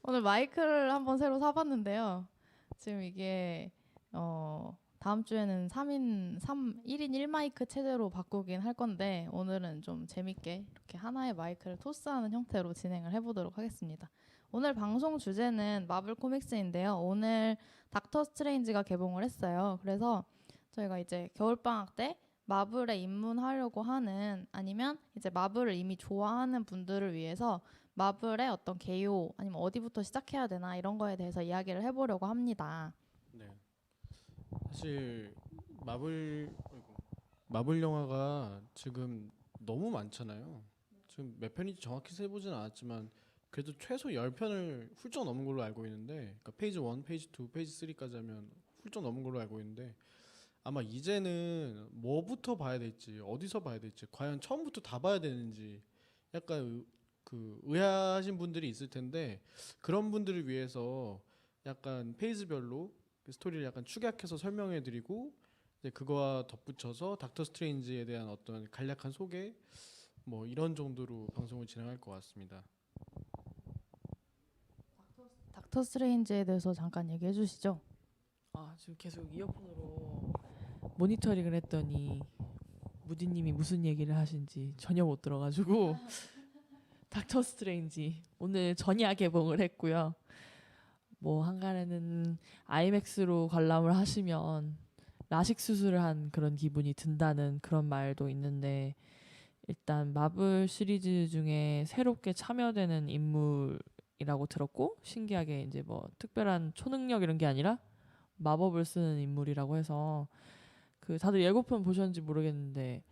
오늘 마이크를 한번 새로 사봤는데요. 지금 이게 다음 주에는 1인 1마이크 체제로 바꾸긴 할 건데 오늘은 좀 재밌게 이렇게 하나의 마이크를 토스하는 형태로 진행을 해보도록 하겠습니다. 오늘 방송 주제는 마블 코믹스인데요. 오늘 닥터 스트레인지가 개봉을 했어요. 그래서 저희가 이제 겨울방학 때 마블에 입문하려고 하는 아니면 이제 마블을 이미 좋아하는 분들을 위해서 마블의 어떤 개요 아니면 어디부터 시작해야 되나 이런 거에 대해서 이야기를 해보려고 합니다. 네. 사실 마블 아이고, 마블 영화가 지금 너무 많잖아요. 지금 몇 편인지 정확히 세보진 않았지만 그래도 최소 10편을 훌쩍 넘은 걸로 알고 있는데, 그러니까 페이지 1, 페이지 2, 페이지 3까지 하면 훌쩍 넘은 걸로 알고 있는데, 아마 이제는 뭐부터 봐야 될지, 어디서 봐야 될지, 과연 처음부터 다 봐야 되는지 약간 의아하신 분들이 있을 텐데, 그런 분들을 위해서 약간 페이지별로 그 스토리를 약간 축약해서 설명해드리고, 이제 그거와 덧붙여서 닥터 스트레인지에 대한 어떤 간략한 소개, 뭐 이런 정도로 방송을 진행할 것 같습니다. 닥터 스트레인지에 대해서 잠깐 얘기해 주시죠. 지금 계속 이어폰으로 모니터링을 했더니 무디님이 무슨 얘기를 하신지 전혀 못 들어가지고 닥터 스트레인지 오늘 전야 개봉을 했고요. 뭐 한간에는 아이맥스로 관람을 하시면 라식 수술을 한 그런 기분이 든다는 그런 말도 있는데, 일단 마블 시리즈 중에 새롭게 참여되는 인물이라고 들었고, 신기하게 이제 뭐 특별한 초능력 이런 게 아니라 마법을 쓰는 인물이라고 해서 그 다들 예고편 보셨는지 모르겠는데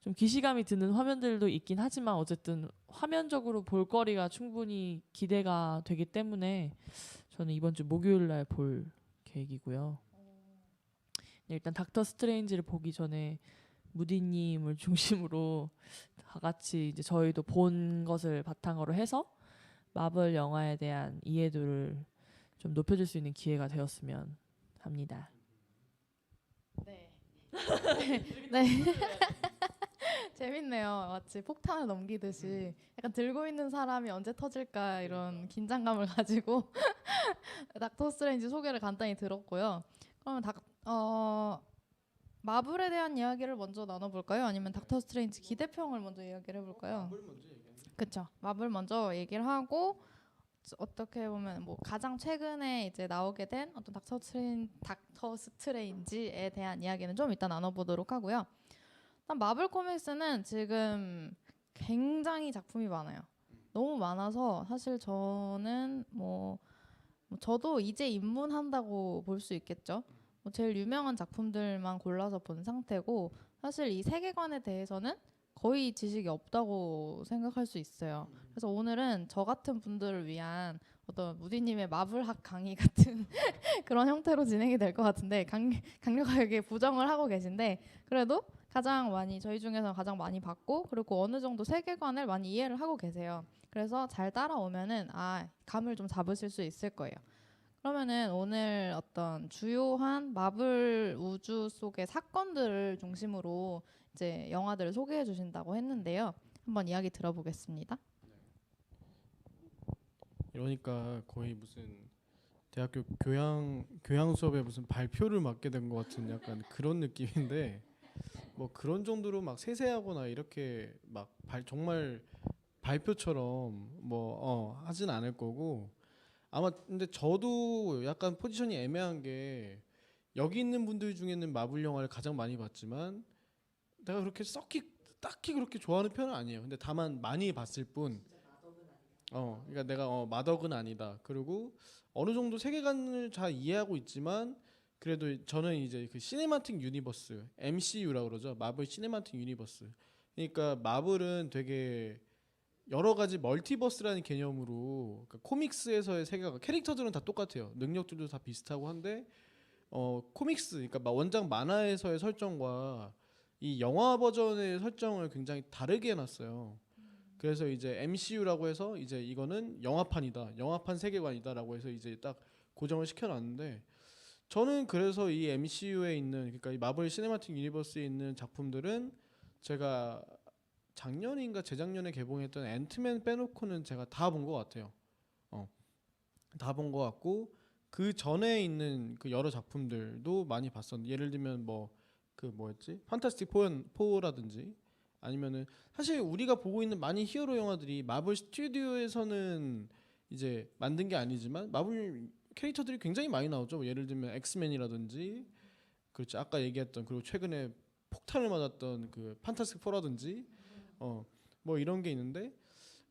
좀 기시감이 드는 화면들도 있긴 하지만 어쨌든 화면적으로 볼거리가 충분히 기대가 되기 때문에 저는 이번 주 목요일 날 볼 계획이고요. 일단 닥터 스트레인지를 보기 전에 무디님을 중심으로 다 같이 이제 저희도 본 것을 바탕으로 해서 마블 영화에 대한 이해도를 좀 높여줄 수 있는 기회가 되었으면 합니다. 네. 네. 재밌네요. 마치 폭탄을 넘기듯이 약간 들고 있는 사람이 언제 터질까 이런 긴장감을 가지고 닥터 스트레인지 소개를 간단히 들었고요. 그러면 마블에 대한 이야기를 먼저 나눠볼까요? 아니면 닥터 스트레인지 기대평을 먼저 이야기를 해볼까요? 마블 먼저 얘기하는. 그쵸. 마블 먼저 얘기를 하고 어떻게 보면 뭐 가장 최근에 이제 나오게 된 어떤 닥터 스트레인지에 대한 이야기는 좀 이따 나눠보도록 하고요. 일단 마블 코믹스는 지금 굉장히 작품이 많아요. 너무 많아서 사실 저는 뭐 저도 이제 입문한다고 볼 수 있겠죠. 뭐 제일 유명한 작품들만 골라서 본 상태고 사실 이 세계관에 대해서는 거의 지식이 없다고 생각할 수 있어요. 그래서 오늘은 저 같은 분들을 위한 어떤 무디님의 마블학 강의 같은 그런 형태로 진행이 될 것 같은데 강력하게 부정을 하고 계신데 그래도 가장 많이 저희 중에서 가장 많이 봤고 그리고 어느 정도 세계관을 많이 이해를 하고 계세요. 그래서 잘 따라오면은 감을 좀 잡으실 수 있을 거예요. 그러면은 오늘 어떤 주요한 마블 우주 속의 사건들을 중심으로 이제 영화들을 소개해 주신다고 했는데요. 한번 이야기 들어보겠습니다. 이러니까 거의 무슨 대학교 교양 수업에 무슨 발표를 맡게 된 것 같은 약간 그런 느낌인데, 뭐 그런 정도로 막 세세하거나 이렇게 막 정말 발표처럼 하진 않을 거고, 아마 근데 저도 약간 포지션이 애매한 게, 여기 있는 분들 중에는 마블 영화를 가장 많이 봤지만 내가 그렇게 딱히 그렇게 좋아하는 편은 아니에요. 근데 다만 많이 봤을 뿐. 그러니까 내가 마덕은 아니다. 그리고 어느 정도 세계관을 잘 이해하고 있지만 그래도 저는 이제 그 시네마틱 유니버스, MCU라고 그러죠. 마블 시네마틱 유니버스. 그러니까 마블은 되게 여러 가지 멀티버스라는 개념으로, 그러니까 코믹스에서의 세계관, 캐릭터들은 다 똑같아요. 능력들도 다 비슷하고 한데 코믹스, 그러니까 원작 만화에서의 설정과 이 영화 버전의 설정을 굉장히 다르게 해놨어요. 그래서 이제 MCU라고 해서 이제 이거는 영화판이다, 영화판 세계관이다라고 해서 이제 딱 고정을 시켜놨는데, 저는 그래서 이 MCU에 있는, 그러니까 이 마블 시네마틱 유니버스에 있는 작품들은 제가 작년인가 재작년에 개봉했던 앤트맨 빼놓고는 제가 다 본 것 같아요. 어. 다 본 것 같고 그 전에 있는 그 여러 작품들도 많이 봤었는데 예를 들면 뭐 그 뭐였지 판타스틱 포라든지 아니면은 사실 우리가 보고 있는 많은 히어로 영화들이 마블 스튜디오에서는 이제 만든 게 아니지만 마블 캐릭터들이 굉장히 많이 나오죠. 예를 들면 엑스맨이라든지 그렇죠. 아까 얘기했던 그리고 최근에 폭탄을 맞았던 그 판타스틱 포라든지 뭐 이런 게 있는데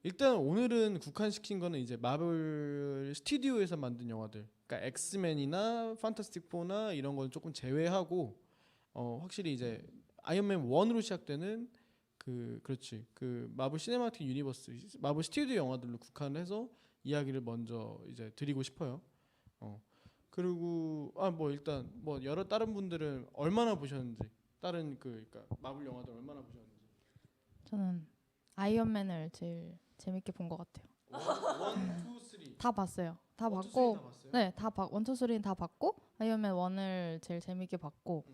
일단 오늘은 국한시킨 거는 이제 마블 스튜디오에서 만든 영화들. 그러니까 엑스맨이나 판타스틱 포나 이런 건 조금 제외하고 확실히 이제 아이언맨 1으로 시작되는 그렇지. 그 마블 시네마틱 유니버스 마블 스튜디오 영화들로 국한해서 이야기를 먼저 이제 드리고 싶어요. 그리고 뭐 일단 뭐 여러 다른 분들은 얼마나 보셨는지 다른 그러니까 마블 영화들 얼마나 보셨는지. 저는 아이언맨을 제일 재밌게 본 것 같아요. 1, 2, 3. 다 봤어요. 다 1, 2, 3 봤고, 다 봤어요? 네, 다 1, 2, 3는 다 봤고 아이언맨 1을 제일 재밌게 봤고,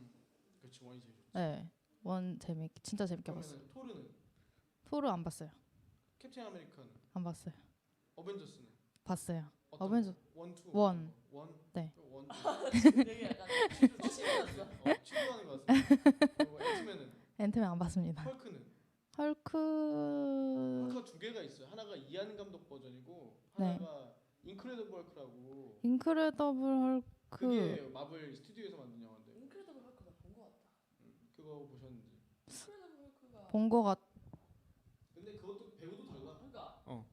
그렇지. 1이 제일 좋지. 네, 1 진짜 재밌게 봤어요. 그러면은 토르는 토르 안 봤어요. 캡틴 아메리카는 안 봤어요. 어벤져스는 봤어요. 어떤 어벤져 거? 1, 2. 원. 1. 네. 1. 되게 약간 치밀었어. 치료하는 것 같습니다. 그리고 엑스맨은 앤트맨 안 봤습니다. 헐크는 헐크 헐크가 두 개가 있어요. 하나가 이안 감독 버전이고 네. 하나가 인크레더블 헐크라고. 인크레더블 헐크 그게 마블 스튜디오에서 만든 영화인데. 인크레더블 헐크가 본것 같다. 그거 보셨는지. 인크레더블 헐크가 본 거 같. 근데 그것도 배우도 달라. 그러니까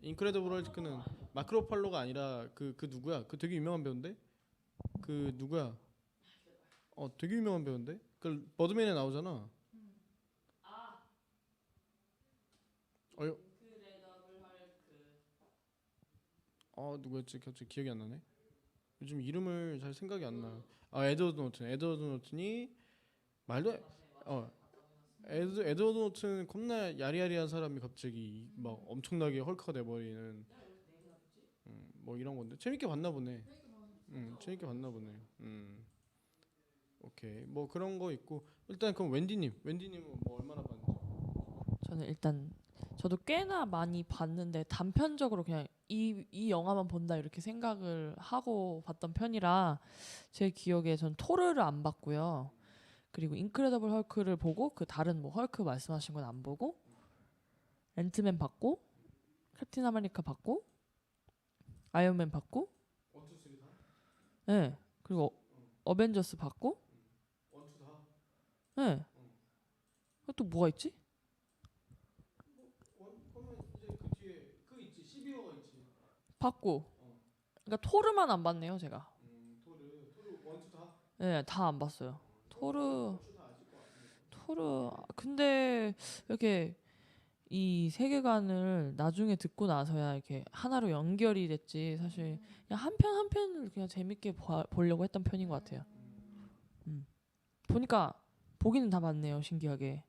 인크레더블 헐크는 마크 로팔로가 아니라 그 누구야? 그 되게 유명한 배우인데. 그 누구야? 되게 유명한 배우인데. 그 버드맨에 나오잖아. 누구였지? 갑자기 기억이 안 나네. 요즘 이름을 잘 생각이 안 나. 에드워드 노튼. 에드워드 노튼이 말도 에드워드 노튼 겁나 야리야리한 사람이 갑자기 막 엄청나게 헐크가 돼버리는 뭐 이런 건데 재밌게 봤나 보네. 재밌게 봤나 보네. 오케이 뭐 그런 거 있고 일단 그럼 웬디님은 뭐 얼마나 봤는지. 저는 일단 저도 꽤나 많이 봤는데 단편적으로 그냥 이 영화만 본다 이렇게 생각을 하고 봤던 편이라 제 기억에 전 토르를 안 봤고요. 그리고 인크레더블 헐크를 보고 그 다른 뭐 헐크 말씀하신 건 안 보고 앤트맨 봤고 캡틴 아메리카 봤고 아이언맨 봤고 네. 그리고 어벤져스 봤고 네. 또 뭐가 있지? 봤고 그러니까 토르만 안 봤네요 제가. 토르 1, 2 다? 네, 다 안 봤어요. 토르 근데 이렇게 이 세계관을 나중에 듣고 나서야 이렇게 하나로 연결이 됐지 사실 그냥 한 편 한 편을 그냥 재밌게 보려고 했던 편인 것 같아요. 보니까 보기는 다 봤네요. 신기하게.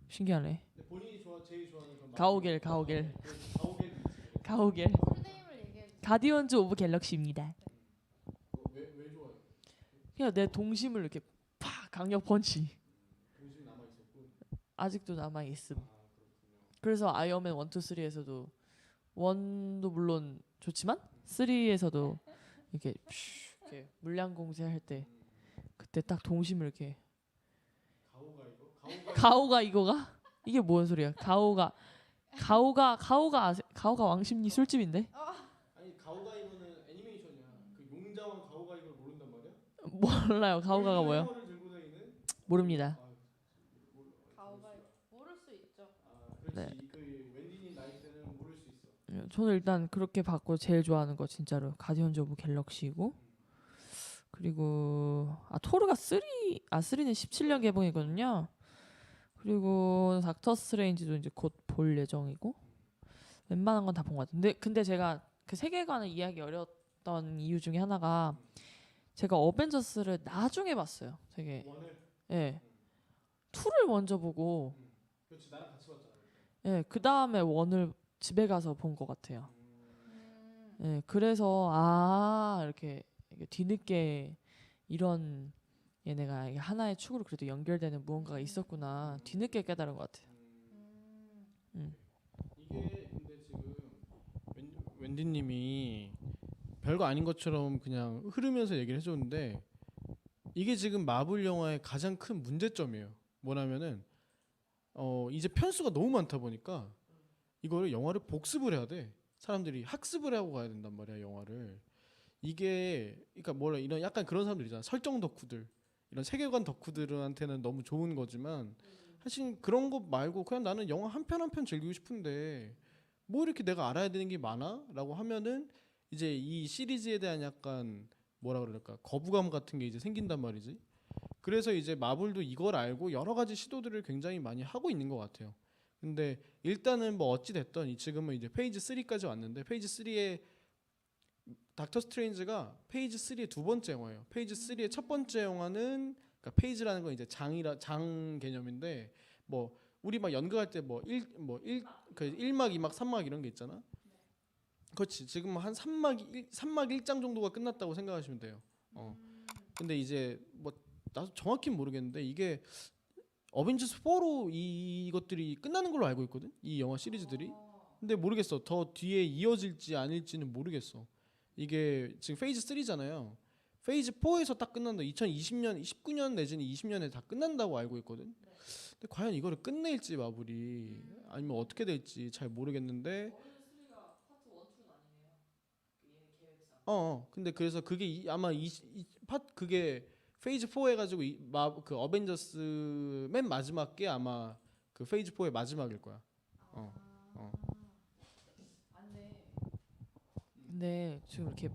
신기하네. 본인이 제일 좋아하는 건 가오갤 가디언즈 오브 갤럭시입니다. 왜 좋아해? 그냥 내 동심을 이렇게 팍 강력 펀치 동심이 남아 있었고. 아직도 남아 있음. 그래서 아이언맨 1, 2, 3에서도 1도 물론 좋지만 3에서도 이렇게 물량 공세할 때 그때 딱 동심을 이렇게 가오가 이거가 이게 뭔 소리야? 가오가 왕십리 술집인데? 아니 가오가이거는 애니메이션이야. 그 용자왕 가오가이거를 모른단 말이야? 몰라요. 가오가가 뭐예요? 들고 다니는? 모릅니다. 가오가 모를 수 있죠. 그렇지. 네. 그 웬디님 나이 때는 모를 수 있어. 저는 일단 그렇게 봤고 제일 좋아하는 거 진짜로 가디언즈 오브 갤럭시고 그리고 토르가 3는 17년 개봉이거든요. 그리고 닥터 스트레인지도 이제 곧 볼 예정이고 웬만한 건 다 본 것 같은데 근데 제가 그 세계관을 이해하기 어려웠던 이유 중에 하나가 제가 어벤져스를 나중에 봤어요. 되게 예. 2를 먼저 보고 그렇지 나랑 같이 봤잖아. 예, 그 다음에 1을 집에 가서 본 것 같아요. 예, 그래서 이렇게 뒤늦게 이런 얘네가 이게 하나의 축으로 그래도 연결되는 무언가가 있었구나 뒤늦게 깨달은 것 같아요. 이게 근데 지금 웬디님이 별거 아닌 것처럼 그냥 흐르면서 얘기를 해줬는데 이게 지금 마블 영화의 가장 큰 문제점이에요. 뭐냐면은 이제 편수가 너무 많다 보니까 이거를 영화를 복습을 해야 돼. 사람들이 학습을 하고 가야 된단 말이야 영화를. 이게 그러니까 뭐라 이런 약간 그런 사람들 있잖아. 설정 덕후들 이런 세계관 덕후들한테는 너무 좋은 거지만 사실 그런 거 말고 그냥 나는 영화 한 편 한 편 즐기고 싶은데 뭐 이렇게 내가 알아야 되는 게 많아라고 하면은 이제 이 시리즈에 대한 약간 뭐라 그럴까 거부감 같은 게 이제 생긴단 말이지. 그래서 이제 마블도 이걸 알고 여러 가지 시도들을 굉장히 많이 하고 있는 것 같아요. 근데 일단은 뭐 어찌 됐든 지금은 이제 페이지 3까지 왔는데 페이지 3에 닥터 스트레인지가 페이지 3의 두 번째 영화예요. 페이지 3의 첫 번째 영화는 그러니까 페이지라는 건 이제 장 개념인데 뭐 우리 막 연극할 때 그 1막, 2막, 3막 이런 게 있잖아. 그렇지. 지금 한 3막 1장 정도가 끝났다고 생각하시면 돼요. 근데 이제 뭐 나도 정확히 모르겠는데 이게 어벤져스 4로 이것들이 끝나는 걸로 알고 있거든. 이 영화 시리즈들이. 근데 모르겠어. 더 뒤에 이어질지 아닐지는 모르겠어. 이게 지금 페이즈 3잖아요. 페이즈 4에서 딱 끝난다. 2020년, 19년 내지는 20년에 다 끝난다고 알고 있거든. 근데 과연 이거를 끝낼지 마블이 아니면 어떻게 될지 잘 모르겠는데. 근데 그래서 그게 아마 그게 페이즈 4 해가지고 그 어벤져스 맨 마지막 게 아마 그 페이즈 4의 마지막일 거야. 근데 지금 이렇게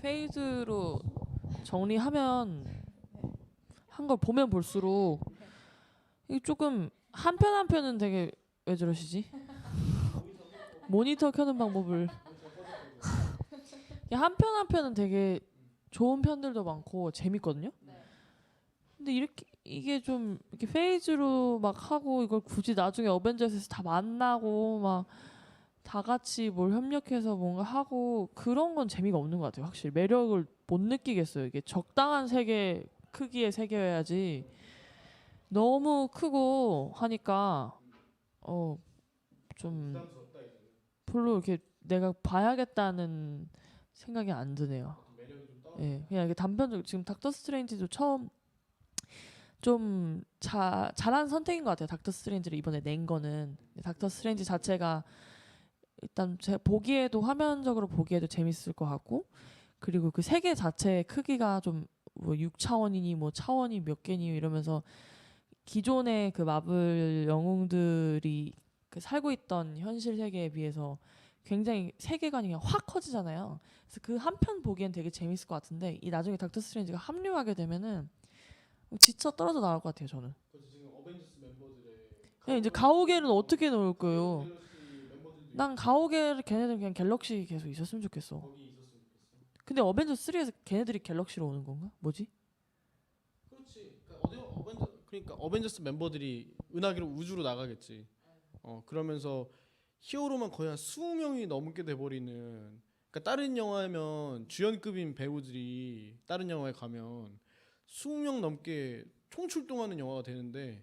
페이즈로 정리하면 한 걸 보면 볼수록 이게 조금 한 편 한 편은 되게 왜 저러시지? 모니터 켜는 방법을 한 편 한 편은 되게 좋은 편들도 많고 재밌거든요. 근데 이게 좀 이렇게 페이즈로 막 하고 이걸 굳이 나중에 어벤져스에서 다 만나고 막 다 같이 뭘 협력해서 뭔가 하고 그런 건 재미가 없는 것 같아요. 확실히 매력을 못 느끼겠어요. 이게 적당한 세계 크기의 세계여야지 너무 크고 하니까 좀 별로 이렇게 내가 봐야겠다는 생각이 안 드네요. 예, 그냥 이게 단편적 지금 닥터 스트레인지도 처음 좀 잘한 선택인 것 같아요. 닥터 스트레인지를 이번에 낸 거는 닥터 스트레인지 자체가 일단 제 보기에도 화면적으로 보기에도 재밌을 것 같고 그리고 그 세계 자체의 크기가 좀 뭐 6차원이니 뭐 차원이 몇 개니 이러면서 기존의 그 마블 영웅들이 그 살고 있던 현실 세계에 비해서 굉장히 세계관이 그냥 확 커지잖아요. 그래서 그 한 편 보기엔 되게 재밌을 것 같은데 이 나중에 닥터 스트레인지가 합류하게 되면은 지쳐 떨어져 나올 것 같아요. 저는. 지금 어벤져스 멤버들의 이제 가오갤은 어떻게 넣을 거예요? 난 가오갤 걔네들 그냥 갤럭시 계속 있었으면 좋겠어. 거기 있었으면 좋겠어. 근데 어벤져스 3에서 걔네들이 갤럭시로 오는 건가? 뭐지? 그렇지. 그러니까 어벤져스 멤버들이 은하계로 우주로 나가겠지. 그러면서 히어로만 거의 한 20명이 넘게 돼버리는. 그러니까 다른 영화면 주연급인 배우들이 다른 영화에 가면 20명 넘게 총출동하는 영화가 되는데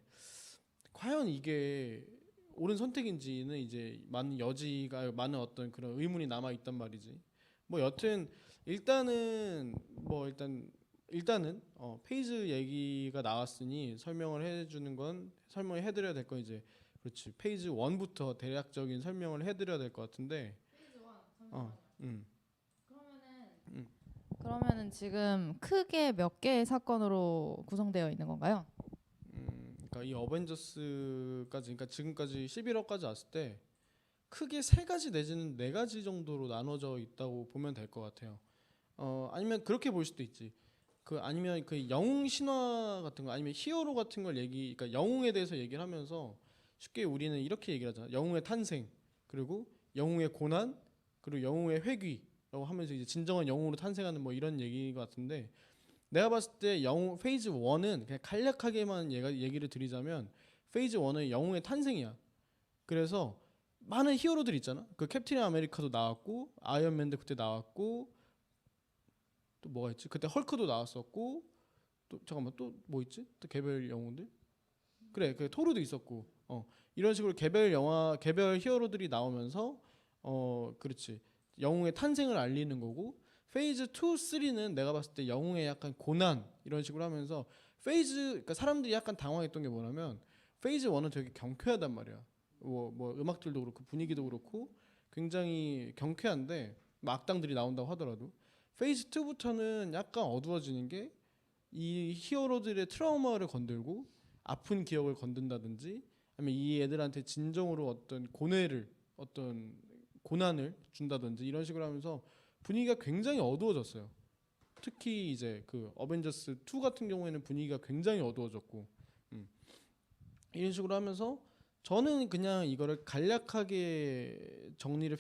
과연 이게 옳은 선택인지는 이제 많은 어떤 그런 의문이 남아 있단 말이지. 뭐 여튼 일단은 페이즈 얘기가 나왔으니 설명을 해드려야 될 건 이제 그렇지 페이즈 1부터 대략적인 설명을 해드려야 될 것 같은데. 그러면은 지금 크게 몇 개의 사건으로 구성되어 있는 건가요? 그러니까 이 어벤져스까지 그러니까 지금까지 11화까지 왔을 때 크게 3가지 내지는 4가지 정도로 나눠져 있다고 보면 될 것 같아요. 아니면 그렇게 볼 수도 있지. 아니면 그 영웅 신화 같은 거 아니면 히어로 같은 걸 그러니까 영웅에 대해서 얘기를 하면서 쉽게 우리는 이렇게 얘기를 하잖아. 영웅의 탄생, 그리고 영웅의 고난, 그리고 영웅의 회귀라고 하면서 이제 진정한 영웅으로 탄생하는 뭐 이런 얘기 같은데 내가 봤을 때 페이즈 1은 그냥 간략하게만 얘기를 드리자면 페이즈 1은 영웅의 탄생이야. 그래서 많은 히어로들 있잖아. 그 캡틴 아메리카도 나왔고 아이언맨도 그때 나왔고 또 뭐가 있지? 그때 헐크도 나왔었고 또 잠깐만 또 뭐 있지? 또 개별 영웅들? 그래 그 토르도 있었고 이런 식으로 개별 히어로들이 나오면서 그렇지 영웅의 탄생을 알리는 거고 페이즈 2, 3는 내가 봤을 때 영웅의 약간 고난 이런 식으로 하면서 그러니까 사람들이 약간 당황했던 게 뭐냐면 페이즈 1은 되게 경쾌하단 말이야. 뭐 음악들도 그렇고 분위기도 그렇고 굉장히 경쾌한데 뭐 악당들이 나온다고 하더라도 페이즈 2부터는 약간 어두워지는 게 이 히어로들의 트라우마를 건들고 아픈 기억을 건든다든지 아니면 이 애들한테 진정으로 어떤 고난을 준다든지 이런 식으로 하면서 분위기가 굉장히 어두워졌어요. 특히 이제 그 어벤져스 2 같은 경우에는 분위기가 굉장히 어두워졌고 이런 식으로 하면서 저는 그냥 이거를 간략하게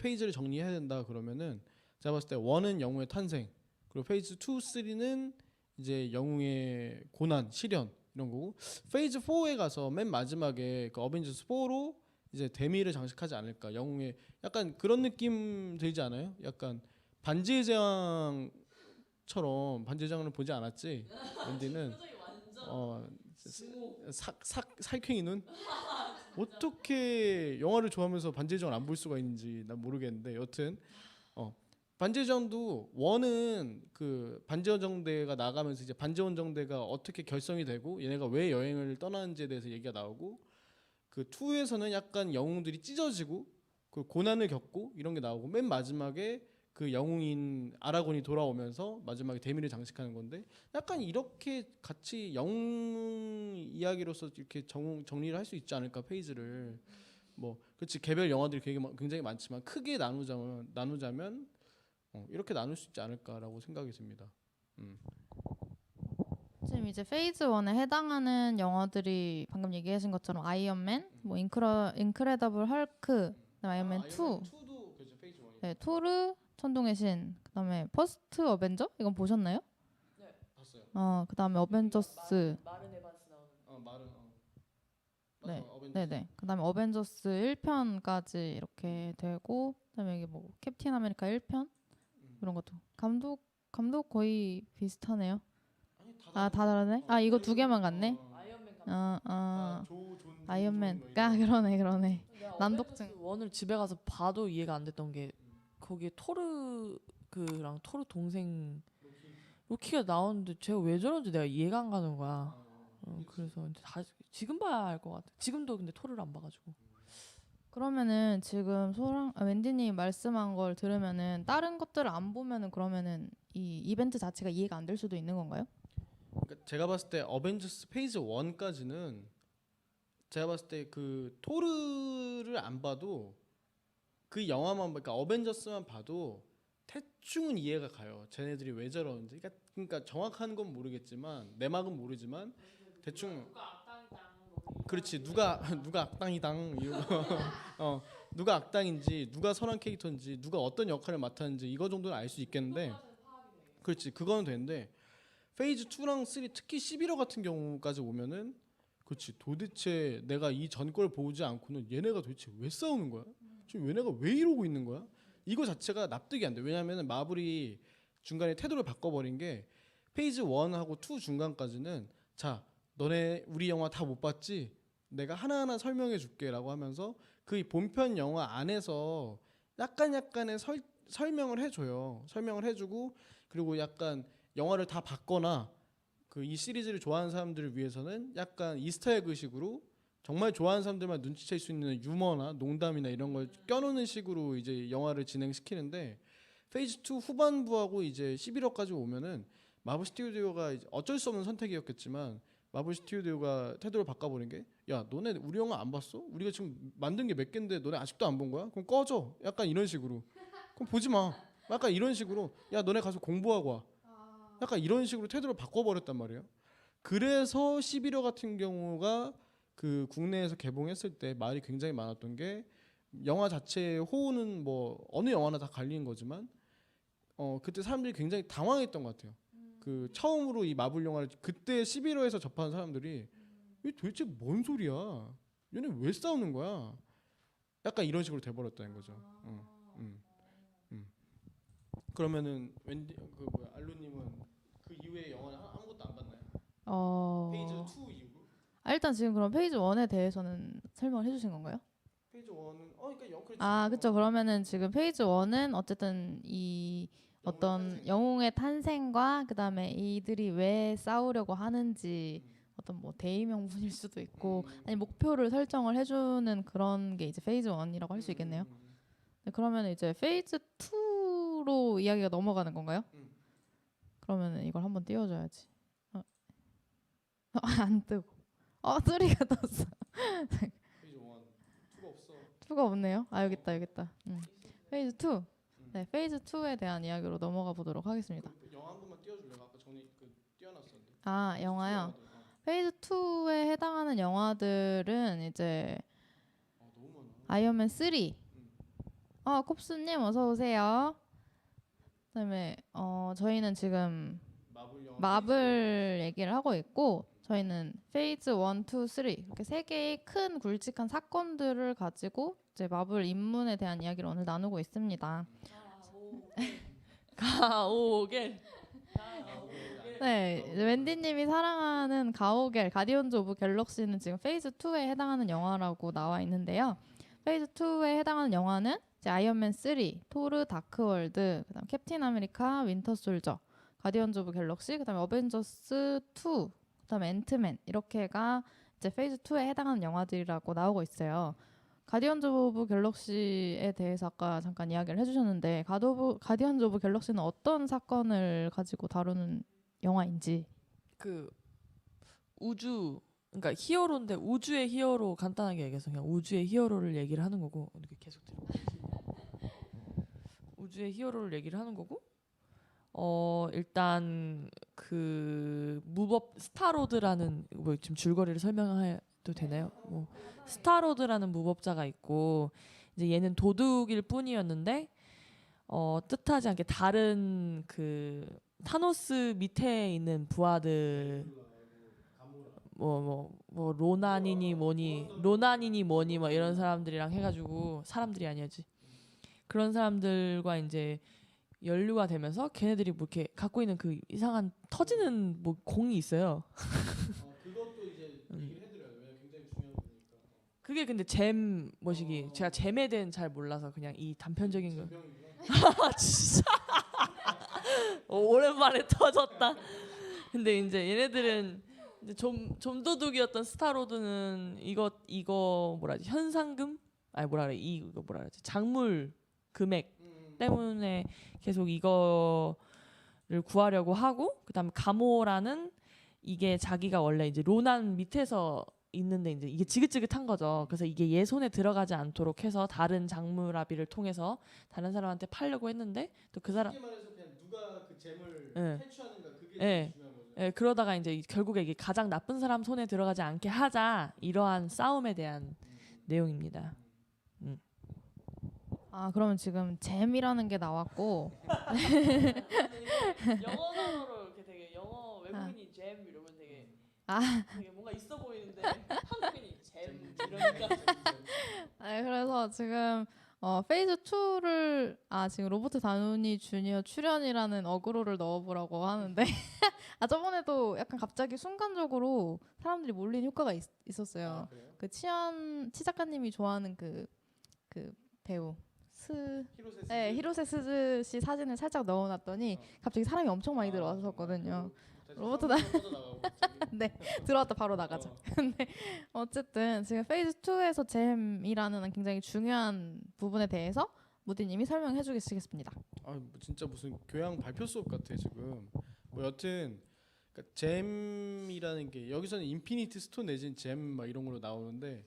페이지를 정리해야 된다 그러면은 제가 봤을 때 1은 영웅의 탄생, 그리고 페이즈 2, 3는 이제 영웅의 고난, 시련 이런 거고 페이즈 4에 가서 맨 마지막에 그 어벤져스 4로 이제 데미를 장식하지 않을까. 영웅의 약간 그런 느낌 들지 않아요? 약간 반지의 제왕처럼 반지의 제왕을 보지 않았지? wendy는 살쾡이 눈? 어떻게 영화를 좋아하면서 반지의 제왕을 안 볼 수가 있는지 난 모르겠는데 여튼 반지의 제왕도 원은 그 반지의정대가 나가면서 이제 반지의정대가 어떻게 결성이 되고 얘네가 왜 여행을 떠나는지에 대해서 얘기가 나오고 그 2에서는 약간 영웅들이 찢어지고 그 고난을 겪고 이런 게 나오고 맨 마지막에 그 영웅인 아라곤이 돌아오면서 마지막에 데미를 장식하는 건데 약간 이렇게 같이 영웅 이야기로서 이렇게 정리를 할 수 있지 않을까 페이지를. 뭐 그렇지 개별 영화들이 굉장히 많지만 크게 나누자면 이렇게 나눌 수 있지 않을까라고 생각이 듭니다. 지금 이제 페이즈 1에 해당하는 영화들이 방금 얘기하신 것처럼 아이언맨, 뭐 인크레더블 헐크, 그다음에 아이언맨 2, 아이언맨 2도 그죠 페이지 1이. 네, 토르, 천둥의 신, 그다음에 퍼스트 어벤져 이건 보셨나요? 봤어요. 그다음에 어벤져스, 마른 에반스 나오는. 말은 네, 어벤져스. 네네. 그다음에 어벤져스 1편까지 이렇게 되고, 그다음에 이게 뭐 캡틴 아메리카 1편 이런 것도 감독 거의 비슷하네요. 아니 다 다르네. 이거 두 개만 같네. 아이언맨 아이언맨. 뭐 그러네. 남독증. 남독증. 원을 집에 가서 봐도 이해가 안 됐던 게 거기에 토르랑 토르 동생 로키가 나오는데 제가 왜 저런지 내가 이해가 안 가는 거야. 그래서 이제 지금 봐야 알 것 같아. 지금도 근데 토르를 안 봐가지고. 그러면은 지금 웬디님 말씀한 걸 들으면은 다른 것들을 안 보면은 그러면은 이 이벤트 자체가 이해가 안 될 수도 있는 건가요? 그러니까 제가 봤을 때 어벤져스 페이즈 1까지는 제가 봤을 때 그 토르를 안 봐도 그 영화만 그러니까 어벤져스만 봐도 대충은 이해가 가요. 쟤네들이 왜 저러는지. 그러니까 정확한 건 모르겠지만 내막은 모르지만 대충 그렇지 누가 악당이당 이러고 누가 악당인지 누가 선한 캐릭터인지 누가 어떤 역할을 맡았는지 이거 정도는 알 수 있겠는데 그렇지 그거는 되는데 페이즈 2랑 3 특히 11호 같은 경우까지 오면은 그렇지 도대체 내가 이 전 걸 보지 않고는 얘네가 도대체 왜 싸우는 거야? 지금 얘네가 왜 이러고 있는 거야? 이거 자체가 납득이 안 돼. 왜냐하면 마블이 중간에 태도를 바꿔버린 게 페이즈 1하고 2 중간까지는 자 너네 우리 영화 다 못 봤지? 내가 하나하나 설명해 줄게라고 하면서 그 본편 영화 안에서 약간의 설명을 해줘요. 설명을 해주고 그리고 약간 영화를 다 봤거나 그 이 시리즈를 좋아하는 사람들을 위해서는 약간 이스터에그식으로 정말 좋아하는 사람들만 눈치챌 수 있는 유머나 농담이나 이런 걸 껴놓는 식으로 이제 영화를 진행시키는데 페이즈 2 후반부하고 이제 11화까지 오면은 마블 스튜디오가 이제 어쩔 수 없는 선택이었겠지만 마블 스튜디오가 태도를 바꿔버린 게 야 너네 우리 영화 안 봤어? 우리가 지금 만든 게 몇 개인데 너네 아직도 안 본 거야? 그럼 꺼져. 약간 이런 식으로. 그럼 보지 마. 약간 이런 식으로 야 너네 가서 공부하고 와. 약간 이런 식으로 태도를 바꿔버렸단 말이에요. 그래서 11호 같은 경우가 그 국내에서 개봉했을 때 말이 굉장히 많았던 게 영화 자체의 호우는 뭐 어느 영화나 다 갈리는 거지만 그때 사람들이 굉장히 당황했던 것 같아요. 그 처음으로 이 마블 영화를 그때 11호에서 접한 사람들이 이 도대체 뭔 소리야? 얘네 왜 싸우는 거야? 약간 이런 식으로 돼버렸다는 거죠. 그러면은 웬디 알루님은 그 이후에 영화는 아무것도 안 봤나요? 페이즈 2 이후? 일단 지금 그럼 페이즈 1에 대해서는 설명을 해주신 건가요? 페이즈 1은 그러니까 그렇지. 그렇죠. 그러면은 지금 페이즈 1은 어쨌든 이 어떤 영웅의 탄생과 그다음에 이들이 왜 싸우려고 하는지 어떤 뭐 대의 명분일 수도 있고 아니 목표를 설정을 해주는 그런 게 이제 페이즈 1이라고 할 수 있겠네요. 네, 그러면 이제 페이즈 2로 이야기가 넘어가는 건가요? 그러면 이걸 한번 띄워줘야지. 안 뜨고. 3가 떴어. 페이지 1 2가 없어. 2가 없네요. 아 여기 있다 여기 있다. 페이즈 2. 네, 페이즈 2에 대한 이야기로 넘어가 보도록 하겠습니다. 영화 한 번만 띄워줄래요? 아까 정리 띄워놨었는데. 아 영화요. 페이즈 2에 해당하는 영화들은 이제 너무 많아. 아이언맨 3. 콥스님 어서 오세요. 그다음에 저희는 지금 마블 얘기를 하고 있고 저희는 페이즈 1, 2, 3 이렇게 세 개의 큰 굵직한 사건들을 가지고 이제 마블 인문에 대한 이야기를 오늘 나누고 있습니다. 가오갤. 네, 웬디님이 사랑하는 가오갤 가디언즈 오브 갤럭시는 지금 페이즈 2에 해당하는 영화라고 나와 있는데요. 페이즈 2에 해당하는 영화는 이제 아이언맨 3, 토르 다크월드, 그다음 캡틴 아메리카, 윈터 솔저, 가디언즈 오브 갤럭시, 그다음에 어벤져스 2, 그다음에 앤트맨 이렇게가 이제 페이즈 2에 해당하는 영화들이라고 나오고 있어요. 가디언즈 오브 갤럭시에 대해서 아까 잠깐 이야기를 해주셨는데 가디언즈 오브 갤럭시는 어떤 사건을 가지고 다루는 영화인지. 그 우주 그러니까 히어로인데 우주의 히어로 간단하게 얘기해서 그냥 우주의 히어로를 얘기를 하는 거고 이렇게 계속 들어. 우주의 히어로를 얘기를 하는 거고 일단 그 무법 스타로드라는 뭐 지금 줄거리를 설명해도 되나요? 뭐 스타로드라는 무법자가 있고 이제 얘는 도둑일 뿐이었는데 뜻하지 않게 다른 그 타노스 밑에 있는 부하들 뭐 로나니니 뭐니 뭐 이런 사람들이랑 해가지고 사람들이 아니었지 그런 사람들과 이제 연루가 되면서 걔네들이 뭐 이렇게 갖고 있는 그 이상한 터지는 뭐 공이 있어요. 그것도 이제 얘기를 해드려요. 왜냐면 굉장히 중요한 거니까. 그게 근데 잼 뭐시기 제가 잼에 대한 잘 몰라서 그냥 이 단편적인 거. 진짜 오랜만에 터졌다. 근데 이제 얘네들은 이제 좀도둑이었던 스타로드는 이거 뭐라지 현상금 아니 뭐라 그래 이거 뭐라 그러지 작물 금액 때문에 계속 이거를 구하려고 하고 그다음에 가모라는 이게 자기가 원래 이제 로난 밑에서 있는데 이제 이게 지긋지긋한 거죠. 그래서 이게 얘 손에 들어가지 않도록 해서 다른 작물아비를 통해서 다른 사람한테 팔려고 했는데 또 그 사람 쉽게 말해서 그냥 누가 그 잼을 예. 탈취하는가 그게 예. 중요한 거죠. 예, 그러다가 이제 결국에 이게 가장 나쁜 사람 손에 들어가지 않게 하자 이러한 싸움에 대한 내용입니다. 그러면 지금 잼이라는 게 나왔고 영어 단어로 이렇게 되게 영어 외국인이 잼 이러면 되게 되게 뭔가 있어 보이는데 한국인이 잼 이러니까 그래서 지금 페이즈 2를 지금 로버트 다우니 주니어 출연이라는 어그로를 넣어보라고 하는데 저번에도 약간 갑자기 순간적으로 사람들이 몰린 효과가 있었어요. 그 치 작가님이 좋아하는 그 배우 히로세 스즈 씨 사진을 살짝 넣어놨더니 갑자기 사람이 엄청 많이 들어왔었거든요. 로버트 네, 들어왔다 바로 나가자. 근데 어쨌든 지금 페이즈 2에서 잼이라는 굉장히 중요한 부분에 대해서 무디님이 설명해 주시겠습니다. 뭐 진짜 무슨 교양 발표 수업 같아 지금. 뭐 여튼 그러니까 잼이라는 게 여기서는 인피니티 스톤 내진 잼 막 이런 걸로 나오는데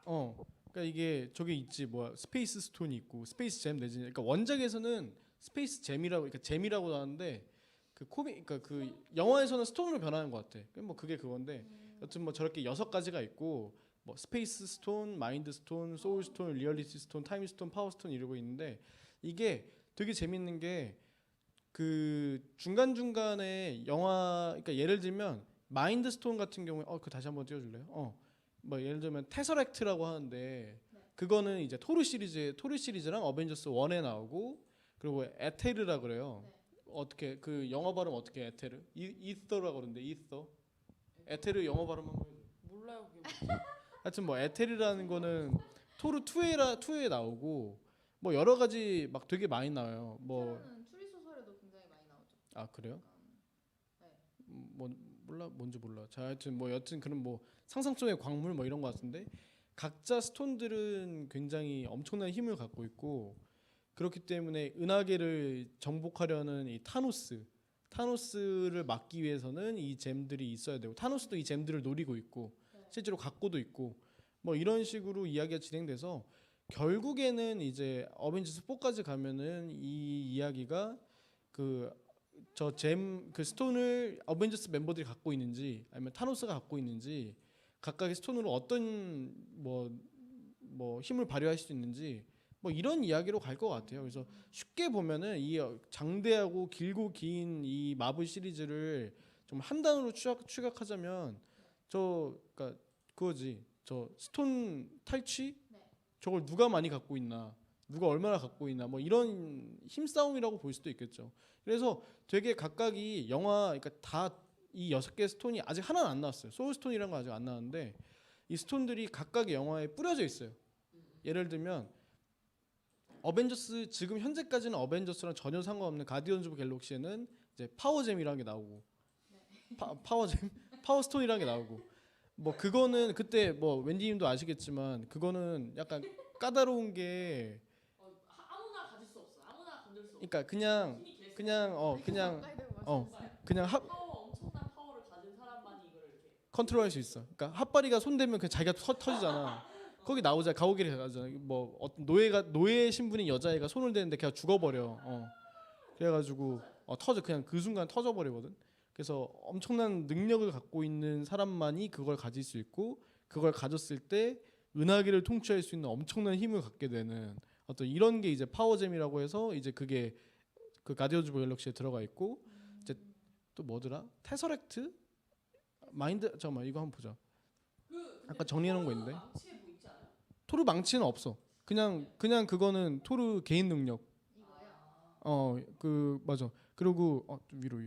그러니까 이게 저게 있지 뭐야 스페이스 스톤이 있고 스페이스 잼 내진 그러니까 원작에서는 스페이스 잼이라고 그러니까 잼이라고 나왔는데 그 그러니까 그 영화에서는 스톤으로 변하는 것 같아. 뭐 그게 그건데 여튼 뭐 저렇게 6가지가 있고 뭐 스페이스 스톤, 마인드 스톤, 소울 스톤, 리얼리티 스톤, 타임 스톤, 파워 스톤 이러고 있는데 이게 되게 재밌는 게 그 중간 중간에 영화 그러니까 예를 들면 마인드 스톤 같은 경우에 그 다시 한번 띄워줄래요? 뭐 예를 들면 테서렉트라고 하는데 그거는 이제 토르 시리즈랑 어벤져스 1에 나오고 그리고 에테르라 그래요. 어떻게 그 영어 발음 어떻게 에테르? 이서라고 그러는데 이서. 에테르 영어 발음 한번 해줘. 몰라요 그게 하여튼 뭐 에테르라는 거는 토르 2에 나오고 뭐 여러 가지 막 되게 많이 나와요. 뭐 아 그래요? 뭐 몰라 뭔지 몰라. 자 하여튼 뭐 여튼 그런 뭐 상상 속의 광물 뭐 이런 거 같은데 각자 스톤들은 굉장히 엄청난 힘을 갖고 있고 그렇기 때문에 은하계를 정복하려는 이 타노스를 막기 위해서는 이 잼들이 있어야 되고 타노스도 이 잼들을 노리고 있고 실제로 갖고도 있고 뭐 이런 식으로 이야기가 진행돼서 결국에는 이제 어벤져스 4까지 가면은 이 이야기가 그 그 스톤을 어벤져스 멤버들이 갖고 있는지 아니면 타노스가 갖고 있는지 각각의 스톤으로 어떤 뭐 힘을 발휘할 수 있는지 뭐 이런 이야기로 갈 것 같아요. 그래서 쉽게 보면은 이 장대하고 길고 긴 이 마블 시리즈를 좀 한 단어로 추격하자면 그러니까 그거지. 저 스톤 탈취 저걸 누가 많이 갖고 있나 누가 얼마나 갖고 있나 뭐 이런 힘싸움이라고 볼 수도 있겠죠. 그래서 되게 각각이 영화 그러니까 다 이 6개 스톤이 아직 하나는 안 나왔어요. 소울 스톤이라는 거 아직 안 나왔는데 이 스톤들이 각각의 영화에 뿌려져 있어요. 예를 들면 어벤져스 지금 현재까지는 어벤져스랑 전혀 상관없는 가디언즈 오브 갤럭시에는 이제 파워잼이라는 게 나오고 파워잼 파워스톤이라는 게 나오고 뭐 그거는 그때 뭐 웬디님도 아시겠지만 그거는 약간 까다로운 게 아무나 가질 수 없어. 아무나 건들 수 없어. 그러니까 그냥 파워 엄청난 파워를 가진 사람만이 이걸 이렇게 컨트롤할 수 있어. 그러니까 핫바리가 손대면 그냥 자기가 터지잖아. 거기 나오자 가오길이 나오잖아. 뭐 어떤 노예 신분인 여자애가 손을 대는데 걔가 죽어버려. 그래가지고 터져 그냥 그 순간 터져버리거든. 그래서 엄청난 능력을 갖고 있는 사람만이 그걸 가질 수 있고 그걸 가졌을 때 은하계를 통치할 수 있는 엄청난 힘을 갖게 되는 어떤 이런 게 이제 파워잼이라고 해서 이제 그게 그 가디언즈 오브 갤럭시에 들어가 있고 이제 또 뭐더라? 테서렉트? 마인드 잠깐만 이거 한번 보자. 아까 정리해 놓은 거 있는데. 망치에 뭐 있지 않아요? 토르 망치는 없어. 그냥 그거는 토르 개인 능력. 그 맞아. 그리고 좀 위로.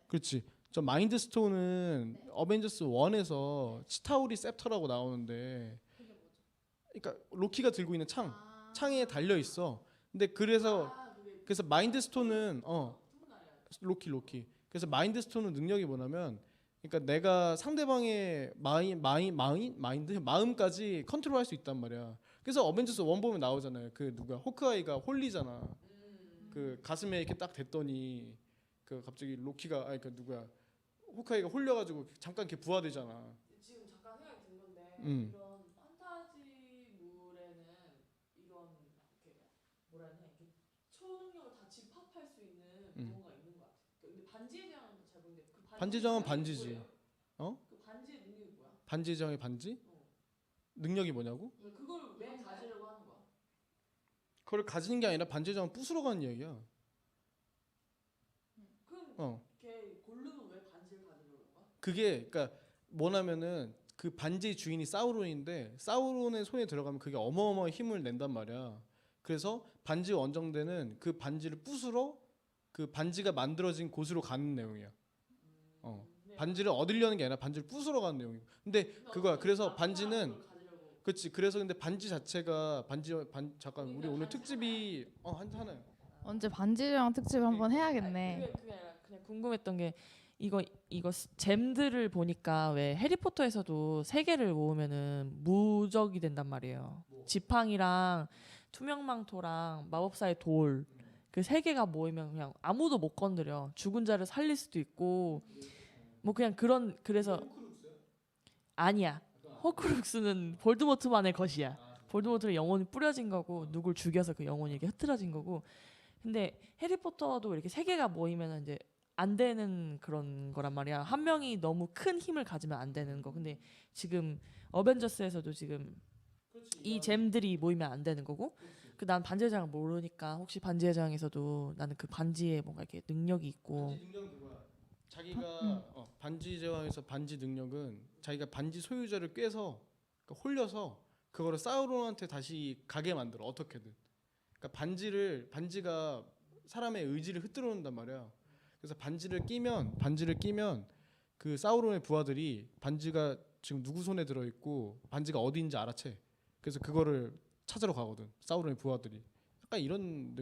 그렇지. 저 마인드 스톤은 어벤져스 1에서 치타우리 셉터라고 나오는데 그러니까 로키가 들고 있는 창에 달려 있어. 근데 그래서 마인드 스톤은 로키. 그래서 마인드 스톤은 능력이 뭐냐면 그러니까 내가 상대방의 마음까지 컨트롤할 수 있단 말이야. 그래서 어벤져스 1 보면 나오잖아요. 그 누가 호크아이가 홀리잖아. 그 가슴에 이렇게 딱 댔더니 그 갑자기 로키가 그 누구야 호크아이가 홀려가지고 잠깐 이렇게 부화되잖아. 지금 잠깐 생각이 든 건데 이런 판타지물에는 이런 이렇게 뭐라 해야 되나 이렇게 초능력을 다 집합할 수 있는 무언가 있는 것 같아. 근데 반지의 제왕은 잘 모르겠는데 그 반지의 제왕은 반지지. 뭐예요? 그 반지의 능력이 뭐야? 반지의 제왕의 반지? 능력이 뭐냐고? 그걸 왜 가지려고 하는 거야? 그걸 가지는 게 아니라 반지의 제왕 부수러 가는 이야기야. 그럼 걔 골룸은 왜 반지를 가지려고 한 거야? 그게 그러니까 뭐냐면은 그 반지의 주인이 사우론인데 사우론의 손에 들어가면 그게 어마어마한 힘을 낸단 말이야. 그래서 반지 원정대는 그 반지를 부수러 그 반지가 만들어진 곳으로 가는 내용이야. 반지를 얻으려는 게 아니라 반지를 부수러 가는 내용이고. 근데 그거야. 그래서 반지는 그렇지. 그래서 근데 반지 자체가 잠깐 우리 오늘 특집이 하나요. 언제 반지랑 특집 한번 해야겠네. 그게 아니라 그냥 궁금했던 게 이거 잼들을 보니까 왜 해리포터에서도 3개를 모으면은 무적이 된단 말이에요. 지팡이랑 투명망토랑 마법사의 돌 그 3개가 모이면 그냥 아무도 못 건드려. 죽은 자를 살릴 수도 있고 뭐 그냥 그래서 아니야. 호크룩스는 볼드모트만의 것이야. 볼드모트의 영혼이 뿌려진 거고 누굴 죽여서 그 영혼이 이렇게 흐트러진 거고. 근데 해리포터도 이렇게 3개가 모이면 이제 안 되는 그런 거란 말이야. 한 명이 너무 큰 힘을 가지면 안 되는 거. 근데 지금 어벤져스에서도 지금 이 잼들이 모이면 안 되는 거고. 난 반지의 제왕을 모르니까 혹시 반지의 제왕에서도 나는 그 반지에 뭔가 이렇게 능력이 있고. 반지 능력은 그거야. 자기가 반지 제왕에서 반지 능력은 자기가 반지 소유자를 꿰서 그러니까 홀려서 그거를 사우론한테 다시 가게 만들어 어떻게든. 그러니까 반지가 사람의 의지를 흩뜨려 놓는단 말이야. 그래서 반지를 끼면 그 사우론의 부하들이 반지가 지금 누구 손에 들어 있고 반지가 어디인지 알아채. 그래서 그거를 찾으러 가거든. 사우론의 부하들이. 약간 이런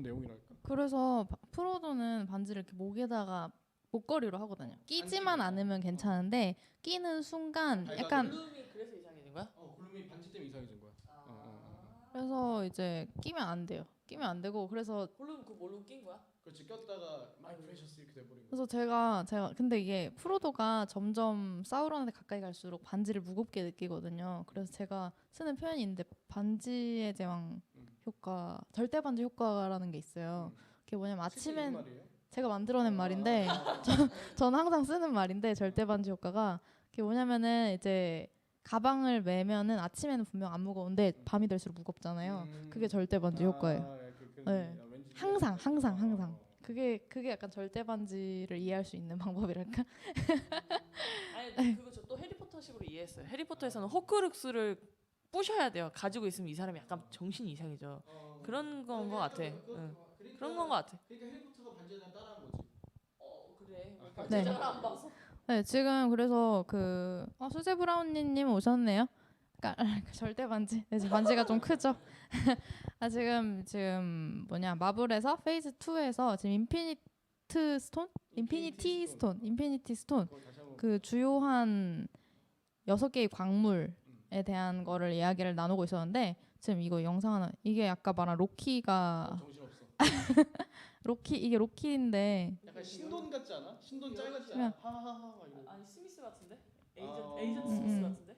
내용이랄까. 그래서 프로도는 반지를 이렇게 목에다가 목걸이로 하거든요. 끼지만 않으면 괜찮은데 끼는 순간 약간 볼륨이 그래서 이상해진 거야? 볼륨이 반지 때문에 이상해진 거야. 그래서 이제 끼면 안 돼요. 끼면 안 되고 그래서 볼륨 그 뭘로 낀 거야? 그렇지 꼈다가 마이 프레셔스 이렇게 돼버린 거야. 그래서 제가 근데 이게 프로도가 점점 사우론한테 가까이 갈수록 반지를 무겁게 느끼거든요. 그래서 제가 쓰는 표현이 있는데 반지의 제왕 효과, 절대 반지 효과라는 게 있어요. 그게 뭐냐면 아침엔 제가 만들어낸 말인데 저는 항상 쓰는 말인데 절대 반지 효과가 그게 뭐냐면은 이제 가방을 매면은 아침에는 분명 안 무거운데 밤이 될수록 무겁잖아요. 그게 절대 반지 효과예요. 네. 항상. 그게 약간 절대 반지를 이해할 수 있는 방법이랄까? 아니 그거 저 또 해리포터식으로 이해했어요. 해리포터에서는 호크룩스를 부셔야 돼요. 가지고 있으면 이 사람이 약간 정신이 이상해져. 그런 건 것 같아. 응. 그런 건 것 같아. 그러니까 해리포터가 반지에다 따라한 거지. 그래. 네. 잘 안 봐서. 네, 지금 그래서 수제 브라운님 오셨네요. 그러니까 절대 반지. 네, 지금 반지가 좀 크죠. 지금 뭐냐 마블에서 페이즈 2에서 지금 인피니티 스톤 그 주요한 6개의 광물에 대한 거를 이야기를 나누고 있었는데 지금 이거 영상 하나 이게 아까 말한 로키가 정신없어. 이게 로키인데 약간 신돈 같지 않아? 신돈 짤 같지 그냥- 않아? 하하하 막 이러고. 아니 스미스 같은데? 아. 에이전트 스미스 같은데?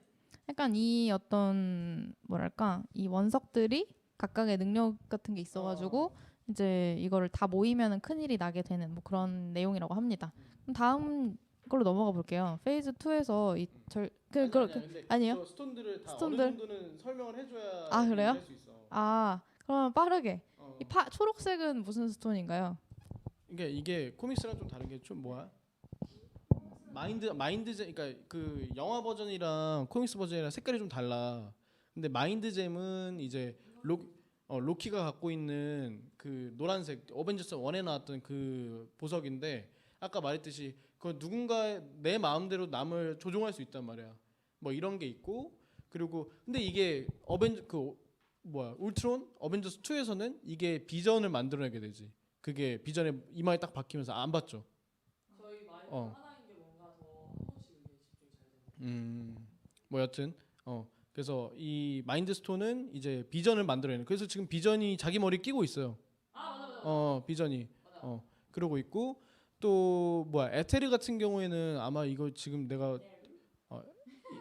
약간 이 어떤 뭐랄까 이 원석들이 각각의 능력 같은 게 있어가지고 이제 이거를 다 모이면은 큰 일이 나게 되는 뭐 그런 내용이라고 합니다. 그럼 다음 걸로 넘어가 볼게요. 페이즈 2에서 아니에요? 저 스톤들을 다 스톤들? 어느 정도는 설명을 해줘야 아, 그래요? 이해할 수 있어. 그러면 빠르게 어. 이 초록색은 무슨 스톤인가요? 그러니까 이게 코믹스랑 좀 다른 게 좀 뭐야? 마인드제 그러니까 그 영화 버전이랑 코믹스 버전이랑 색깔이 좀 달라. 근데 마인드잼은 이제 로키가 갖고 있는 그 노란색 어벤져스 1에 나왔던 그 보석인데 아까 말했듯이 그 누군가 내 마음대로 남을 조종할 수 있단 말이야. 뭐 이런 게 있고 그리고 근데 이게 울트론 어벤져스 2에서는 이게 비전을 만들어내게 되지. 그게 비전에 이마에 딱 박히면서 안 봤죠. 저희 마이크 어. 하나인 게 뭔가서 한 번씩 이게 집중이 잘 되는. 뭐 여튼 그래서 이 마인드 스톤은 이제 비전을 만들어내는. 그래서 지금 비전이 자기 머리에 끼고 있어요. 맞아. 비전이 그러고 있고 또 뭐야 에테르 같은 경우에는 아마 이거 지금 내가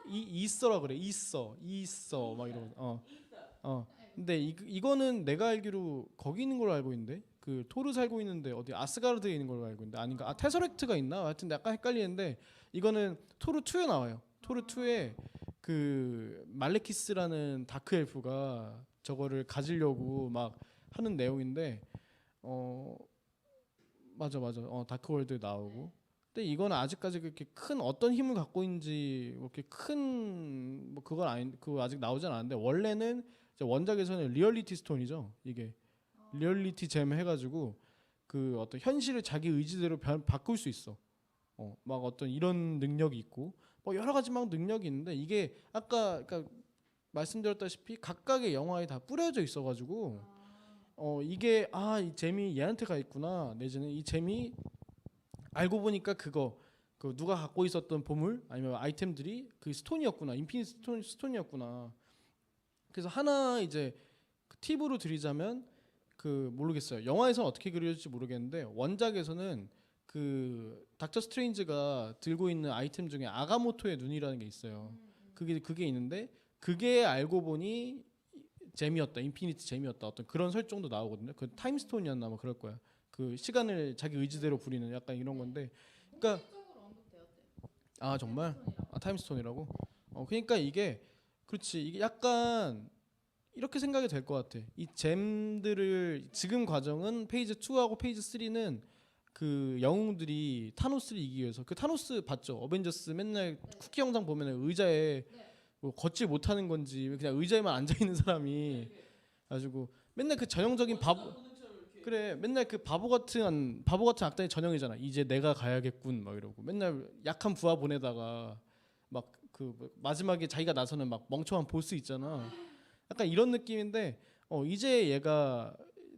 있어라 그래. 있어 막 이러고 근데 이거는 내가 알기로 거기 있는 걸로 알고 있는데 그 토르 살고 있는데 어디 아스가르드에 있는 걸로 알고 있는데 아닌가? 테서렉트가 있나? 하여튼 약간 헷갈리는데 이거는 토르 2에 나와요. 토르 2에 그 말레키스라는 다크 엘프가 저거를 가지려고 막 하는 내용인데 맞아 다크월드에 나오고 근데 이거는 아직까지 그렇게 큰 어떤 힘을 갖고 있는지 그렇게 큰 뭐 그거 아직 나오진 않았는데 원래는 이제 원작에서는 리얼리티 스톤이죠. 이게 리얼리티 잼 해가지고 그 어떤 현실을 자기 의지대로 바꿀 수 있어. 막 어떤 이런 능력이 있고 뭐 여러 가지 막 능력이 있는데 이게 아까 그러니까 말씀드렸다시피 각각의 영화에 다 뿌려져 있어가지고 이게 이 잼이 얘한테 가 있구나 내지는 이 잼이 알고 보니까 그 누가 갖고 있었던 보물 아니면 아이템들이 그 스톤이었구나 인피니티 스톤이었구나. 그래서 하나 이제 그 팁으로 드리자면 그 모르겠어요. 영화에서는 어떻게 그려질지 모르겠는데 원작에서는 그 닥터 스트레인지가 들고 있는 아이템 중에 아가모토의 눈이라는 게 있어요. 그게 있는데 그게 알고 보니 잼이었다. 인피니티 잼이었다. 어떤 그런 설정도 나오거든요. 그 타임스톤이었나 뭐 그럴 거야. 그 시간을 자기 의지대로 부리는 약간 이런 건데. 그러니까 정말 타임스톤이라고. 그러니까 이게 그렇지. 이게 약간 이렇게 생각이 될 것 같아. 이 잼들을 지금 과정은 페이지 2하고 페이지 3는 그 영웅들이 타노스를 이기기 위해서 그 타노스 봤죠? 어벤져스 맨날 쿠키 영상 보면 의자에 뭐 걷지 못하는 건지 그냥 의자에만 앉아 있는 사람이 가지고 맨날 그 전형적인 그래 맨날 그 바보 같은 악당의 전형이잖아. 이제 내가 가야겠군 막 이러고 맨날 약한 부하 보내다가 막 그 마지막에 자기가 나서는 막 멍청한 보스 있잖아. 약간 이런 느낌인데 이제 얘가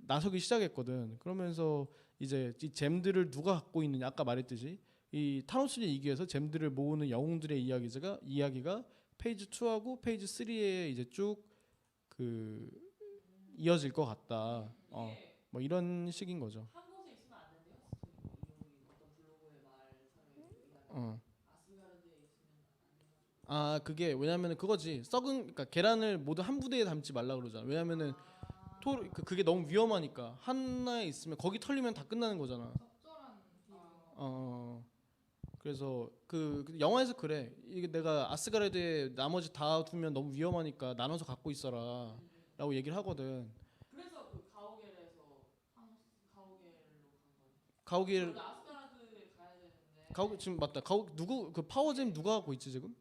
나서기 시작했거든. 그러면서 이제 이 잼들을 누가 갖고 있느냐 아까 말했듯이 이 타노스를 이기기 위해서 잼들을 모으는 영웅들의 이야기가 페이지 2하고 페이지 3에 이제 쭉 그 이어질 것 같다. 뭐 이런 식인 거죠. 어. 아 그게 왜냐면은 그거지 그러니까 계란을 모두 한 부대에 담지 말라 그러잖아. 왜냐면은 그게 너무 위험하니까 하나에 있으면 거기 털리면 다 끝나는 거잖아. 그래서 그 영화에서 그래. 이게 내가 아스가르드에 나머지 다 두면 너무 위험하니까 나눠서 갖고 있어라라고 얘기를 하거든. 그래서 그 가오겔에서 가오겔로 간 거네. 가오길 원래 아스가르드에 가야 되는데 지금 맞다. 누구 그 파워잼 누가 갖고 있지 지금?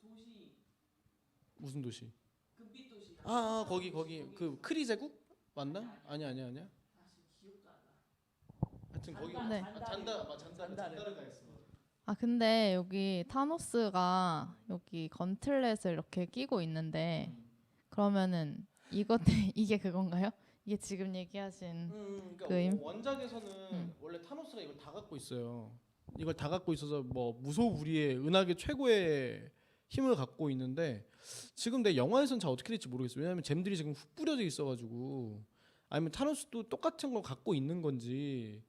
그 도시 무슨 도시? 금빛 도시. 거기 그 크리 제국 맞나? 아니야. 지금 기억도 안 나. 하여튼 거기 네. 잔다르가 있어. 아 근데 여기 타노스가 여기 건틀렛을 이렇게 끼고 있는데 그러면은 이게 그건가요? 이게 지금 얘기하신 그러니까 그 원작에서는 원래 타노스가 이걸 다 갖고 있어요. 이걸 다 갖고 있어서 뭐 무소불위의 은하계 최고의 힘을 갖고 있는데 지금 내 영화에서는 잘 어떻게 될지 모르겠어요. 왜냐하면 잼들이 지금 훅 뿌려져 있어가지고 아니면 타노스도 똑같은 걸 갖고 있는 건지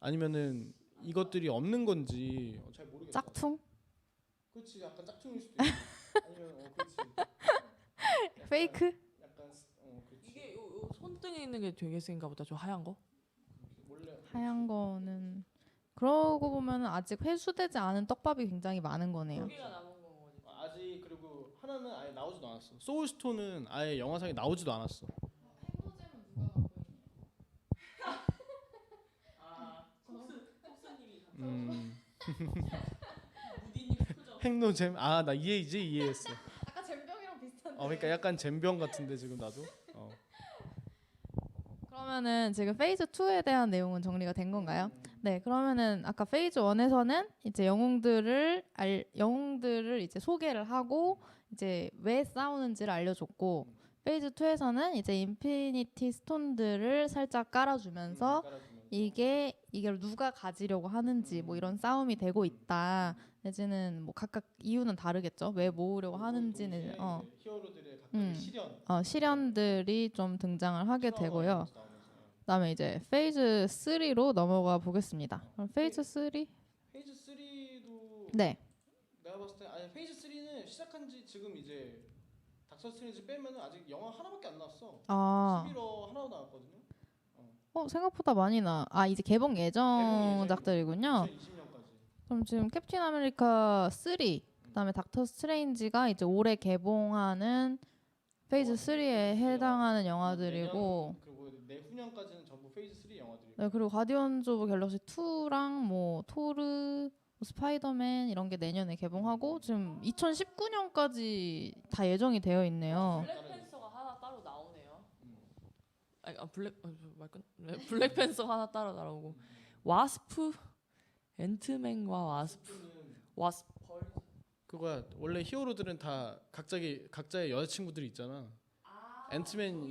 아니면은 이것들이 없는 건지 잘 모르겠어. 짝퉁? 그렇지, 약간 짝퉁일 수도 있고 아니면 그렇지. 페이크? 약간 그렇지. 이게 요 손등에 있는 게 되게 센가 보다. 저 하얀 거. 원래 하얀 거는 그러고 보면 아직 회수되지 않은 떡밥이 굉장히 많은 거네요. 여기가 남은 거지. 아직 그리고 하나는 아예 나오지도 않았어. 소울스톤은 아예 영화상에 나오지도 않았어. 행보잼은 누가 갖고 있냐? 무디님 표정. 핵노잼 나 이해했어. 아까 잼병이랑 비슷한데. 그러니까 약간 잼병 같은데 지금 나도. 그러면은 지금 페이즈 2에 대한 내용은 정리가 된 건가요? 네, 그러면은 아까 페이즈 1에서는 이제 영웅들을 이제 소개를 하고 이제 왜 싸우는지를 알려줬고 페이즈 2에서는 이제 인피니티 스톤들을 살짝 깔아주면서 이게 누가 가지려고 하는지 뭐 이런 싸움이 되고 있다. 내지는 뭐 각각 이유는 다르겠죠. 왜 모으려고 하는지는 히어로들의 각각의 시련들이 좀 등장을 하게 되고요. 그다음에 이제 페이즈 3로 넘어가 보겠습니다. 그럼 페이즈 3? 페이지 3도 네. 내가 봤을 때 페이지 3는 시작한 지 지금 이제 닥터 스트레인지 빼면은 아직 영화 하나밖에 안 나왔어. 11호 하나 나왔거든요. 생각보다 많이 이제 개봉 예정작들이군요. 2020년까지. 그럼 지금 캡틴 아메리카 3, 그다음에 닥터 스트레인지가 이제 올해 개봉하는 페이즈 3에 해당하는 영화들이고 그리고 내후년까지는 전부 페이지 3 영화들이고. 네, 그리고 가디언즈 오브 갤럭시 2랑 뭐 토르, 스파이더맨 이런 게 내년에 개봉하고 지금 2019년까지 다 예정이 되어 있네요. 블랙팬서가 하나 따로 나오네요. 블랙팬서 하나 따로 나오고 와스프 앤트맨과 와스프 그거야. 원래 히어로들은 다 각자의 여자친구들이 있잖아. 앤트맨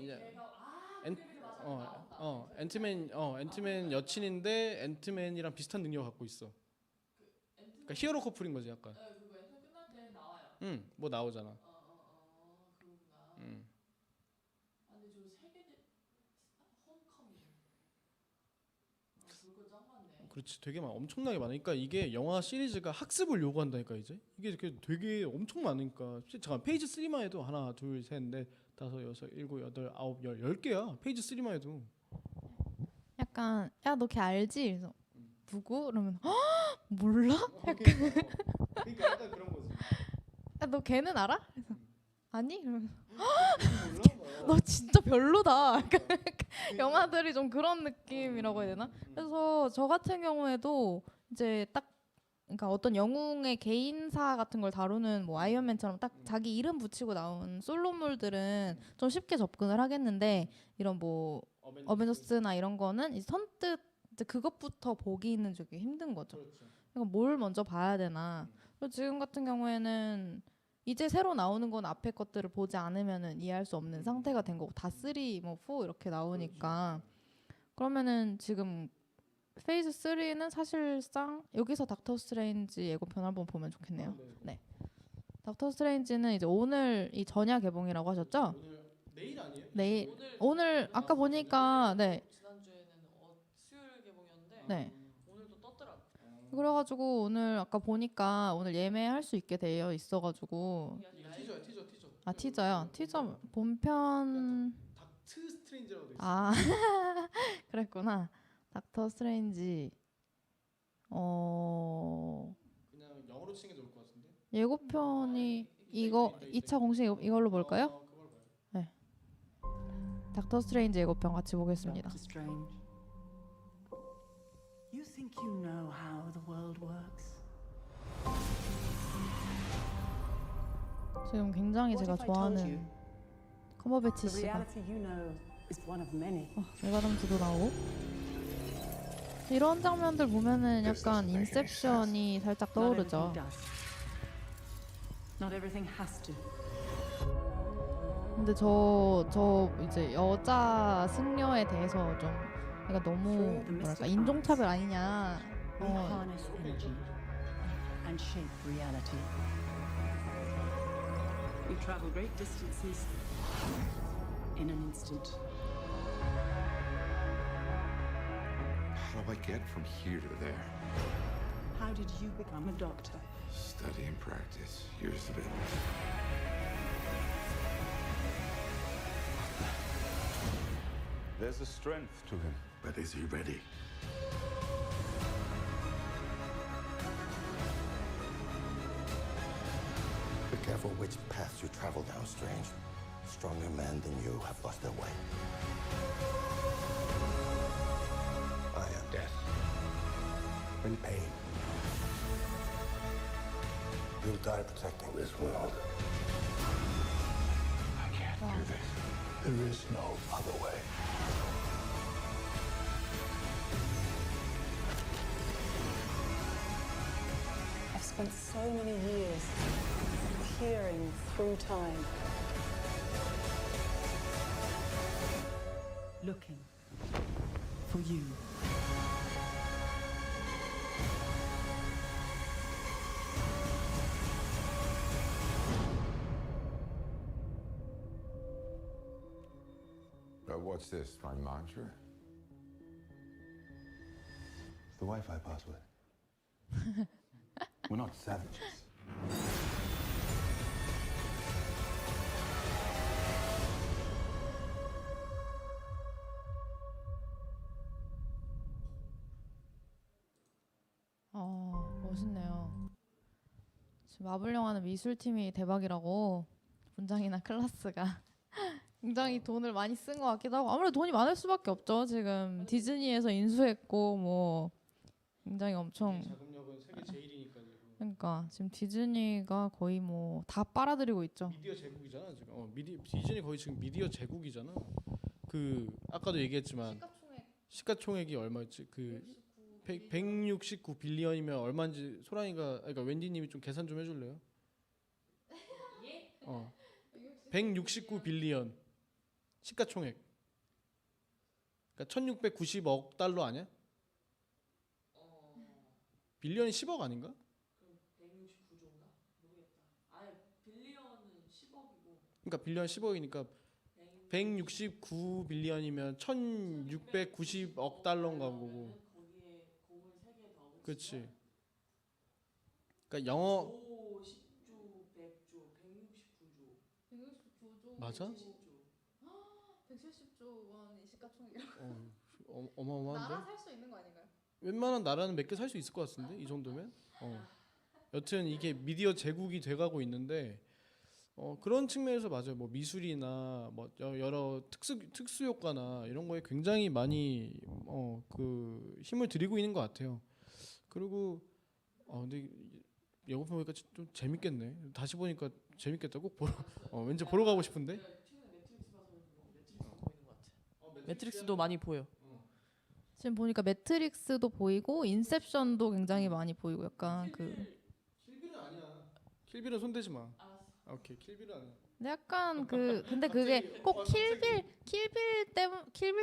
여친인데 앤트맨이랑 비슷한 능력 갖고 있어. 그러니까 히어로 커플인 거지 약간. 그거 앤트맨 끝날 때 나와요. 뭐 나오잖아. 그렇구나. 음. 근데 저 세계 홈커밍. 볼거 짱 많네. 그렇지, 되게 엄청나게 많으니까 이게 영화 시리즈가 학습을 요구한다니까 이제 이게 되게 엄청 많으니까 잠깐 페이지 3만 해도 하나, 둘, 셋, 넷, 다섯, 여섯, 일곱, 여덟, 아홉, 10개야 페이지 3만 해도. 약간 야 너 걔 알지? 그래서 누구? 그러면 몰라? 그러니까 약간 그런 거지. 야 너 걔는 알아? 그래서 아니? 그러면 몰라? 너 진짜 별로다. 영화들이 좀 그런 느낌이라고 해야 되나? 그래서 저 같은 경우에도 이제 딱 그러니까 어떤 영웅의 개인사 같은 걸 다루는 뭐 아이언맨처럼 딱 자기 이름 붙이고 나온 솔로물들은 좀 쉽게 접근을 하겠는데 이런 뭐 어벤져스나 이런 거는 이제 선뜻 이제 그것부터 보기는 되게 힘든 거죠. 그렇죠. 그러니까 뭘 먼저 봐야 되나? 그리고 지금 같은 경우에는 이제 새로 나오는 건 앞에 것들을 보지 않으면은 이해할 수 없는 상태가 된 거고 다 3, 뭐 4 이렇게 나오니까 그러면은 지금 페이즈 3는 사실상 여기서 닥터 스트레인지 예고편 한번 보면 좋겠네요. 네. 닥터 스트레인지는 이제 오늘 이 전야 개봉이라고 하셨죠? 내일 아니에요? 내일 오늘 아까 보니까 네. 지난주에는 수요일 개봉이었는데 네. 오늘도 떴더라고. 그래가지고 오늘 아까 보니까 오늘 예매할 수 있게 되어 있어가지고 이거 티저야 티저. 아 티저요? 티저 본편 닥트 스트레인지라고 돼 있어. 아 그랬구나. 닥터 스트레인지 그냥 영어로 치는 게 좋을 것 같은데. 예고편이 이거 2차 공식 이걸로 볼까요? 그걸 봐요. 닥터 스트레인지 예고편 같이 보겠습니다. Doctor Strange. You think you know how the world works? 지금 굉장히 What 제가 if I told you 좋아하는 컴버배치 the 씨가 reality you know is one of many? 메가덤스도 나오고 이런 장면들 보면은 약간 인셉션이 살짝 Not everything 떠오르죠. does. Not everything has to. 근데 저 이제 여자 승려에 대해서 좀 약간 너무 뭐랄까 인종차별 아니냐. We harness energy and shape reality. We travel great distances in an instant. How do I get from here to there? How did you become a doctor? Study and practice. Years of it. There's a strength to him. But is he ready? Be careful which path you travel down, Strange. Stronger men than you have lost their way. I am death. In pain. You'll die protecting this world. I can't do this. There is no other way. I've spent so many years peering through time, looking for you. What's this, my mantra? The Wi-Fi password. We're not savages. 멋있네요. 지금 마블 영화는 미술팀이 대박이라고 분장이나 클래스가 굉장히 돈을 많이 쓴 것 같기도 하고 아무래도 돈이 많을 수밖에 없죠. 지금 디즈니에서 인수했고 뭐 굉장히 엄청 자금력은 세계 제일이니까 지금. 그러니까 지금 디즈니가 거의 뭐 다 빨아들이고 있죠. 미디어 제국이잖아 지금. 디즈니 거의 지금 미디어 제국이잖아. 그 아까도 얘기했지만 시가총액이 얼마였지? 그 169 빌리언이면 얼마인지 소랑이가 그러니까 웬디님이 좀 계산 좀 해줄래요? 169 빌리언 시가총액. 그러니까 1,690억 달러 아니야? 빌리언이 10억 아닌가? 169조인가? 모르겠다. 아예 빌리언은 10억이고. 그러니까 빌리언 10억이니까 169 빌리언이면 1,690억 달러인가 보고. 거기에 공을 3개 더. 그렇지. 그러니까 영어 5, 10조, 100조, 169조. 169조 맞아? 170조 원이 시가총액이라고. 어마어마한데? 살 수 있는 거 아닌가요? 웬만한 나라는 몇 개 살 수 있을 것 같은데 이 정도면. 여튼 이게 미디어 제국이 돼가고 있는데 그런 측면에서 맞아요. 뭐 미술이나 뭐 여러 특수 효과나 이런 거에 굉장히 많이 그 힘을 들이고 있는 것 같아요. 그리고 근데 예고편 보니까 좀 재밌겠네. 다시 보니까 재밌겠다. 꼭 보러 왠지 보러 가고 싶은데. 매트릭스도 많이 보여. 지금 보니까 매트릭스도 보이고 인셉션도 굉장히 많이 보이고 약간 그 킬빌은 아니야. 킬빌은 손대지 마. 오케이 킬빌은 아니야. 근데 약간 그 근데 그게 꼭 킬빌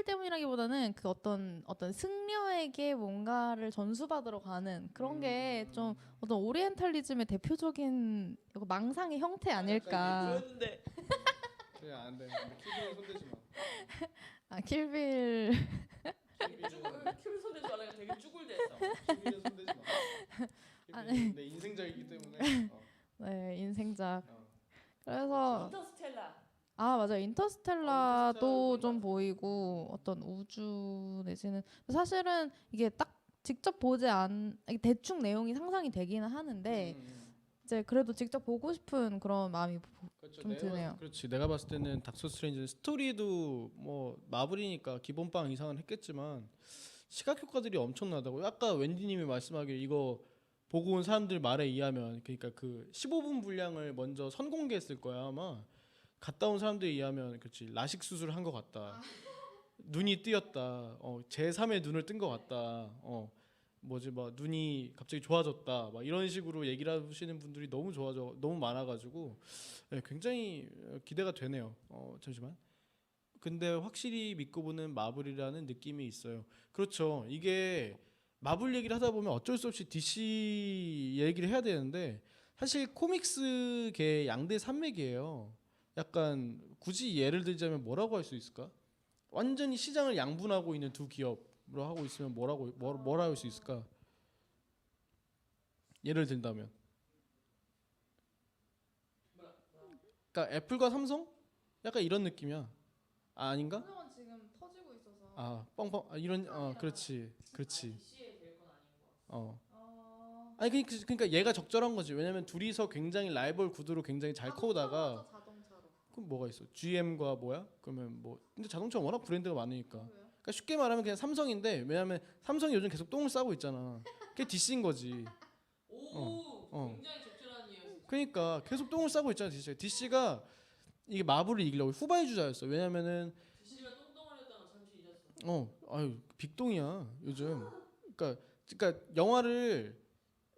때문이라기보다는 그 어떤 승려에게 뭔가를 전수받으러 가는 그런 게 좀 어떤 오리엔탈리즘의 대표적인 망상의 형태 아닐까. 보였는데 그래 안돼. 킬빌은 손대지 마. 아 킬빌 큐를 손대지 말라니까 되게 쭈글댔어. 킬빌은 손대지 마. 킬빌은 내 인생작이기 때문에. 네 인생작. 그래서 인터스텔라. 아 맞아 인터스텔라도 인터스텔라 좀 보이고 어떤 우주 내지는 사실은 이게 딱 직접 보지 않 이게 대충 내용이 상상이 되기는 하는데 이제 그래도 직접 보고 싶은 그런 마음이 그렇죠. 좀 드네요. 그렇지. 내가 봤을 때는 닥터 스트레인지 스토리도 뭐 마블이니까 기본빵 이상은 했겠지만 시각 효과들이 엄청나다고. 아까 웬디님이 말씀하길 이거 보고 온 사람들 말에 의하면 그러니까 그 15분 분량을 먼저 선공개했을 거야 아마. 갔다 온 사람들에 의하면 그렇지 라식 수술을 한 것 같다. 눈이 뜨였다. 제3의 눈을 뜬 것 같다. 뭐지 막 눈이 갑자기 좋아졌다. 막 이런 식으로 얘기를 하시는 분들이 너무 많아가지고 네, 굉장히 기대가 되네요. 잠시만. 근데 확실히 믿고 보는 마블이라는 느낌이 있어요. 그렇죠. 이게 마블 얘기를 하다 보면 어쩔 수 없이 DC 얘기를 해야 되는데 사실 코믹스계 양대 산맥이에요. 약간 굳이 예를 들자면 뭐라고 할 수 있을까? 완전히 시장을 양분하고 있는 두 기업으로 하고 있으면 뭐라 할 수 있을까? 예를 든다면 그러니까 애플과 삼성? 약간 이런 느낌이야. 아, 아닌가? 삼성은 지금 터지고 있어서. 아 뻥뻥 이런 그렇지. 아니 그러니까 얘가 적절한 거지. 왜냐면 둘이서 굉장히 라이벌 구도로 굉장히 잘 커오다가 그럼 뭐가 있어? GM과 뭐야? 그러면 뭐 근데 자동차 워낙 브랜드가 많으니까. 그러니까 쉽게 말하면 그냥 삼성인데 왜냐면 삼성이 요즘 계속 똥을 싸고 있잖아. 그게 DC인 거지. 굉장히 적절한 이해였어. 그러니까 계속 똥을 싸고 있잖아 DC가 이게 마블을 이기려고 후바이 주자였어. 왜냐면은 DC가 똥덩어리였다가 잠시 잊었어. 아유 빅똥이야 요즘. 그러니까 영화를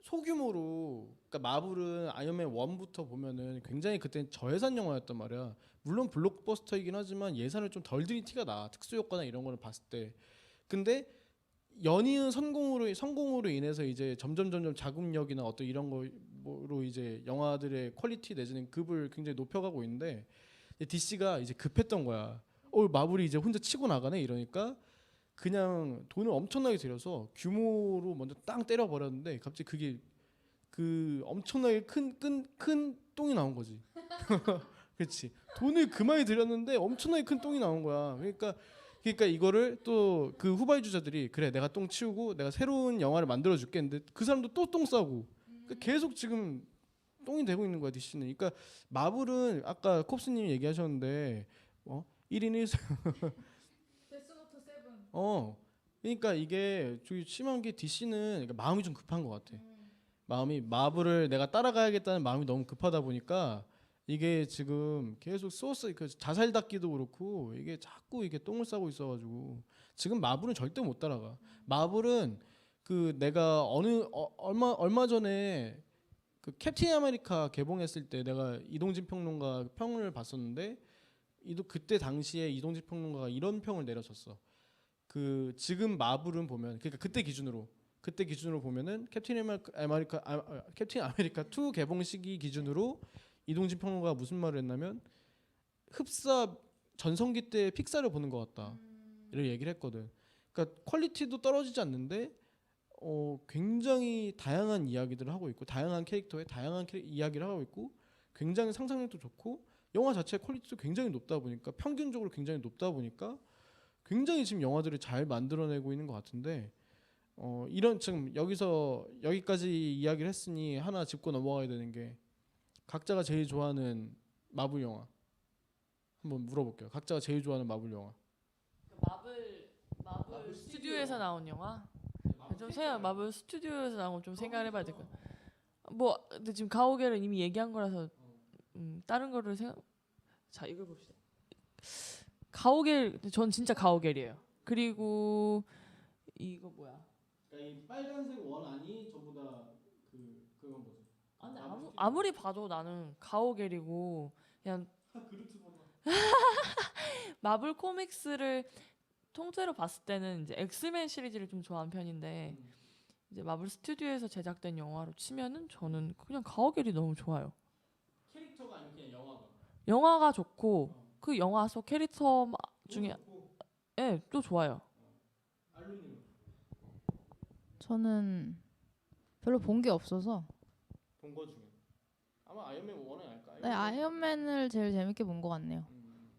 소규모로 그러니까 마블은 아이언맨 1부터 보면은 굉장히 그때는 저예산 영화였단 말이야. 물론 블록버스터이긴 하지만 예산을 좀 덜 들인 티가 나. 특수 효과나 이런 거를 봤을 때. 근데 연이은 성공으로 인해서 이제 점점 자금력이나 어떤 이런 거로 이제 영화들의 퀄리티 내지는 급을 굉장히 높여가고 있는데 DC가 이제 급했던 거야. 마블이 이제 혼자 치고 나가네 이러니까 그냥 돈을 엄청나게 들여서 규모로 먼저 땅 때려 버렸는데 갑자기 그게 그 엄청나게 큰 똥이 나온 거지. 그렇지. 돈을 그 많이 들였는데 엄청나게 큰 똥이 나온 거야. 그러니까 이거를 또 그 후발 주자들이 그래 내가 똥 치우고 내가 새로운 영화를 만들어 줄게 했는데 그 사람도 또 똥 싸고 그러니까 계속 지금 똥이 되고 있는 거야 DC는. 그러니까 마블은 아까 콥스님이 얘기하셨는데 1인 1사 데스노트 7. 그러니까 이게 좀 심한 게 DC는 그러니까 마음이 좀 급한 것 같아. 마음이 마블을 내가 따라가야겠다는 마음이 너무 급하다 보니까 이게 지금 계속 소스 그 자살 닦기도 그렇고 이게 자꾸 이게 똥을 싸고 있어가지고 지금 마블은 절대 못 따라가. 마블은 그 내가 얼마 전에 그 캡틴 아메리카 개봉했을 때 내가 이동진 평론가 평을 봤었는데 그때 당시에 이동진 평론가가 이런 평을 내려줬어. 그 지금 마블은 보면 그러니까 그때 기준으로 보면은 캡틴 아메리카 2 개봉 시기 기준으로 이동진 평론가가 무슨 말을 했냐면 흡사 전성기 때 픽사를 보는 것 같다 이런 얘기를 했거든. 그러니까 퀄리티도 떨어지지 않는데 굉장히 다양한 이야기들을 하고 있고 다양한 캐릭터의 다양한 이야기를 하고 있고 굉장히 상상력도 좋고 영화 자체의 퀄리티도 굉장히 높다 보니까 평균적으로 굉장히 높다 보니까 굉장히 지금 영화들을 잘 만들어내고 있는 것 같은데 이런 지금 여기까지 이야기를 했으니 하나 짚고 넘어가야 되는 게 각자가 제일 좋아하는 마블 영화 한번 물어볼게요. 각자가 제일 좋아하는 마블 영화. 마블 스튜디오에서 나온 영화? 마블 스튜디오에서 나온 거 좀 생각을 해봐야 될 것 같아. 뭐 근데 지금 가오갤은 이미 얘기한 거라서 다른 거를 자 이걸 봅시다. 가오갤 전 진짜 가오갤이에요. 그리고 이거 뭐야? 그러니까 이 빨간색 원 안이 전부 다 그건 뭐지? 아무리 봐도 나는 가오갤이고 그냥 마블 코믹스를 통째로 봤을 때는 이제 엑스맨 시리즈를 좀 좋아하는 편인데 이제 마블 스튜디오에서 제작된 영화로 치면은 저는 그냥 가오갤이 너무 좋아요. 캐릭터가 아니고 그냥 영화가. 영화가 좋고 그 영화 속 캐릭터 중에 예, 또 좋아요. 알루님 저는 별로 본 게 없어서 본 거 중에 아마 아이언맨 1은 알까? 네, 아이언맨을 제일 재밌게 본 것 같네요.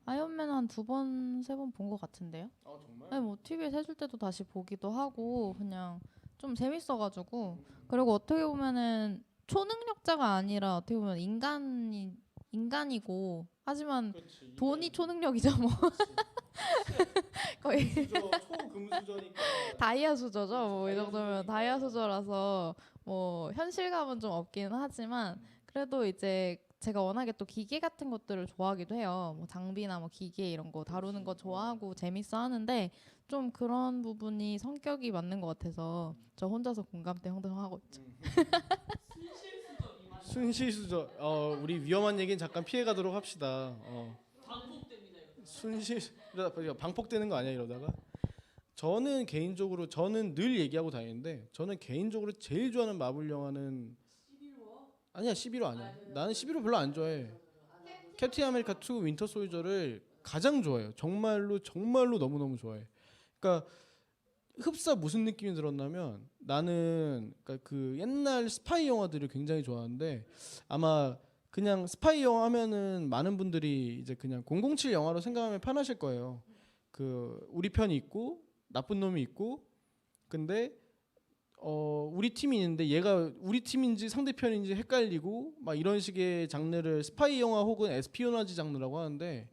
아이언맨 한 2번, 3번 본 것 같은데요. 아 정말? 네, 뭐 TV에서 해줄 때도 다시 보기도 하고 그냥 좀 재밌어가지고 그리고 어떻게 보면은 초능력자가 아니라 어떻게 보면 인간이고 하지만 그렇지, 돈이 초능력이죠 뭐. 거의 초금수저니까 다이아 수저죠. 뭐 이 정도면 다이아 수저라서 뭐 현실감은 좀 없기는 하지만 그래도 이제 제가 워낙에 또 기계 같은 것들을 좋아하기도 해요. 뭐 장비나 뭐 기계 이런 거 다루는 거 좋아하고 재밌어 하는데 좀 그런 부분이 성격이 맞는 것 같아서 저 혼자서 공감대 형성하고 있죠. 순실수저. 우리 위험한 얘기는 잠깐 피해가도록 합시다. 이러다 방폭되는 거 아니야 이러다가. 저는 개인적으로 저는 늘 얘기하고 다니는데 저는 개인적으로 제일 좋아하는 마블 영화는 아니야 11호 아니야. 나는 11호 별로 안 좋아해. 캡틴 아메리카 2 윈터 솔저를 가장 좋아해요. 정말로 너무너무 좋아해. 그러니까 흡사 무슨 느낌이 들었냐면 나는 그러니까 그 옛날 스파이 영화들을 굉장히 좋아하는데 아마 그냥 스파이 영화 하면은 많은 분들이 이제 그냥 007 영화로 생각하면 편하실 거예요. 그 우리 편이 있고 나쁜 놈이 있고 근데 우리 팀이 있는데 얘가 우리 팀인지 상대편인지 헷갈리고 막 이런 식의 장르를 스파이 영화 혹은 에스피오나지 장르라고 하는데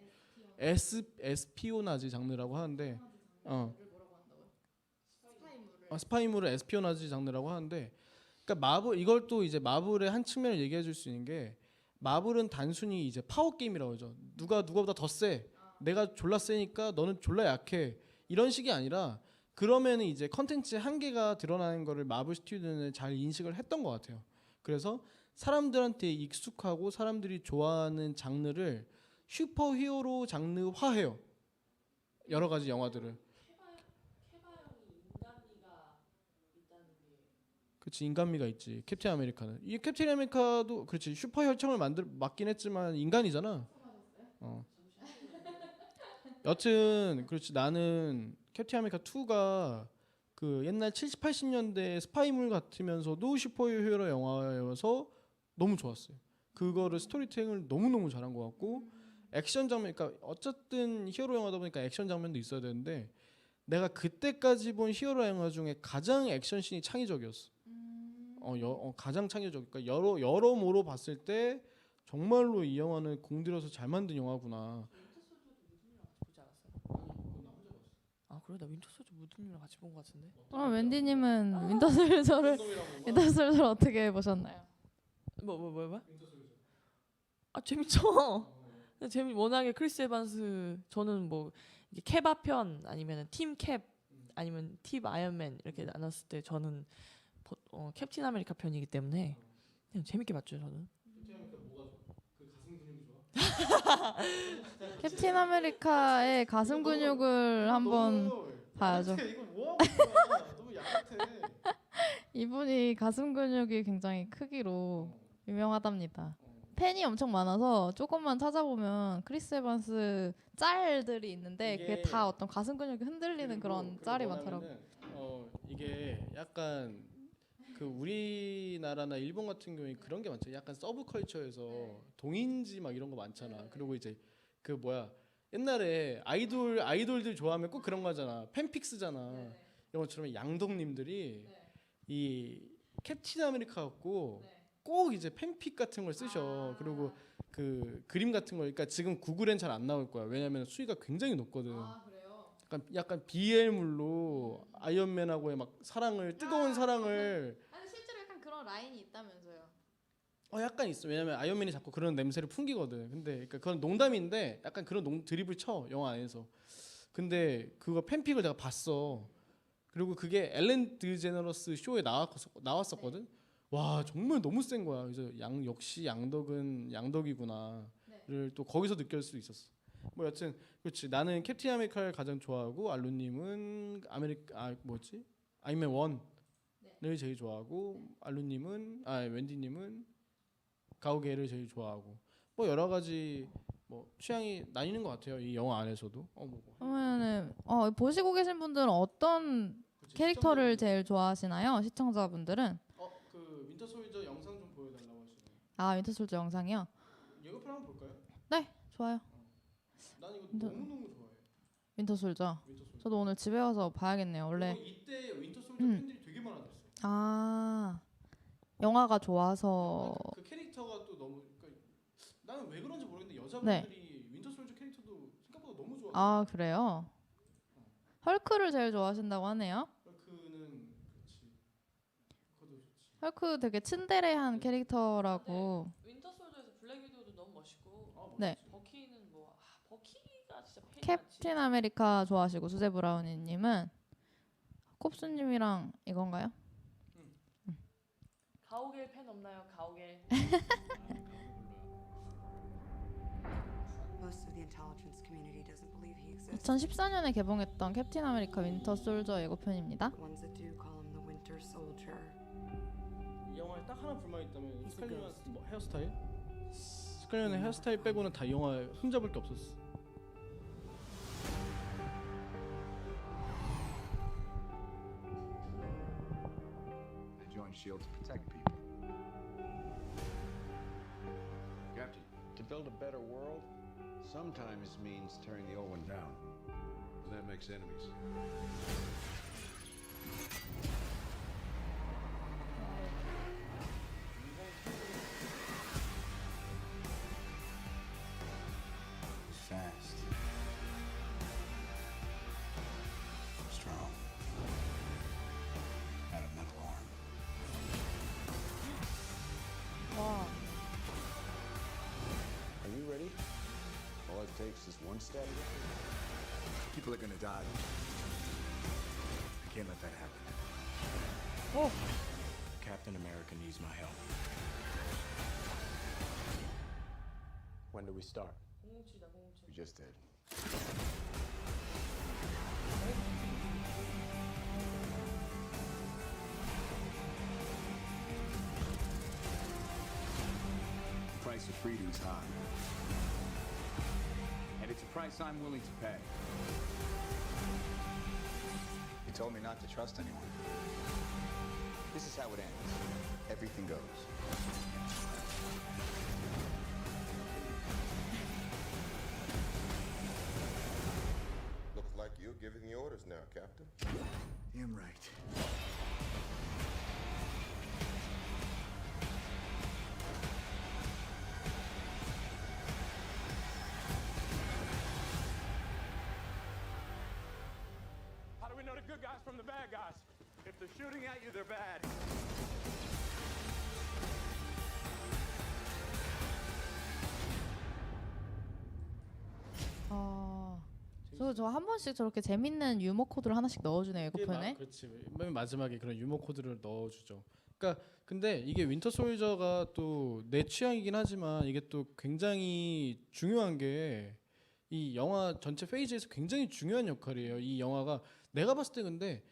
에스피오나지 장르라고 하는데 스파이물을 에스피오나지 장르라고 하는데 그러니까 마블 이걸 또 이제 마블의 한 측면을 얘기해 줄 수 있는 게 마블은 단순히 이제 파워 게임이라고 하죠. 누가보다 더 세. 내가 졸라 세니까 너는 졸라 약해. 이런 식이 아니라 그러면은 이제 컨텐츠의 한계가 드러나는 거를 마블 스튜디오는 잘 인식을 했던 것 같아요. 그래서 사람들한테 익숙하고 사람들이 좋아하는 장르를 슈퍼히어로 장르화해요. 여러 가지 영화들을. 그렇지 인간미가 있지. 캡틴 아메리카는 이 캡틴 아메리카도 그렇지 슈퍼 혈청을 맡긴 했지만 인간이잖아. 여튼 그렇지 나는 캡틴 아메리카 2가 그 옛날 70, 80년대 스파이물 같으면서도 슈퍼히어로 영화여서 너무 좋았어요. 그거를 스토리텔링을 너무너무 잘한 것 같고 액션 장면 그러니까 어쨌든 히어로 영화다 보니까 액션 장면도 있어야 되는데 내가 그때까지 본 히어로 영화 중에 가장 액션씬이 창의적이었어. 가장 창의적. 그러니까 여러모로 봤을 때 정말로 이 영화는 공들여서 잘 만든 영화구나. 아 그래 나 윈터 솔저 무드님이랑 같이 본 것 같은데. 그럼 웬디님은 윈터솔저를 어떻게 보셨나요? 뭐? 아 재밌죠. 워낙에 크리스 에반스 저는 뭐 이제 케바 편 아니면 팀 캡 아니면 팀 아이언맨 이렇게 나눴을 때 저는 캡틴 아메리카 편이기 때문에 그냥 재밌게 봤죠 저는. 캡틴 아메리카의 가슴 근육을 한번 봐야죠. 이거 뭐 하는 거야? 너무 야릇해. 이분이 가슴 근육이 굉장히 크기로 유명하답니다. 팬이 엄청 많아서 조금만 찾아보면 크리스 에반스 짤들이 있는데 그게 다 어떤 가슴 근육이 흔들리는 그런 짤이 많더라고요. 이게 약간 그 우리나라나 일본 같은 경우에 그런 게 많죠. 약간 서브컬처에서 동인지 막 이런 거 많잖아. 그리고 이제 그 뭐야 옛날에 아이돌들 좋아하면 꼭 그런 거잖아. 팬픽스잖아. 이런 것처럼 양동님들이 이 캡틴 아메리카 갖고 꼭 이제 팬픽 같은 걸 쓰셔. 그리고 그 그림 같은 거 그러니까 지금 구글엔 잘 안 나올 거야. 왜냐면 수위가 굉장히 높거든. 약간 BL물로 아이언맨하고의 막 사랑을 뜨거운 사랑을 아니 실제로 약간 그런 라인이 있다면서요. 약간 있어. 왜냐면 아이언맨이 자꾸 그런 냄새를 풍기거든. 근데 그러니까 그건 농담인데 약간 그런 드립을 쳐 영화 안에서. 근데 그거 팬픽을 내가 봤어. 그리고 그게 엘렌 드제너러스 쇼에 나왔었거든. 와 정말 너무 센 거야. 그래서 역시 양덕은 양덕이구나를 또 거기서 느낄 수 있었어. 뭐 여튼 그렇지. 나는 캡틴 아메리카를 가장 좋아하고 알루님은 아이맨 1을 제일 좋아하고 웬디님은 가오게를 제일 좋아하고 뭐 여러 가지 뭐 취향이 나뉘는 것 같아요. 이 영화 안에서도. 그러면은 보시고 계신 분들은 어떤 캐릭터를 제일 좋아하시나요? 시청자분들은? 그 윈터 솔저 영상 좀 보여달라고 하시네요. 아 윈터 솔저 영상이요? 예고편 한번 볼까요? 네, 좋아요. 난 이거 윈터- 너무 좋아해. 윈터 솔저. 윈터 솔저. 저도 오늘 집에 와서 봐야겠네요. 원래 이때 윈터 솔저 팬들이 되게 많아졌어. 아 영화가 좋아서 그 캐릭터가 또 너무 나는 왜 그런지 모르겠는데 여자분들이 윈터 솔저 캐릭터도 생각보다 너무 좋아. 아 그래요? 헐크를 제일 좋아하신다고 하네요. 헐크는 그렇지. 그것도 좋지. 헐크 되게 츤데레한 캐릭터라고. 윈터 솔저에서 블랙 위도우도 너무 멋있고. 네. 버키는 버키가 진짜 팬이 캡틴 아메리카 좋아하시고 수제 브라우니님은 콥스님이랑 이건가요? 가오갤 팬 없나요? 가오갤. Most of the intelligence community doesn't believe he exists. 2014년에 개봉했던 캡틴 아메리카 윈터 솔저 예고편입니다. The ones that do call him the Winter Soldier. 이 영화에 딱 하나 불만 있다면 He's the 스칼렛 ghost. 뭐 헤어스타일? 스칼렛의 헤어스타일 빼고는 다 이 영화에 흠잡을 게 없었어. They joined S.H.I.E.L.D. to protect people. Captain, To build a better world sometimes means tearing the old one down. that makes enemies. Fast. Strong. Out of mental harm. 와, Are you ready? All it takes is one step. People are gonna die. I can't let that happen. 오, Captain America needs my help. When do we start? 007이다 007. We just did. The price of freedom's high. And it's a price I'm willing to pay. You told me not to trust anyone. This is how it ends. Everything goes. Looks like you're giving the orders now, Captain. Damn right. How do we know the good guys from the bad guys? If they're shooting at you, they're bad. 저 한 번씩 저렇게 재밌는 유머 코드를 하나씩 넣어주네요 예고편에. 그렇지. 맨 마지막에 그런 유머 코드를 넣어주죠. 그러니까 근데 이게 윈터 솔저가 또 내 취향이긴 하지만 이게 또 굉장히 중요한 게 이 영화 전체 페이지에서 굉장히 중요한 역할이에요. 이 영화가 내가 봤을 때 근데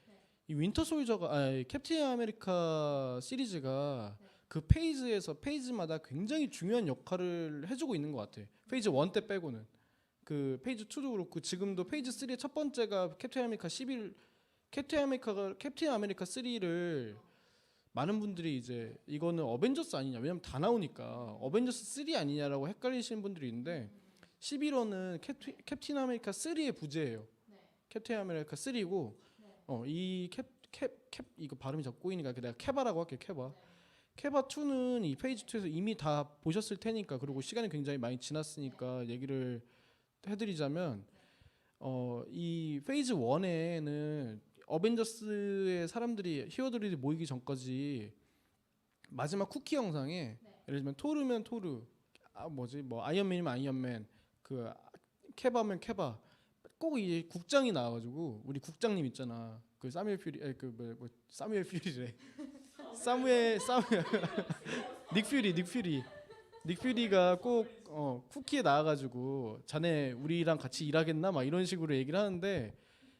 이 윈터 솔저가 캡틴 아메리카 시리즈가 그 페이지마다 굉장히 중요한 역할을 해주고 있는 것 같아. 페이지 1 때 빼고는. 그 페이지 2도 그렇고 지금도 페이지 3의 첫 번째가 캡틴 아메리카 11 캡틴 아메리카 3를 많은 분들이 이제 이거는 어벤져스 아니냐 왜냐면 다 나오니까 어벤져스 3 아니냐라고 헷갈리시는 분들이 있는데 11호는 캡틴 아메리카 3의 부제예요. 캡틴 아메리카 3고 이 이거 발음이 자꾸 꼬이니까 내가 캐바라고 할게. 캐바 2는 이 페이지 2에서 이미 다 보셨을 테니까 그리고 시간이 굉장히 많이 지났으니까 얘기를 해드리자면 이 페이즈 1에는 어벤져스의 히어로들이 모이기 전까지 마지막 쿠키 영상에 예를 들면 토르면 토르 아이언맨이면 아이언맨 그 케바면 케바 꼭 이 국장이 나와가지고 우리 국장님 있잖아 그 사뮤엘 퓨리래 사무엘 닉 퓨리가 꼭 쿠키에 나와가지고 자네 우리랑 같이 일하겠나 막 이런 식으로 얘기를 하는데,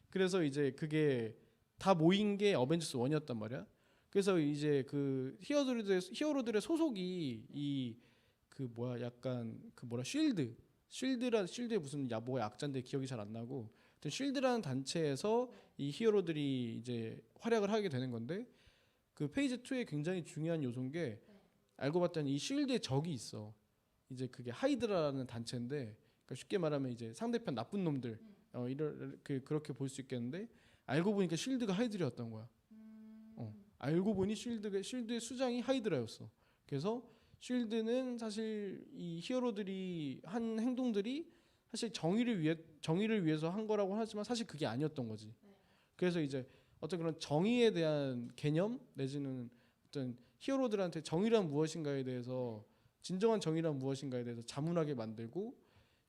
그래서 이제 그게 다 모인 게 어벤져스 1이었단 말이야. 그래서 이제 그 히어로들의 소속이 이 그 뭐야 약간 그 뭐라 쉴드에 무슨 뭐가 약자인데 기억이 잘 안 나고, 하여튼 쉴드라는 단체에서 이 히어로들이 이제 활약을 하게 되는 건데, 그 페이지 2에 굉장히 중요한 요소인 게 알고 봤더니 이 쉴드에 적이 있어. 이제 그게 하이드라라는 단체인데, 그러니까 쉽게 말하면 이제 상대편 나쁜 놈들 그렇게 볼 수 있겠는데, 알고 보니까 쉴드가 하이드라였던 거야. 알고 보니 쉴드의 수장이 하이드라였어. 그래서 쉴드는 사실 이 히어로들이 한 행동들이 사실 정의를 위해서 한 거라고 하지만 사실 그게 아니었던 거지. 그래서 이제 어떤 그런 정의에 대한 개념 내지는 어떤 히어로들한테 정의란 무엇인가에 대해서, 진정한 정의란 무엇인가에 대해서 자문하게 만들고,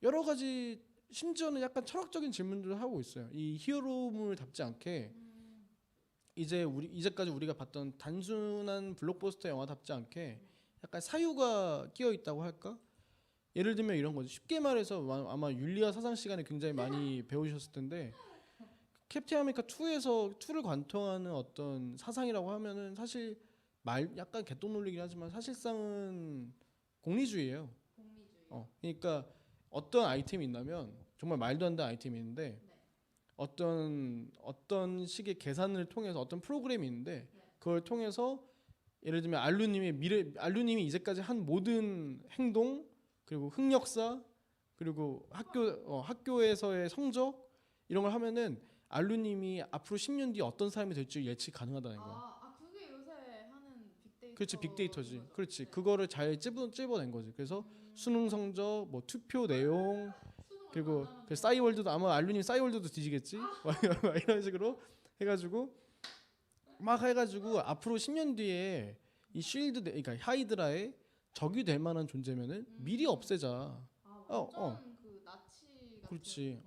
여러 가지 심지어는 약간 철학적인 질문들을 하고 있어요. 이 히어로물답지 않게 이제까지 우리가 봤던 단순한 블록버스터 영화답지 않게 약간 사유가 끼어 있다고 할까? 예를 들면 이런 거지. 쉽게 말해서 아마 윤리와 사상 시간에 굉장히 많이 배우셨을 텐데, 캡틴 아메리카 2를 관통하는 어떤 사상이라고 하면은 사실 약간 개똥 놀리긴 하지만 사실상은 공리주의예요. 그러니까 어떤 아이템이 있냐면 정말 말도 안 되는 아이템이 있는데, 어떤 식의 계산을 통해서 어떤 프로그램이 있는데, 그걸 통해서 예를 들면 알루님이 이제까지 한 모든 행동, 그리고 흑역사, 그리고 학교에서의 성적, 이런 걸 하면은 알루님이 앞으로 10년 뒤에 어떤 사람이 될지 예측 가능하다는 거야. 그게 요새 하는 빅데이터. 그렇지, 빅데이터지. 그렇지. 그거를 잘 찝어낸 거지. 그래서 수능 성적, 뭐 투표 내용, 그리고 그 싸이월드도 아마 알루님 싸이월드도 뒤지겠지. 막 이런 식으로 해가지고 앞으로 10년 뒤에 이 쉴드, 그러니까 하이드라의 적이 될 만한 존재면은 미리 없애자. 그 나치 같은. 그렇지.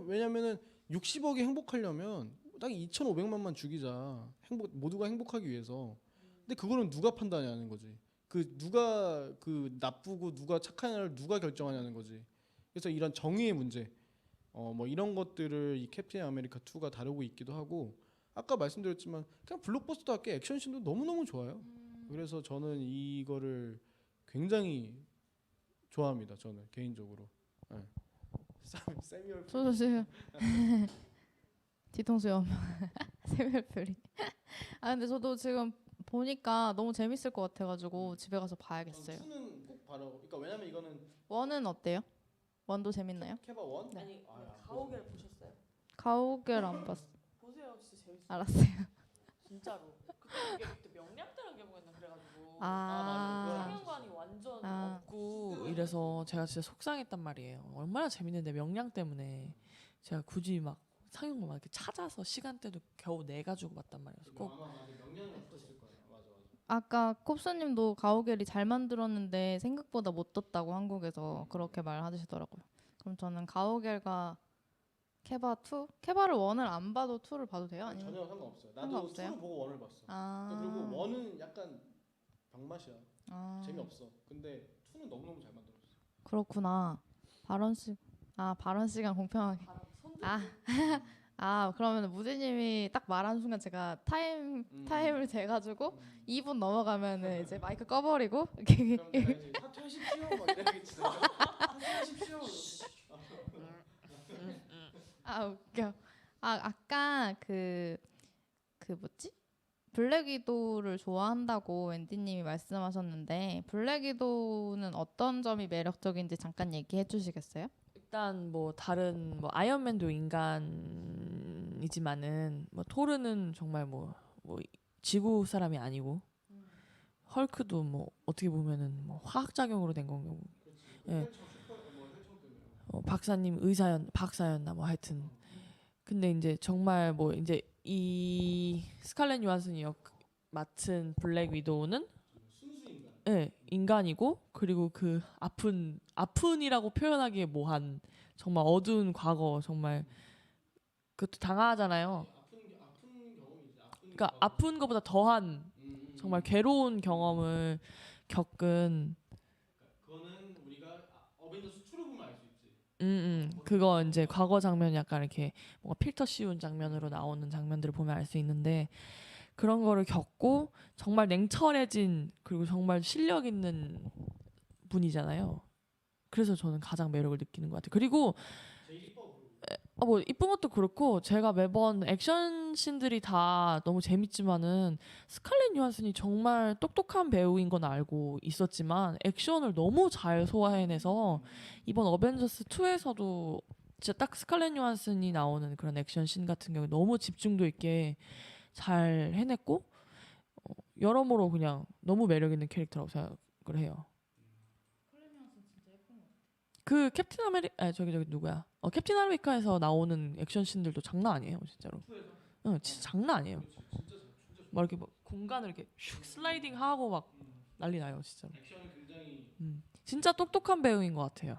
왜냐면은 60억이 행복하려면 딱 2,500만만 죽이자. 모두가 행복하기 위해서. 근데 그거는 누가 판단하냐는 거지. 누가 나쁘고 누가 착하냐를 누가 결정하냐는 거지. 그래서 이런 정의의 문제, 뭐 이런 것들을 이 캡틴 아메리카 2가 다루고 있기도 하고, 아까 말씀드렸지만 그냥 블록버스터답게 액션씬도 너무너무 좋아요. 그래서 저는 이거를 굉장히 좋아합니다. 저는 개인적으로. 네. 세미얼 저도 지금 뒤통수 염 세밀풀이. 근데 저도 지금 보니까 너무 재밌을 것 같아가지고 집에 가서 봐야겠어요. 2는 꼭 봐라. 그러니까 왜냐면 이거는 원은 어때요? 원도 재밌나요? 캐바 1? 아니 가오갤 보셨어요? 가오갤 안 봤어. 보세요, 진짜 재밌어요. 알았어요. 진짜로. 그때 명량대랑 개봉했나 그래가지고 맞아. 상영관이 완전 없고 이래서 제가 진짜 속상했단 말이에요. 얼마나 재밌는데 명량 때문에 제가 굳이 막 상영관 막 이렇게 찾아서 시간대도 겨우 내 가지고 봤단 말이에요. 꼭 아까 콥스님도 가오갤이 잘 만들었는데 생각보다 못 떴다고 한국에서 그렇게 말하시더라고요. 그럼 저는 가오갤과 캐바 2? 캐바를 1을 안 봐도 2를 봐도 돼요? 아니면 전혀 상관없어요. 나도 상관없어요? 2를 보고 1을 봤어. 그리고 1은 약간 병맛이야. 재미없어. 근데 2는 너무너무 잘 만들었어. 그렇구나. 발언 시간 공평하게. 그러면 무디님이 딱 말한 순간 제가 타임을 재가지고 2분 넘어가면은 이제 마이크 꺼버리고 그럼 내가 이제 사퇴하십시오 막 이래야겠지. 사퇴하십시오. 웃겨. 아까 그 뭐지? 블랙 위도우를 좋아한다고 wendy님이 말씀하셨는데, 블랙 위도우는 어떤 점이 매력적인지 잠깐 얘기해 주시겠어요? 일단 뭐 다른 뭐 아이언맨도 인간이지만은 뭐 토르는 정말 뭐 지구 사람이 아니고, 헐크도 뭐 어떻게 보면은 뭐 화학 작용으로 된 거고. 예. 박사님 박사였나 뭐 하여튼. 근데 이제 정말 뭐 이제 이 스칼렛 요한슨이 맡은 블랙 위도우는 인간이고, 그리고 그 아픈이라고 표현하기에 뭐한 정말 어두운 과거, 정말 그것도 당하잖아요. 그러니까 아픈 것보다 더한 정말 괴로운 경험을 겪은 그거는 우리가 어벤져스 2를 보면 알 수 있지. 그거 이제 과거 장면 약간 이렇게 뭔가 필터 씌운 장면으로 나오는 장면들을 보면 알 수 있는데 그런 거를 겪고 정말 냉철해진 그리고 정말 실력 있는 분이잖아요. 그래서 저는 가장 매력을 느끼는 것 같아요. 그리고 뭐 이쁜 것도 그렇고 제가 매번 액션 씬들이 다 너무 재밌지만은 스칼렛 요한슨이 정말 똑똑한 배우인 건 알고 있었지만 액션을 너무 잘 소화해내서 이번 어벤져스 2에서도 진짜 딱 스칼렛 요한슨이 나오는 그런 액션 씬 같은 경우에 너무 집중도 있게 잘 해냈고 여러모로 그냥 너무 매력 있는 캐릭터라고 생각을 해요. 그 캡틴 저기 누구야? 캡틴 아메리카에서 나오는 액션 씬들도 장난 아니에요, 진짜로. 응, 진짜 장난 아니에요. 막 이렇게 막 공간을 이렇게 슉 슬라이딩 하고 막 난리 나요, 진짜로. 액션은 굉장히 진짜 똑똑한 배우인 것 같아요.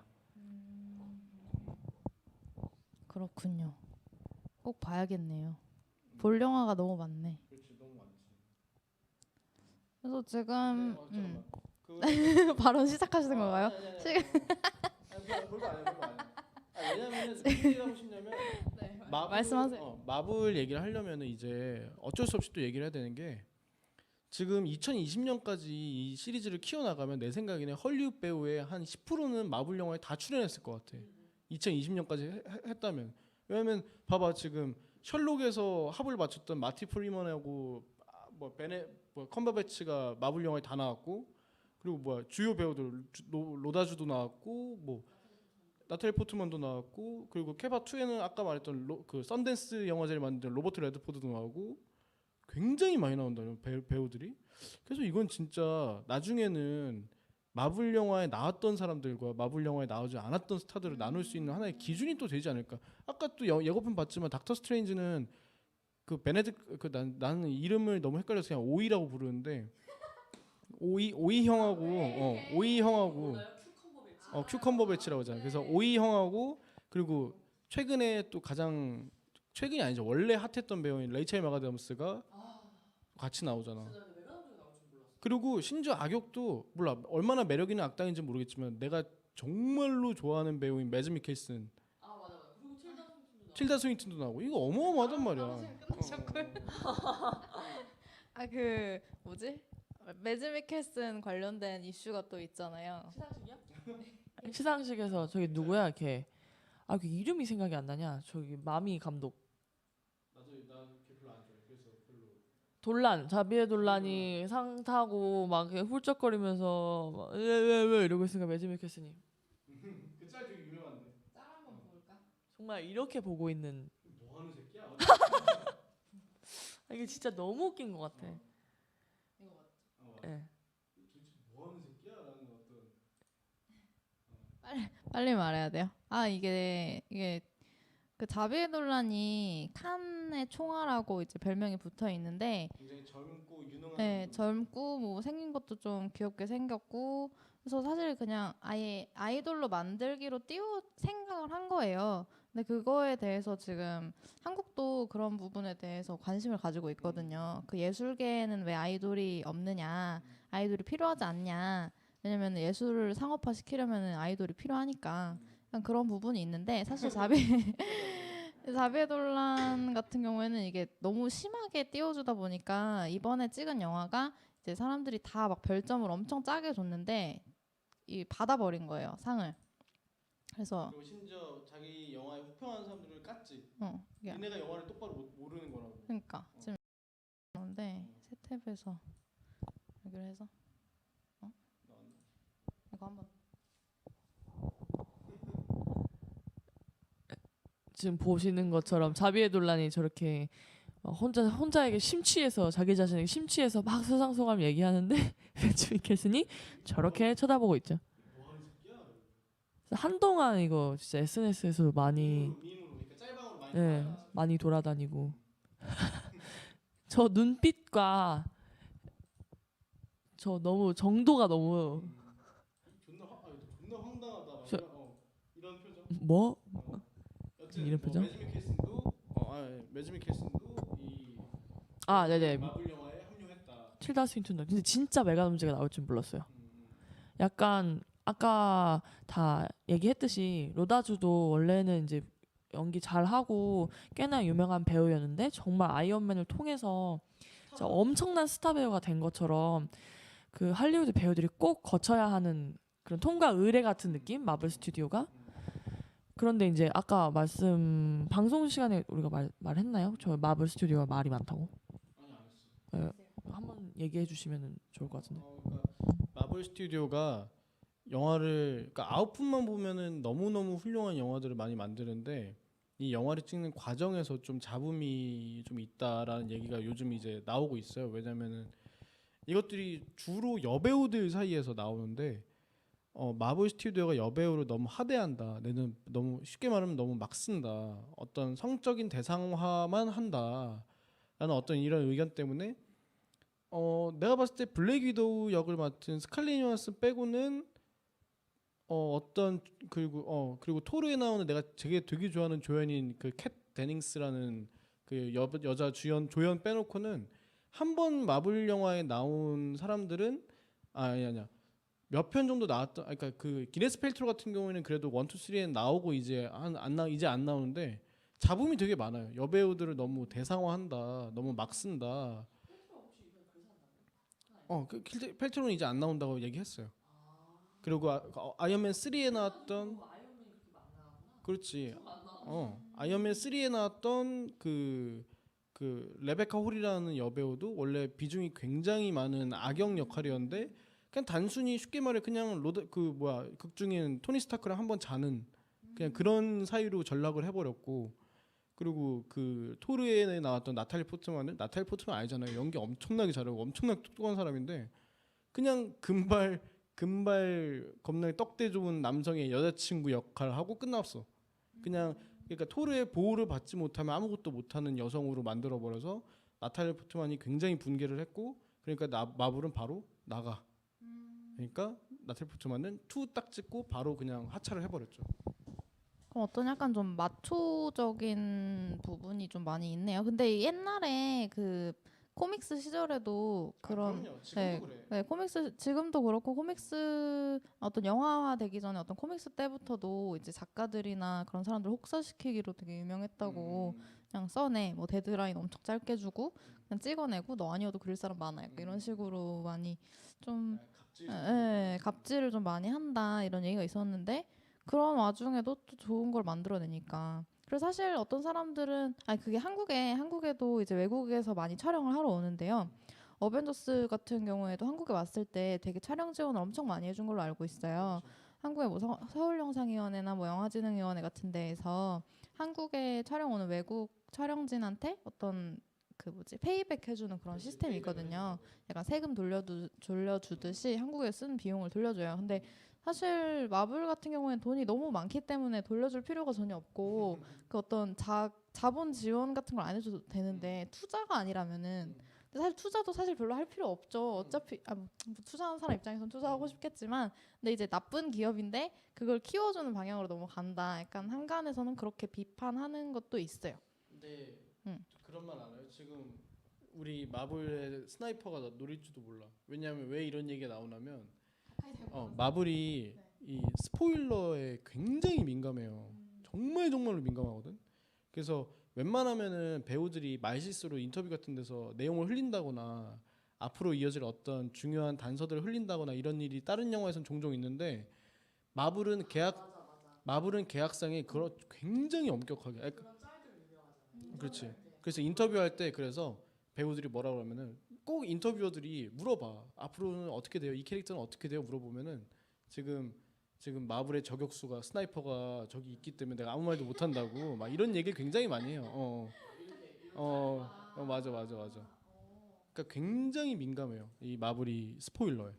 그렇군요. 꼭 봐야겠네요. 볼 영화가 너무 많네. 그렇지 너무 많지. 그래서 지금 잠깐만. 바로 시작하시는 건가요? 별거 아니야. 왜냐면은 무슨 얘기하고 싶냐면 말씀하세요. 마블 얘기를 하려면은 이제 어쩔 수 없이 또 얘기를 해야 되는 게 지금 2020년까지 이 시리즈를 키워나가면 내 생각에는 헐리우드 배우의 한 10%는 마블 영화에 다 출연했을 것 같아. 2020년까지 했다면. 왜냐면 봐봐 지금 셜록에서 합을 맞췄던 마티 프리먼하고 컴버배치가 마블 영화에 다 나왔고 그리고 주요 배우들 로다주도 나왔고 나탈리 포트만도 나왔고 그리고 케바 2에는 아까 말했던 그 썬댄스 영화제를 만든 로버트 레드포드도 나오고 굉장히 많이 나온다는 배우들이. 그래서 이건 진짜 나중에는 마블 영화에 나왔던 사람들과 마블 영화에 나오지 않았던 스타들을 나눌 수 있는 하나의 기준이 또 되지 않을까. 아까 또 예고편 봤지만 닥터 스트레인지는 그 나는 이름을 너무 헷갈려서 그냥 오이라고 부르는데 오이 형하고 큐컴버 배치라고 하잖아. 그래서 오이 형하고 그리고 최근에 또 가장 최근이 아니죠. 원래 핫했던 배우인 레이첼 마가담스가 같이 나오잖아. 그리고 심지어 악역도 몰라 얼마나 매력 있는 악당인지 모르겠지만 내가 정말로 좋아하는 배우인 매즈 미켈슨. 틸다 스윈튼도 나오고 이거 어마어마하단 말이야. 그 뭐지? 매즈 미켈슨 관련된 이슈가 또 있잖아요. 시상식에서 저기 누구야 걔? 그 이름이 생각이 안 나냐? 저기 마미 감독. 나도 걔 별로 안 좋아해. 그래서 별로. 자비의 돌란이 상 타고 막 훌쩍거리면서 왜 이러고 있으니까 매즈 미켈슨이 그 짤 되게 유명한데. 짤 한번 볼까? 정말 이렇게 보고 있는. 뭐 하는 새끼야? 이게 진짜 너무 웃긴 것 같아. 이거 맞죠? 예. 도대체 뭐 하는 새끼야라는 어떤. 빨리 말해야 돼요. 이게 그 자비의 논란이 칸의 총알하고 이제 별명이 붙어 있는데 굉장히 젊고 유능한. 네, 젊고 뭐 생긴 것도 좀 귀엽게 생겼고 그래서 사실 그냥 아예 아이돌로 만들기로 생각을 한 거예요. 근데 그거에 대해서 지금 한국도 그런 부분에 대해서 관심을 가지고 있거든요. 그 예술계에는 왜 아이돌이 없느냐, 아이돌이 필요하지 않냐. 왜냐면 예술을 상업화 시키려면 아이돌이 필요하니까 그런 부분이 있는데 사실 자비의 논란 같은 경우에는 이게 너무 심하게 띄워주다 보니까 이번에 찍은 영화가 이제 사람들이 다 막 별점을 엄청 짜게 줬는데 받아버린 거예요 상을. 그래서 그리고 심지어 자기 영화에 호평하는 사람들을 깠지. 이게 얘네가 영화를 똑바로 모르는 거라고. 그러니까 지금 그런데 세탭에서 여기를 해서 이거 한번 지금 보시는 것처럼 자비의 논란이 저렇게 혼자에게 심취해서 자기 자신에게 심취해서 막 수상소감 얘기하는데 매즈 미켈슨이 저렇게 쳐다보고 있죠. 한동안 이거 진짜 SNS에서도 많이 많이 돌아다니고 저 눈빛과 저 너무 정도가 너무 존나 황당하다. 이런 표정. 뭐? 여튼 이런 표정? 매즈 미켈슨도 이 네네. 마블 영화에 합류했다. 틸다 스윈턴. 근데 진짜 메가nom즈가 나올 줄 몰랐어요. 약간 아까 다 얘기했듯이 로다주도 원래는 이제 연기 잘하고 꽤나 유명한 배우였는데 정말 아이언맨을 통해서 진짜 엄청난 스타 배우가 된 것처럼 그 할리우드 배우들이 꼭 거쳐야 하는 그런 통과 의례 같은 느낌? 마블 스튜디오가. 그런데 이제 아까 방송 시간에 우리가 말했나요? 저 마블 스튜디오가 말이 많다고. 네, 한번 얘기해 주시면 좋을 것 같은데. 그러니까 마블 스튜디오가 영화를 그러니까 아웃풋만 보면은 너무너무 훌륭한 영화들을 많이 만드는데 이 영화를 찍는 과정에서 좀 잡음이 좀 있다라는 얘기가 요즘 이제 나오고 있어요. 왜냐면은 이것들이 주로 여배우들 사이에서 나오는데 마블 스튜디오가 여배우를 너무 하대한다. 내는 너무 쉽게 말하면 너무 막 쓴다. 어떤 성적인 대상화만 한다. 라는 어떤 이런 의견 때문에 내가 봤을 때 블랙 위도우 역을 맡은 스칼렛 요한슨 빼고는 그리고 토르에 나오는 내가 되게 좋아하는 조연인 그 캣 데닝스라는 그 여자 주연 조연 빼놓고는 한 번 마블 영화에 나온 사람들은 아니야 몇 편 정도 나왔던 그러니까 그 기네스 펠트로 같은 경우에는 그래도 1, 2, 3에 나오고 이제 안 나오는데 잡음이 되게 많아요. 여배우들을 너무 대상화한다. 너무 막 쓴다. 그 펠트로는 이제 안 나온다고 얘기했어요. 그리고 아이언맨 3에 나왔던 그렇지. 아이언맨 3에 나왔던 그 레베카 홀이라는 여배우도 원래 비중이 굉장히 많은 악역 역할이었는데 그냥 단순히 쉽게 말해 그냥 극 중인 토니 스타크랑 한번 자는 그냥 그런 사이로 전락을 해버렸고 그리고 그 토르에 나왔던 나탈리 포트만 아니잖아요. 연기 엄청나게 잘하고 엄청나게 똑똑한 사람인데 그냥 금발 겁나게 떡대 좋은 남성의 여자친구 역할을 하고 끝났어. 그냥 그러니까 토르의 보호를 받지 못하면 아무것도 못하는 여성으로 만들어 버려서 나탈리 포트만이 굉장히 분개를 했고 그러니까 마블은 바로 나가. 그러니까 나탈리 포트만은 2 딱 찍고 바로 그냥 하차를 해버렸죠. 그럼 어떤 약간 좀 마초적인 부분이 좀 많이 있네요. 근데 옛날에 그 코믹스 시절에도 그런 그럼요. 지금도 그래. 네, 코믹스 지금도 그렇고 코믹스 어떤 영화화 되기 전에 어떤 코믹스 때부터도 이제 작가들이나 그런 사람들 혹사시키기로 되게 유명했다고 그냥 써내 뭐 데드라인 엄청 짧게 주고 그냥 찍어내고 너 아니어도 그릴 사람 많아 약간 이런 식으로 많이 좀 갑질을 좀 많이 한다 이런 얘기가 있었는데 그런 와중에도 또 좋은 걸 만들어내니까. 그래서 사실 어떤 사람들은 그게 한국에도 이제 외국에서 많이 촬영을 하러 오는데요. 어벤져스 같은 경우에도 한국에 왔을 때 되게 촬영 지원을 엄청 많이 해준 걸로 알고 있어요. 한국의 뭐 서울영상위원회나 뭐 영화진흥위원회 같은 데에서 한국에 촬영 오는 외국 촬영진한테 어떤 페이백 해주는 그런 시스템이 있거든요. 약간 세금 돌려주듯이 한국에 쓴 비용을 돌려줘요. 근데 사실 마블 같은 경우에는 돈이 너무 많기 때문에 돌려줄 필요가 전혀 없고 그 어떤 자본 지원 같은 걸 안 해줘도 되는데 투자가 아니라면은 근데 사실 투자도 사실 별로 할 필요 없죠. 어차피 뭐 투자하는 사람 입장에선 투자하고 싶겠지만 근데 이제 나쁜 기업인데 그걸 키워주는 방향으로 너무 간다. 약간 한간에서는 그렇게 비판하는 것도 있어요. 근데 그런 말 알아요? 지금 우리 마블의 스나이퍼가 노릴지도 몰라. 왜냐하면 왜 이런 얘기가 나오냐면 마블이 이 스포일러에 굉장히 민감해요. 정말로 민감하거든. 그래서 웬만하면은 배우들이 말실수로 인터뷰 같은 데서 내용을 흘린다거나 앞으로 이어질 어떤 중요한 단서들을 흘린다거나 이런 일이 다른 영화에서는 종종 있는데 마블은 계약상에 굉장히 엄격하게 그렇지. 그래서 인터뷰할 때 그래서 배우들이 뭐라고 하면은 꼭 인터뷰어들이 물어봐. 앞으로는 어떻게 돼요? 이 캐릭터는 어떻게 돼요? 물어보면은 지금 마블의 저격수가 스나이퍼가 저기 있기 때문에 내가 아무 말도 못 한다고 막 이런 얘기를 굉장히 많이 해요. 맞아. 그러니까 굉장히 민감해요. 이 마블이 스포일러에.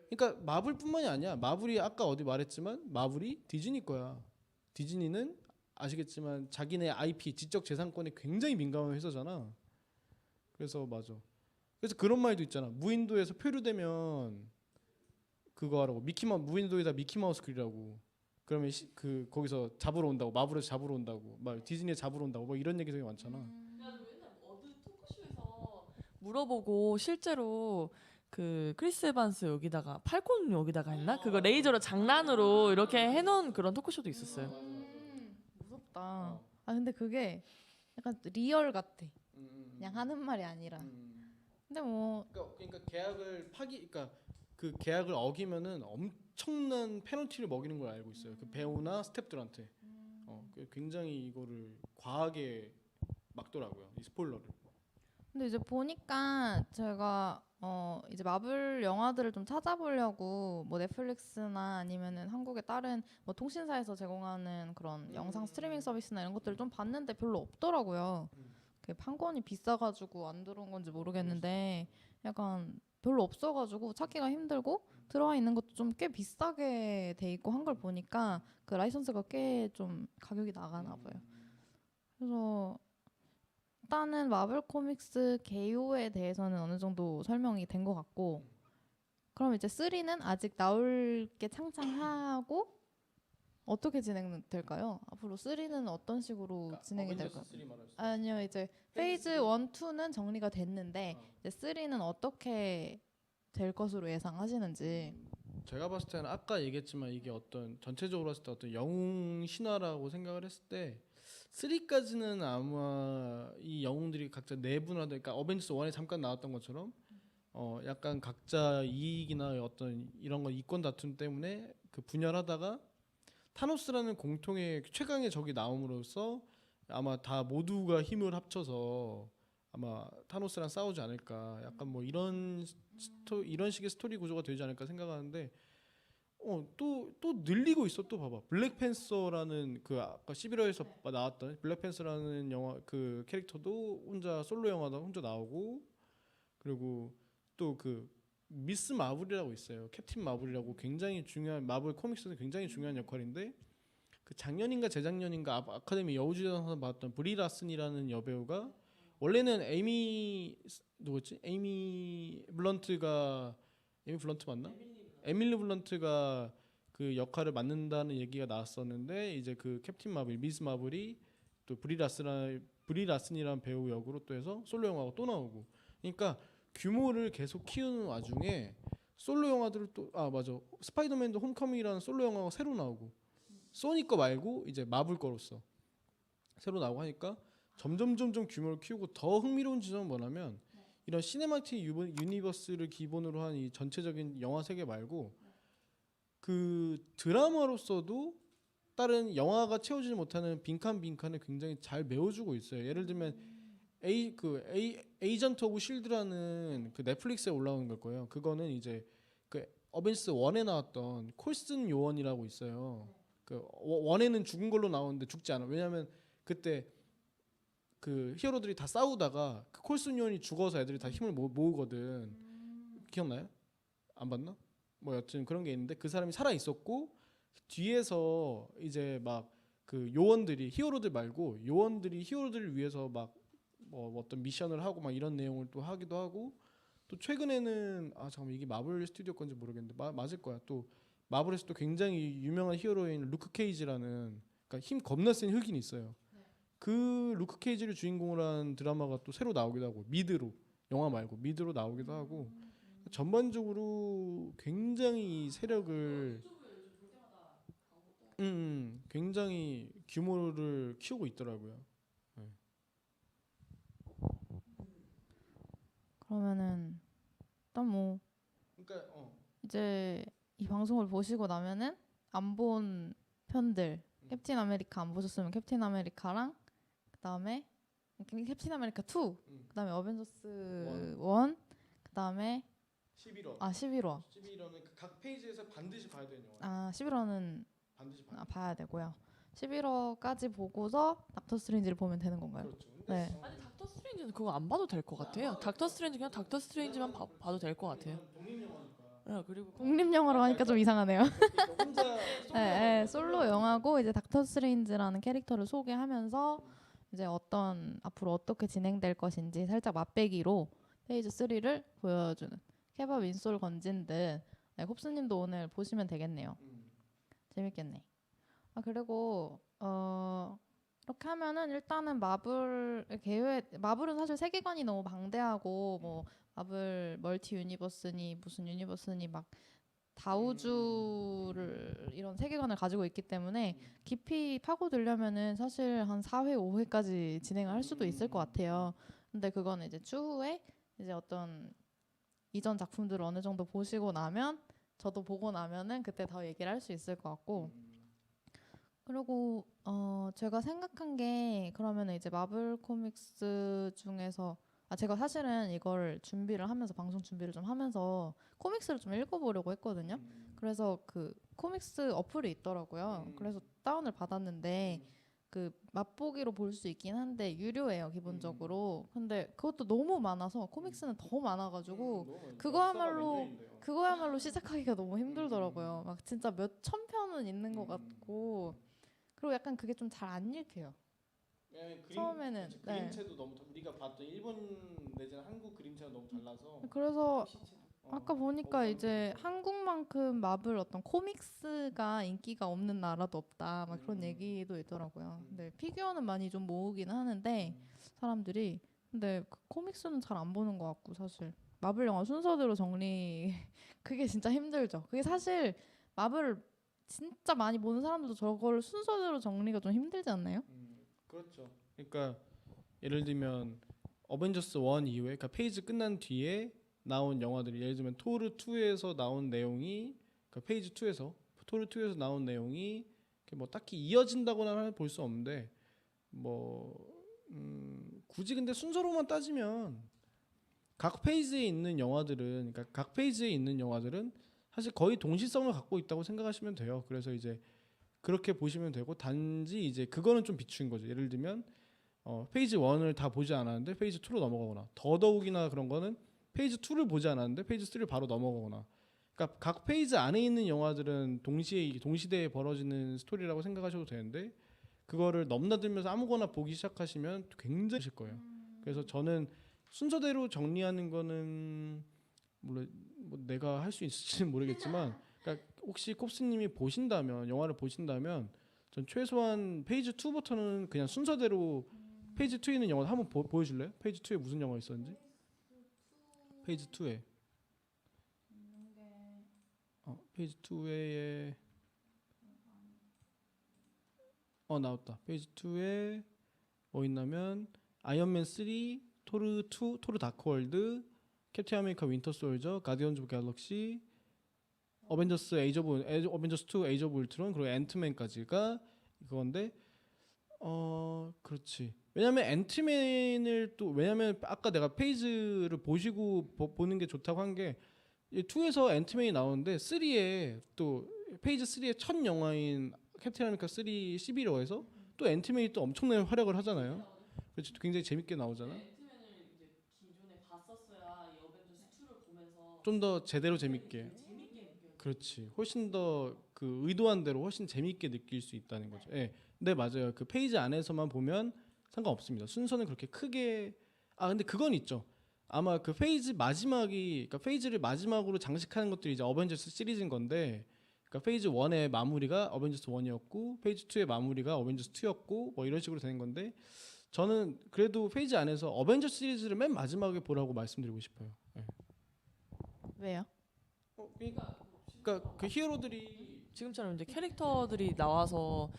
그러니까 마블뿐만이 아니야. 마블이 아까 어디 말했지만 마블이 디즈니 거야. 디즈니는 아시겠지만 자기네 IP 지적 재산권에 굉장히 민감한 회사잖아. 그래서 맞아. 그래서 그런 말도 있잖아. 무인도에서 표류되면 그거 하라고 무인도에다 미키마우스 그리라고. 그러면 거기서 잡으러 온다고. 마블에서 잡으러 온다고. 막 디즈니에 잡으러 온다고. 뭐 이런 얘기 되게 많잖아. 야, 너 맨날 어느 토크쇼에서 물어보고 실제로 그 크리스 에반스 여기다가 팔콘 여기다가 했나? 그거 레이저로 장난으로 이렇게 해놓은 그런 토크쇼도 있었어요. 무섭다. 아 근데 그게 약간 리얼 같아. 그냥 하는 말이 아니라. 근데 뭐 그러니까 계약을 그러니까 그 계약을 어기면은 엄청난 페널티를 먹이는 걸 알고 있어요. 그 배우나 스태프들한테. 굉장히 이거를 과하게 막더라고요. 이 스포일러를. 근데 이제 보니까 제가 이제 마블 영화들을 좀 찾아보려고 뭐 넷플릭스나 아니면은 한국의 다른 뭐 통신사에서 제공하는 그런 영상 스트리밍 서비스나 이런 것들을 좀 봤는데 별로 없더라고요. 그 판권이 비싸가지고 안 들어온 건지 모르겠는데 약간 별로 없어가지고 찾기가 힘들고 들어와 있는 것도 좀 꽤 비싸게 돼 있고 한 걸 보니까 그 라이선스가 꽤 좀 가격이 나가나 봐요. 그래서 일단은 마블 코믹스 개요에 대해서는 어느 정도 설명이 된 것 같고, 그럼 이제 3는 아직 나올 게 창창하고 어떻게 진행될까요? 앞으로 3는 어떤 식으로 진행이 될까요? 아니요, 이제 페이즈 1, 2는 정리가 됐는데 이제 3는 어떻게 될 것으로 예상하시는지. 제가 봤을 때는 아까 얘기했지만 이게 어떤 전체적으로 봤을 때 어떤 영웅 신화라고 생각을 했을 때 3까지는 아마 이 영웅들이 각자 내분화돼, 그러니까 어벤져스 1에 잠깐 나왔던 것처럼 약간 각자 이익이나 어떤 이런 거 이권 다툼 때문에 그 분열하다가 타노스라는 공통의 최강의 적이 나옴으로써 아마 다 모두가 힘을 합쳐서 아마 타노스랑 싸우지 않을까, 약간 뭐 이런 식의 스토리 구조가 되지 않을까 생각하는데 또 늘리고 있어. 또 봐봐, 블랙팬서라는 그 아까 11화에서 나왔던 블랙팬서라는 영화 그 캐릭터도 혼자 솔로 영화다 혼자 나오고, 그리고 또 그 미스 마블이라고 있어요. 캡틴 마블이라고 굉장히 중요한 마블 코믹스에서 굉장히 중요한 역할인데, 그 작년인가 재작년인가 아카데미 여우주연상 받았던 브리 라슨이라는 여배우가 원래는 누구였지? 에이미 블런트 맞나? 에밀리 블런트가 그 역할을 맡는다는 얘기가 나왔었는데, 이제 그 캡틴 마블, 미스 마블이 또 브리 라슨이라는 배우 역으로 또 해서 솔로 영화가 또 나오고, 그러니까 규모를 계속 키우는 와중에 솔로 영화들을 또 맞아, 스파이더맨도 홈커밍이라는 솔로 영화가 새로 나오고, 소니 거 말고 이제 마블 거로서 새로 나오고 하니까 점점 규모를 키우고, 더 흥미로운 지점은 뭐냐면 이런 시네마틱 유니버스를 기본으로 한 이 전체적인 영화 세계 말고 그 드라마로서도 다른 영화가 채워지지 못하는 빈칸을 굉장히 잘 메워주고 있어요. 예를 들면 에이전트 오브 실드라는 그 넷플릭스에 올라오는 걸 거예요. 그거는 이제 그 어벤져스 1에 나왔던 콜슨 요원이라고 있어요. 그 1에는 죽은 걸로 나오는데 죽지 않아. 왜냐면 그때 그 히어로들이 다 싸우다가 그 콜슨 요원이 죽어서 애들이 다 힘을 모으거든. 기억나요? 안 봤나? 뭐 여튼 그런 게 있는데, 그 사람이 살아 있었고 뒤에서 이제 막 그 요원들이 히어로들 말고 요원들이 히어로들을 위해서 막 뭐 어떤 미션을 하고 막 이런 내용을 또 하기도 하고, 또 최근에는 잠깐만 이게 마블 스튜디오 건지 모르겠는데 맞을 거야. 또 마블에서 또 굉장히 유명한 히어로인 루크 케이지라는, 그러니까 힘 겁나 센 흑인이 있어요. 그 루크 케이지를 주인공으로 한 드라마가 또 새로 나오기도 하고, 영화 말고 미드로 나오기도 하고, 전반적으로 굉장히 세력을 굉장히 규모를 키우고 있더라고요. 그러면은 일단 뭐 그러니까 이제 이 방송을 보시고 나면은 안 본 편들, 캡틴 아메리카 안 보셨으면 캡틴 아메리카랑 그다음에 캡틴 아메리카 2, 그다음에 어벤져스 1, 그다음에 11화. 11화. 11화는 각 페이지에서 반드시 봐야 되는 영화. 11화는 반드시 봐야 되고요. 11화까지 보고서 닥터 스트레인지를 보면 되는 건가요? 그렇죠. 네. 아니 닥터 스트레인지는 그거 안 봐도 될 것 같아요. 닥터 스트레인지 그냥 닥터 스트레인지만 봐도 될 것 같아요. 그리고 독립 영화로 하니까 좀 이상하네요. 혼자 네, 솔로 영화고 이제 닥터 스트레인지라는 캐릭터를 소개하면서 이제 앞으로 어떻게 진행될 것인지 살짝 맛배기로 페이지 3를 보여주는, 케밥 인솔 건진 듯. 네, 홉스님도 오늘 보시면 되겠네요. 재밌겠네. 그리고 그렇게 하면은 일단은 마블은 사실 세계관이 너무 방대하고 뭐 마블 멀티 유니버스니 무슨 유니버스니 막 다우주를 이런 세계관을 가지고 있기 때문에 깊이 파고들려면은 사실 한 4회, 5회까지 진행을 할 수도 있을 것 같아요. 근데 그거는 이제 추후에 이제 어떤 이전 작품들을 어느 정도 보시고 나면 저도 보고 나면은 그때 더 얘기를 할 수 있을 것 같고 그리고 제가 생각한 게 그러면 이제 마블 코믹스 중에서 제가 사실은 이걸 준비를 하면서 방송 준비를 좀 하면서 코믹스를 좀 읽어보려고 했거든요. 그래서 그 코믹스 어플이 있더라고요. 그래서 다운을 받았는데 그 맛보기로 볼 수 있긴 한데 유료예요 기본적으로. 근데 그것도 너무 많아서 코믹스는 더 많아가지고 그거야말로 시작하기가 너무 힘들더라고요. 막 진짜 몇 천 편은 있는 것 같고 그리고 약간 그게 좀 잘 안 읽혀요. 처음에는 그치, 그림체도 너무 우리가 봤던 일본 내지는 한국 그림체가 너무 달라서 그래서 아까 보니까 이제 한국만큼 마블 어떤 코믹스가 인기가 없는 나라도 없다 막 그런 얘기도 있더라고요. 근데 피규어는 많이 좀 모으긴 하는데 사람들이 근데 그 코믹스는 잘 안 보는 것 같고 사실 마블 영화 순서대로 정리 그게 진짜 힘들죠. 그게 사실 마블을 진짜 많이 보는 사람들도 저걸 순서대로 정리가 좀 힘들지 않나요? 그렇죠. 그러니까 예를 들면 어벤져스 1 이후에 그러니까 페이지 끝난 뒤에 나온 영화들이 예를 들면 토르 2에서 나온 내용이 그러니까 페이지 2에서 토르 2에서 나온 내용이 뭐 딱히 이어진다거나 볼 수 없는데 뭐 굳이 근데 순서로만 따지면 각 페이지에 있는 영화들은 그러니까 각 페이지에 있는 영화들은 사실 거의 동시성을 갖고 있다고 생각하시면 돼요. 그래서 이제 그렇게 보시면 되고 단지 이제 그거는 좀 비추인 거죠. 예를 들면 페이지 1을 다 보지 않았는데 페이지 2로 넘어가거나 더더욱이나 그런 거는 페이지 2를 보지 않았는데 페이지 3를 바로 넘어가거나 그러니까 각 페이지 안에 있는 영화들은 동시대에 벌어지는 스토리라고 생각하셔도 되는데 그거를 넘나들면서 아무거나 보기 시작하시면 굉장히 힘드실 거예요. 그래서 저는 순서대로 정리하는 거는 물론 뭐 내가 할 수 있을지는 모르겠지만 그러니까 혹시 콥스님이 보신다면 영화를 보신다면 전 최소한 페이지 2부터는 그냥 순서대로 페이지 2에 있는 영화 한번 보여줄래요? 페이지 2에 무슨 영화 있었는지? 페이지 2에 페이지 2에 나왔다. 페이지 2에 뭐 있냐면 아이언맨 3, 토르 2, 토르 다크월드, 캡틴 아메리카 윈터 솔저, 가디언즈 오브 갤럭시, 어벤져스 2, 에이지 오브 울트론 그리고 앤트맨까지가 그건데 그렇지. 왜냐면 왜냐면 아까 내가 페이지를 보시고 보는 게 좋다고 한 게 2에서 앤트맨이 나오는데 3에 또 페이지 3의 첫 영화인 캡틴 아메리카 3 11호에서 또 앤트맨이 또 엄청난 활약을 하잖아요. 그렇지. 굉장히 재밌게 나오잖아. 앤트맨을 이제 기존에 봤었어야 이 어벤져스 2를 보면서 좀 더 제대로 재밌게. 그렇지. 훨씬 더 그 의도한 대로 훨씬 재밌게 느낄 수 있다는 거죠. 예. 네, 맞아요. 그 페이지 안에서만 보면 상관없습니다. 순서는 그렇게 크게 근데 그건 있죠. 아마 그 페이지 마지막이 그러니까 페이지를 마지막으로 장식하는 것들이 이제 어벤져스 시리즈인 건데 그러니까 페이지 1의 마무리가 어벤져스 1이었고 페이지 2의 마무리가 어벤져스 2였고 뭐 이런 식으로 되는 건데 저는 그래도 페이지 안에서 어벤져스 시리즈를 맨 마지막에 보라고 말씀드리고 싶어요. 예. 왜요? 그러니까 그 히어로들이 지금처럼 이제 캐릭터들이 나와서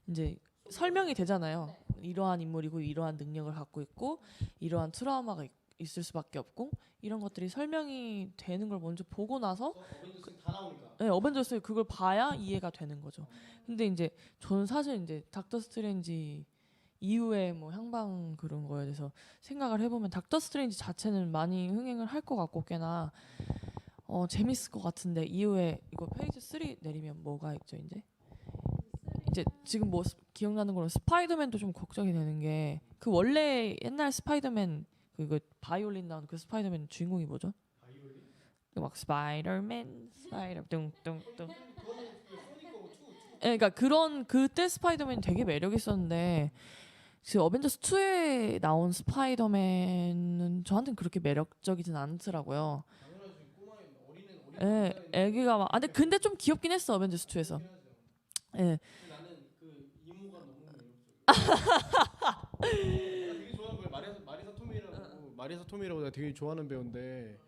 이제 설명이 되잖아요. 이러한 인물이고 이러한 능력을 갖고 있고 이러한 트라우마가 있을 수밖에 없고 이런 것들이 설명이 되는 걸 먼저 보고 나서 네, 어벤져스 그걸 봐야 이해가 되는 거죠. 근데 이제 저는 사실 이제 닥터 스트레인지 이후에 뭐 향방 그런 거에 대해서 생각을 해보면 닥터 스트레인지 자체는 많이 흥행을 할 것 같고 꽤나 재밌을 것 같은데 이후에 이거 페이지 3 내리면 뭐가 있죠 이제 지금 뭐 기억나는 거는 스파이더맨도 좀 걱정이 되는 게 그 원래 옛날 스파이더맨 그거 바이올린 나오는 그 스파이더맨 주인공이 뭐죠? 바이올린? 막 스파이더맨 뚱뚱뚱. 그러니까 그런 그때 스파이더맨 되게 매력 있었는데 그 어벤져스 2에 나온 스파이더맨은 저한테는 그렇게 매력적이진 않더라고요. 예, 애기가 막 근데 좀 귀엽긴 했어 어벤져스 2에서. 예. 나는 그 이모가 너무 매력적이야. 되게 좋아하는 거예요. 마리사 토미라고 내가 되게 좋아하는 배우인데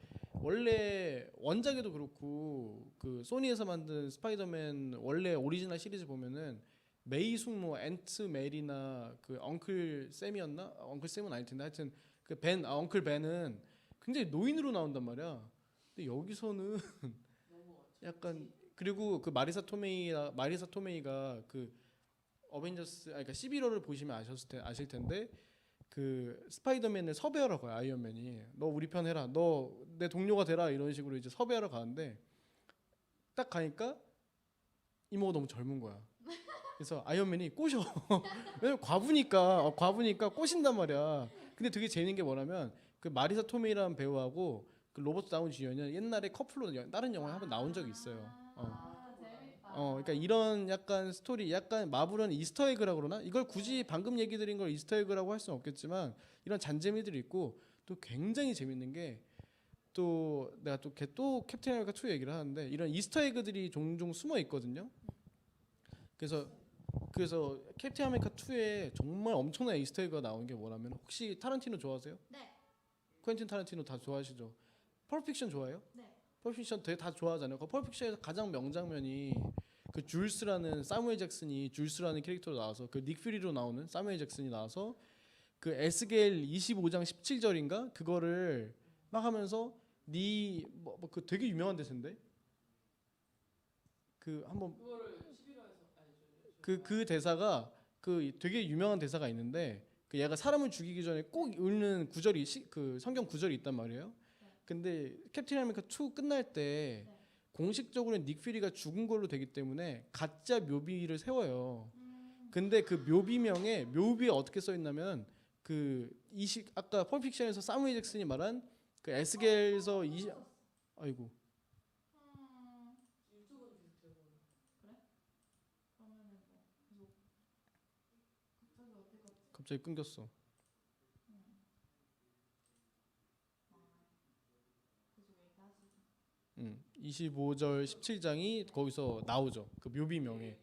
원래 원작에도 그렇고 그 소니에서 만든 스파이더맨 원래 오리지널 시리즈 보면은 메이 숙모 앤트 메리나 그 엉클 샘이었나? 엉클 샘은 아닐 텐데 하여튼 그 벤 엉클 벤은 굉장히 노인으로 나온단 말이야. 근데 여기서는 약간 그리고 그 마리사 토메이가 그 어벤져스 그러니까 11호를 보시면 아실 텐데 그 스파이더맨을 섭외하러 가요. 아이언맨이 너 우리 편 해라. 너 내 동료가 되라 이런 식으로 이제 섭외하러 가는데 딱 가니까 이모가 너무 젊은 거야. 그래서 아이언맨이 꼬셔. 왜냐면 과부니까 꼬신단 말이야. 근데 되게 재밌는 게 뭐냐면 그 마리사 토메이라는 배우하고 그 로버트 다우니 주니어는 옛날에 커플로 다른 영화에 한번 나온 적이 있어요. 그러니까 이런 약간 스토리, 약간 마블은 이스터에그라고 그러나? 이걸 굳이 방금 얘기 드린 걸 이스터에그라고 할 수는 없겠지만 이런 잔재미들이 있고 또 굉장히 재밌는 게 또 내가 또 캡틴 아메리카 2 얘기를 하는데 이런 이스터에그들이 종종 숨어 있거든요. 그래서 캡틴 아메리카 2에 정말 엄청난 이스터에그가 나오는 게 뭐냐면 혹시 타란티노 좋아하세요? 네. 퀸틴 타란티노 다 좋아하시죠? 펄픽션 좋아해요? 네. 펄픽션 되게 다 좋아하잖아요. 그 펄픽션에서 가장 명장면이 그 줄스라는 사무엘 잭슨이 줄스라는 캐릭터로 나와서 그 닉 퓨리로 나오는 사무엘 잭슨이 나와서 그 에스겔 25장 17절인가 그거를 막 하면서 그 되게 유명한 대사인데 그 한번 그 대사가 그 되게 유명한 대사가 있는데 그 얘가 사람을 죽이기 전에 꼭 읽는 구절이 그 성경 구절이 있단 말이에요. 근데 캡틴 아메리카 2 끝날 때 공식적으로 닉 퓨리가 죽은 걸로 되기 때문에 가짜 묘비를 세워요. 근데 그 묘비명에 묘비에 어떻게 써 있냐면 아까 펄픽션에서 사무엘 잭슨이 말한 그 에스겔에서 아이고 갑자기 끊겼어. 25절 17장이 거기서 나오죠. 그 묘비명에.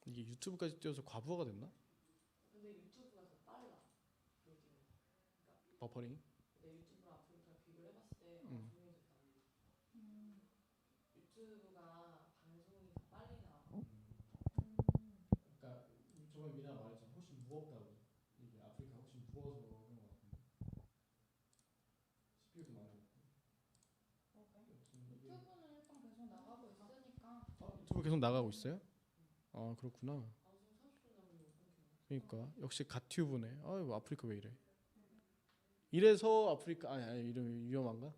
이게 유튜브까지 띄워서 과부하가 됐나? 근데 유튜브가 더 빨라. 버퍼링? 내 유튜브랑 아프리카 비교를 해봤을 때 조용해졌다. 유튜브가 방송이 더 빨리 나와. 그러니까 저번에 미나 말했잖아. 훨씬 무겁다고. 이게 아프리카 훨씬 무거워서 그런 것 같은데. CPU도 많이 유튜브는 일단 계속 나가고 있으니까. 유튜브 계속 나가고 있어요? 아 그렇구나. 그러니까 역시 갓튜브네. 아이고 아프리카 왜 이래? 이래서 아프리카 아니 이름 위험한가?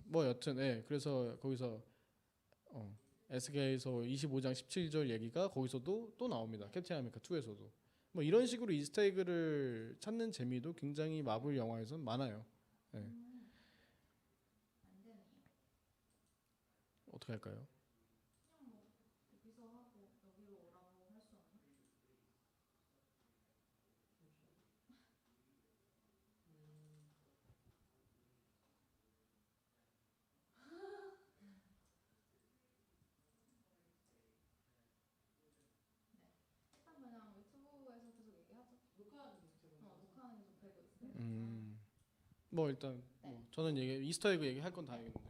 뭐 여튼 그래서 거기서 에스겔에서 25장 17절 얘기가 거기서도 또 나옵니다. 캡틴 아메리카 2에서도 뭐 이런 식으로 이스터에그를 찾는 재미도 굉장히 마블 영화에서는 많아요. 어떻게 할까요? 그냥 유튜브에서 계속 얘기하죠. 녹화하는 계속 되고 있어요. 뭐 일단 저는 이스터에그 얘기할 건 다 알겠는데.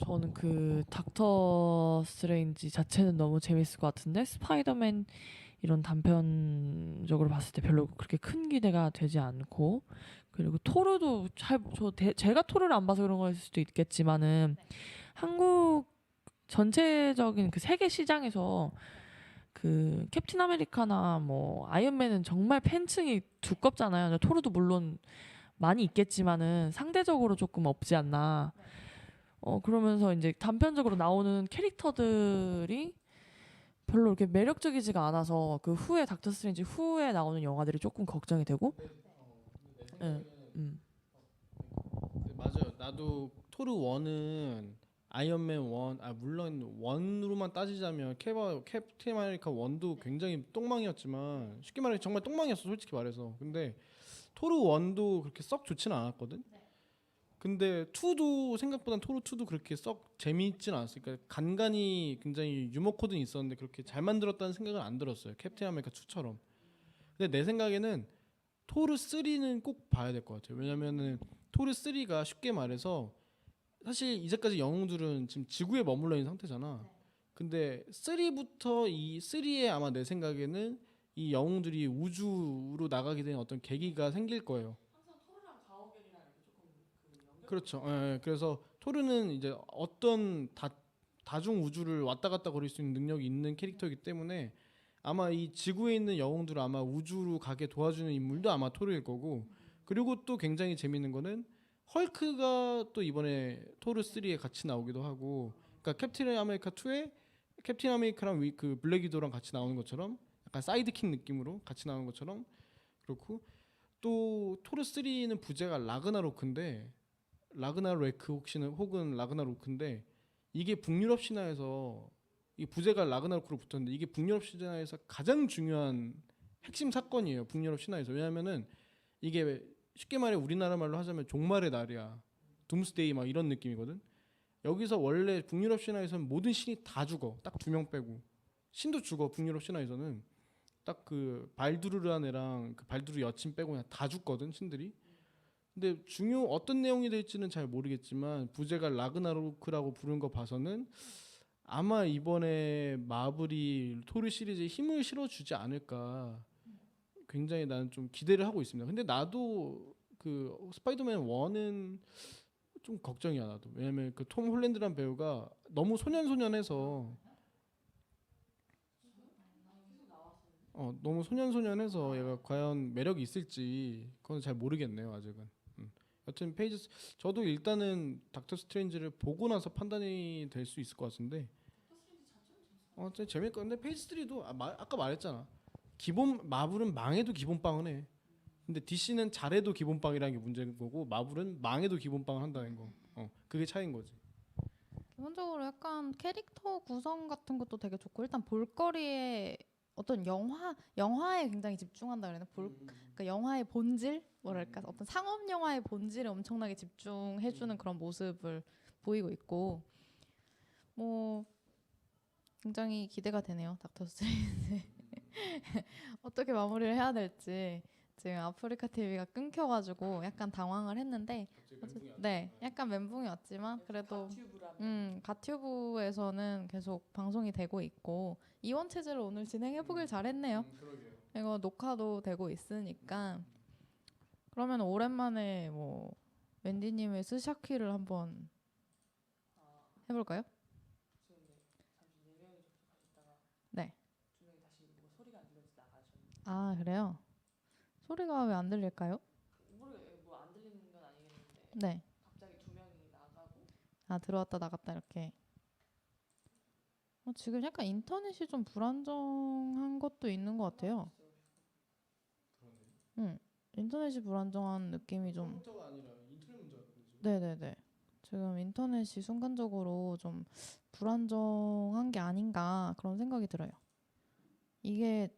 저는 그 닥터 스트레인지 자체는 너무 재밌을 것 같은데 스파이더맨 이런 단편적으로 봤을 때 별로 그렇게 큰 기대가 되지 않고 그리고 토르도 제가 토르를 안 봐서 그런 걸 수도 있겠지만은 한국 전체적인 그 세계 시장에서 그 캡틴 아메리카나 뭐 아이언맨은 정말 팬층이 두껍잖아요. 토르도 물론 많이 있겠지만은 상대적으로 조금 없지 않나. 그러면서 이제 단편적으로 나오는 캐릭터들이 별로 이렇게 매력적이지가 않아서 그 후에 닥터 스트레인지 후에 나오는 영화들이 조금 걱정이 되고. 맞아요. 나도 토르 1은 아이언맨 1, 물론 1으로만 따지자면 캡틴 아메리카 1도 굉장히 똥망이었지만 쉽게 말해 정말 똥망이었어 솔직히 말해서. 근데 토르 1도 그렇게 썩 좋지는 않았거든. 근데 2도 생각보다 토르 2도 그렇게 썩 재미있진 않았어요. 그러니까 간간히 굉장히 유머 코드는 있었는데 그렇게 잘 만들었다는 생각은 안 들었어요. 캡틴 아메리카 2처럼. 근데 내 생각에는 토르 3는 꼭 봐야 될 것 같아요. 왜냐면은 토르 3가 쉽게 말해서 사실 이제까지 영웅들은 지금 지구에 머물러 있는 상태잖아. 근데 3부터 이 3에 아마 내 생각에는 이 영웅들이 우주로 나가게 된 어떤 계기가 생길 거예요. 그렇죠. 예, 그래서 토르는 이제 어떤 다중 우주를 왔다 갔다 거릴 수 있는 능력이 있는 캐릭터이기 때문에 아마 이 지구에 있는 영웅들을 아마 우주로 가게 도와주는 인물도 아마 토르일 거고. 그리고 또 굉장히 재밌는 거는 헐크가 또 이번에 토르 3에 같이 나오기도 하고. 그러니까 캡틴 아메리카 2에 캡틴 아메리카랑 그 블랙 위도랑 같이 나오는 것처럼 약간 사이드킥 느낌으로 같이 나오는 것처럼 그렇고. 또 토르 3는 부제가 라그나로크인데 라그나로크 혹은 라그나로크인데 이게 북유럽 신화에서 이 부제가 라그나로크로 붙었는데 이게 북유럽 신화에서 가장 중요한 핵심 사건이에요. 북유럽 신화에서. 왜냐면은 이게 쉽게 말해 우리나라 말로 하자면 종말의 날이야. 둠스데이 막 이런 느낌이거든. 여기서 원래 북유럽 신화에서는 모든 신이 다 죽어. 딱 2명 빼고. 신도 죽어. 북유럽 신화에서는 딱 그 발두르라는 애랑 그 발두르 여친 빼고 그냥 다 죽거든 신들이. 근데 어떤 내용이 될지는 잘 모르겠지만 부제가 라그나로크라고 부른 거 봐서는 아마 이번에 마블이 토르 시리즈에 힘을 실어주지 않을까. 굉장히 나는 좀 기대를 하고 있습니다. 근데 나도 그 스파이더맨 1은 좀 걱정이야 나도. 왜냐면 그 톰 홀랜드란 배우가 너무 소년소년해서 너무 소년소년해서 얘가 과연 매력이 있을지 그건 잘 모르겠네요 아직은. 여튼 저도 일단은 닥터 스트레인지를 보고 나서 판단이 될 수 있을 것 같은데. 진짜 재밌고. 근데 페이지 3도 아까 말했잖아. 기본 마블은 망해도 기본빵은 해. 근데 DC는 잘해도 기본빵이라는 게 문제인 거고 마블은 망해도 기본빵을 한다는 거. 그게 차이인 거지. 기본적으로 약간 캐릭터 구성 같은 것도 되게 좋고 일단 볼거리에 어떤 영화에 굉장히 집중한다 그래야 되나? 그러니까 영화의 본질 뭐랄까 어떤 상업 영화의 본질에 엄청나게 집중해주는 그런 모습을 보이고 있고 뭐 굉장히 기대가 되네요. 닥터 스트레인지 어떻게 마무리를 해야 될지. 지금 아프리카 TV가 끊겨가지고 약간 당황을 했는데 네, 약간 멘붕이 왔지만 그래도 가튜브에서는 계속 방송이 되고 있고 이원 체제를 오늘 진행해보길 잘했네요. 이거 녹화도 되고 있으니까 그러면 오랜만에 뭐 웬디님의 스샤키를 한번 해볼까요? 네. 아 그래요? 소리가 왜 안 들릴까요? 모르겠어요. 뭐 안 들리는 건 아니겠는데. 네. 갑자기 2명이 나가고. 들어왔다 나갔다 이렇게. 지금 약간 인터넷이 좀 불안정한 것도 있는 것 같아요. 인터넷이 불안정한 느낌이 좀. 컴퓨터가 아니라 인터넷 문제 같은데. 네네네. 지금 인터넷이 순간적으로 좀 불안정한 게 아닌가 그런 생각이 들어요. 이게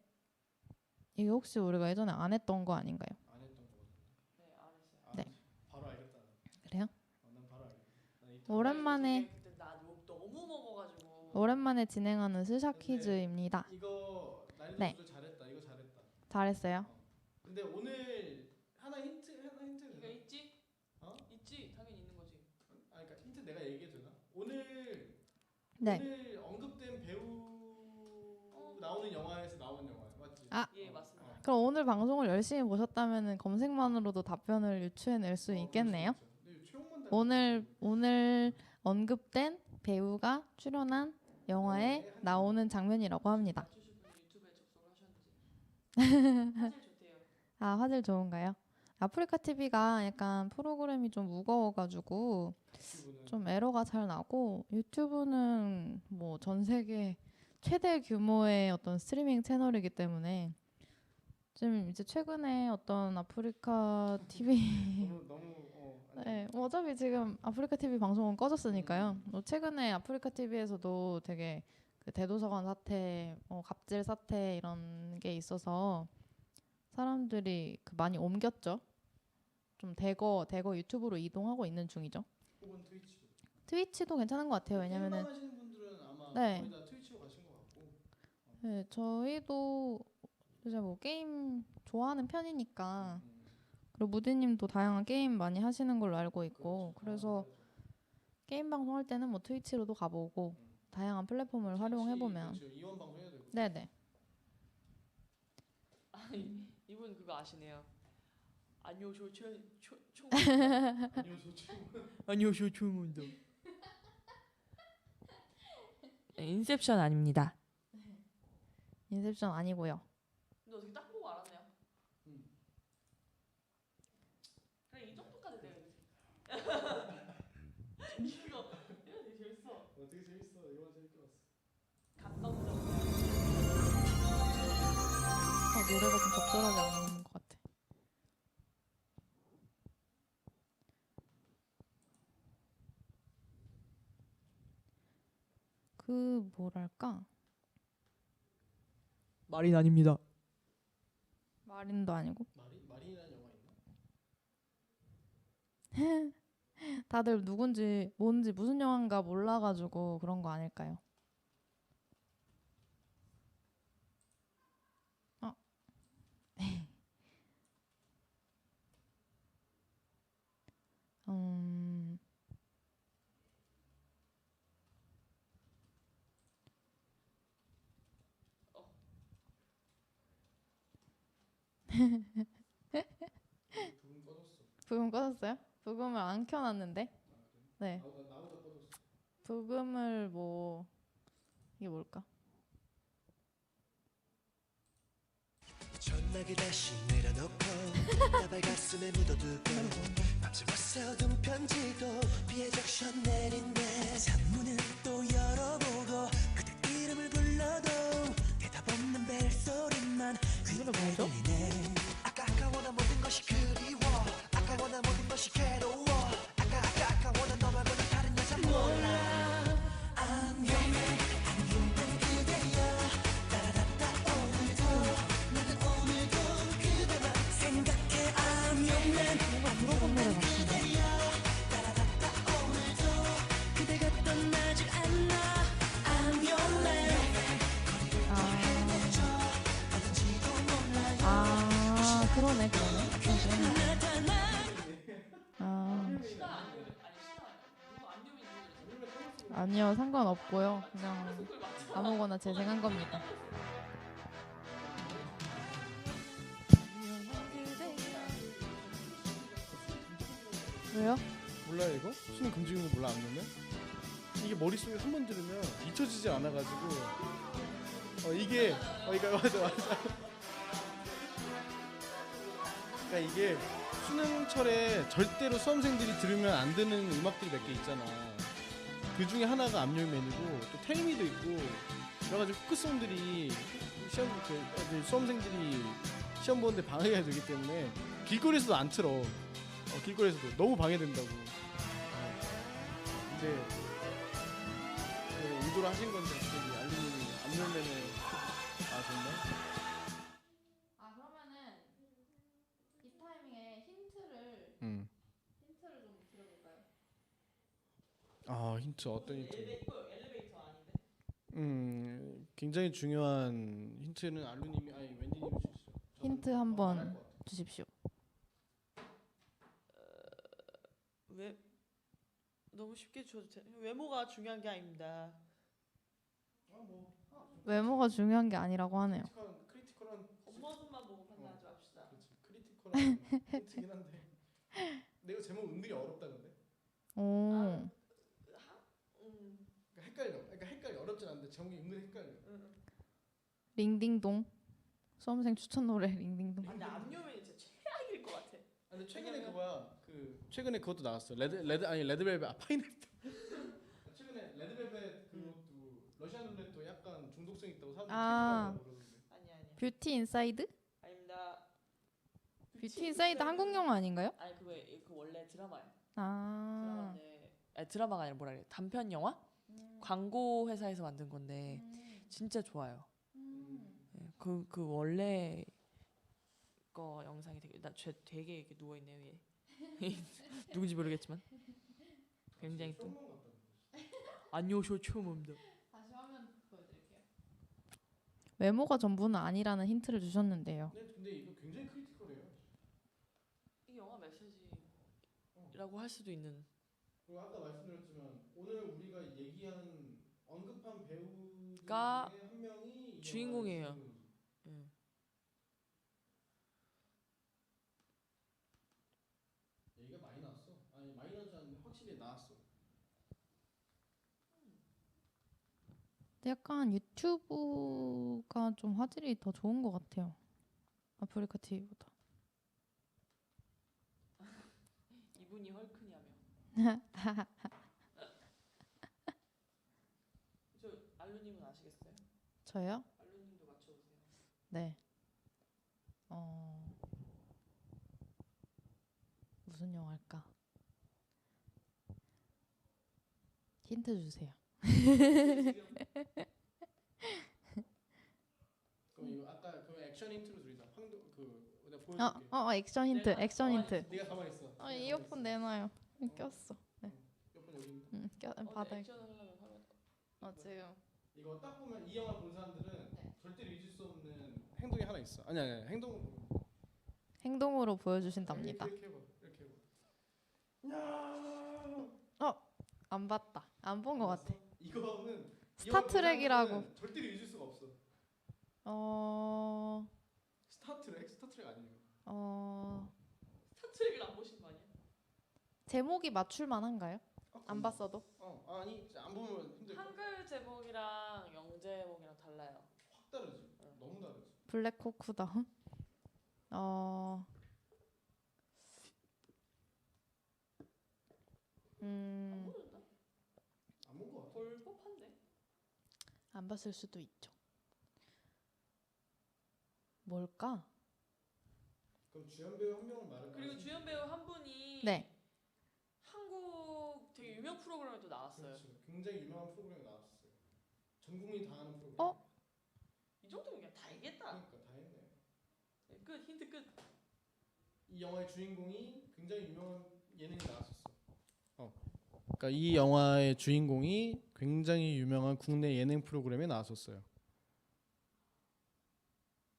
혹시 우리가 예전에 안 했던 거 아닌가요? 안 했던 거 같은데. 네, 안 했어요. 네. 바로 알겠다. 그래요? 난 바로 알겠다. 오랜만에 그때 나욕 너무 먹어가지고. 오랜만에 진행하는 스샷 퀴즈입니다. 이거 난이도 네. 조절 잘했다. 이거 잘했다. 잘했어요. 근데 오늘 하나 힌트 이거 있지? 있지. 당연히 있는 거지. 그러니까 힌트 내가 얘기해도 되나? 오늘 네. 오늘 언급된 배우 나오는 영화에서 나온 영화야. 맞지? 예, 맞습니다. 그럼 오늘 방송을 열심히 보셨다면 검색만으로도 답변을 유추해낼 수 있겠네요. 오늘 언급된 배우가 출연한 영화에 나오는 장면이라고 합니다. 유튜브에 접속하셨는지. 사실 좋대요. 화질 좋은가요? 아프리카 TV가 약간 프로그램이 좀 무거워가지고 좀 에러가 잘 나고 유튜브는 뭐 전 세계 최대 규모의 어떤 스트리밍 채널이기 때문에 지금 이제 최근에 어떤 아프리카 TV 너무 네, 뭐 어차피 지금 아프리카 TV 방송은 꺼졌으니까요. 뭐 최근에 아프리카 TV에서도 되게 그 대도서관 사태, 갑질 사태 이런 게 있어서 사람들이 그 많이 옮겼죠. 좀 대거 유튜브로 이동하고 있는 중이죠. 혹은 트위치로. 트위치도 괜찮은 것 같아요. 왜냐면은 하시는 분들은 아마 네. 거의 다 트위치로 가신 것 같고. 네, 저희도 이제 뭐 게임 좋아하는 편이니까 그리고 무디님도 다양한 게임 많이 하시는 걸로 알고 있고 그래서 게임 방송할 때는 뭐 트위치로도 가보고 다양한 플랫폼을 활용해 보면 지금 이원 방송 해야 되고. 네네. 아니 이분 그거 아시네요. 아니요 아니요 초문도. 인셉션 아닙니다. 인셉션 아니고요. 근데 어떻게 딱 보고 알았네요. 그래 이 정도까지 돼. 이거 되게 재밌어. 되게 재밌어. 이거 재밌게 봤어. 감성적. 노래가 좀 적절하지 않은 것 같아. 그 뭐랄까 말이 아닙니다. 마린도 아니고 마린이라는 영화 있나? 다들 누군지 뭔지 무슨 영화인가 몰라가지고 그런 거 아닐까요? 음, 부분 꺼졌어. 부금 꺼졌어요? 부금을 안 켜놨는데. 네. 나보다 꺼졌어. 부금을 뭐 이게 뭘까? 전화기 다시 내려놓고 나발 가슴에 묻어두고 밤새 써둔 편지도 비에 적셔 내린대 창문을 또 열어보고 그대 이름을 불러도 대답 없는 벨소리만 귀에 들리네 아까워나 모든 것이 그리워 아까워나 모든 것이 괴로워 아까워나 너 말고는 다른 여자 몰라 I'm human 그대여 따라라따 오늘도 나는 오늘도 그대만 생각해 I'm human 뭔가 들어본 노래 같은데. 따라라따 오늘도 그대가 떠나질 않아 I'm human 그러네. 아니요, 상관없고요. 그냥 아무거나 재생한 겁니다. 왜요? 몰라요 이거? 수능 금지인 거 몰라 안 넣으면? 이게 머릿속에 한 번 들으면 잊혀지지 않아가지고 이게 이거 맞아 그러니까 이게 수능철에 절대로 수험생들이 들으면 안 되는 음악들이 몇 개 있잖아. 그 중에 하나가 압력맨이고 또 텔미도 있고 여러 가지 후크송들이 수험생들이 시험 보는데 방해가 되기 때문에 길거리에서도 안 틀어. 길거리에서도 너무 방해된다고. 근데 의도를 하신 건데 갑자기 알루미늄 압력맨을 정말? 그러면은 이 타이밍에 힌트를 응. 좀 드려볼까요? 힌트 어떤 힌트? 엘리베이터 아닌데? 굉장히 중요한 힌트는 알루님이 웬디님이 주시죠. 힌트 한번 주십시오. 왜 너무 쉽게 줘도 돼? 외모가 중요한 게 아닙니다. 외모가 중요한 게 아니라고 하네요. 크리티컬한 겉모습만 보고 판단하지 맙시다. 크리티컬한 힌트긴 한데. 근데 이거 제목 은근히 어렵다 근데. 오. 헷갈려. 어렵진 않은데 제목이 은근히 헷갈려. 링딩동. 수험생 추천 노래 링딩동. 근데 압류맨이 진짜 최악일 것 같아. 근데 최근에 그거야. 최근에 그것도 나왔어. 레드벨벳 파인애플. 최근에 레드벨벳 그것도 러시안 룰렛도 약간 중독성 있다고 사람들이 아. 그러던데. 아니야. 뷰티 인사이드? 아닙니다. 뷰티 인사이드 한국 영화 아닌가요? 아니 그 원래 드라마예요. 아. 드라마인데 아니, 드라마가 아니라 뭐라 그래 단편 영화? 광고 회사에서 만든 건데 진짜 좋아요. 네, 그 원래 거 영상이 되게 이렇게 누워 있네요 위에. 누군지 모르겠지만 굉장히 또 아니요 저 처음 봅니다. 다시 화면 보여드릴게요. 외모가 전부는 아니라는 힌트를 주셨는데요. 근데 이거 굉장히 크리티컬해요. 이 영화 메시지라고 할 수도 있는. 그리고 아까 말씀드렸지만 오늘 우리가 얘기하는 언급한 배우 가 중에 한 명이 이 주인공이에요. 영화의 주인공이지. 얘기가 많이 나왔어. 아니 많이 나지 않는데 확실히 나왔어. 근데 약간 유튜브가 좀 화질이 더 좋은 것 같아요. 아프리카 TV보다. 이분이 헐크냐며. 저 알루님은 아시겠어요? 저요? 알루님도 맞춰보세요. 네. 무슨 영화일까? 힌트 주세요. 그럼 이거 아까 그 액션 힌트로 드리자. 내가 보여줄게. 액션 힌트, 액션 힌트. 네가 가만히 있어. 이어폰 내놔요. 꼈어. 네. 이어폰 여기 있는데. 바닥에. 액션을 하려면 하면 지금. 이거 딱 보면 이 영화 본 사람들은 절대로 잊을 수 없는 행동이 하나 있어. 아니 행동으로 보여주신답니다. 이렇게 해봐. 야! 안 봤다. 안 본 것 같아. 이거는 스타트랙이라고. 절대로 잊을 수가 없어. 스타트랙 아니에요. 스타트랙을 안 보신 거 아니에요? 제목이 맞출만한가요? 안 봤어도? 아니 안 보면 힘들. 한글 제목이랑 영재 제목이랑 달라요. 확 다르지. 너무 다르지. 블랙호크다운. 안 본 거 같아. 볼 법한데. 안 봤을 수도 있죠. 뭘까? 그럼 주연 배우 한 명을 말할까? 그리고 주연 배우 한 분이 네. 한국 되게 유명 프로그램에도 나왔어요. 그렇지. 굉장히 유명한 프로그램에 나왔었어요. 전 국민이 다 아는 프로그램. 이 정도면 그냥 다 얘기했다. 그러니까 다 했네. 네, 끝 힌트 끝. 이 영화의 주인공이 굉장히 유명한 예능에 나왔었어. 그러니까 이 영화의 주인공이 굉장히 유명한 국내 예능 프로그램에 나왔었어요.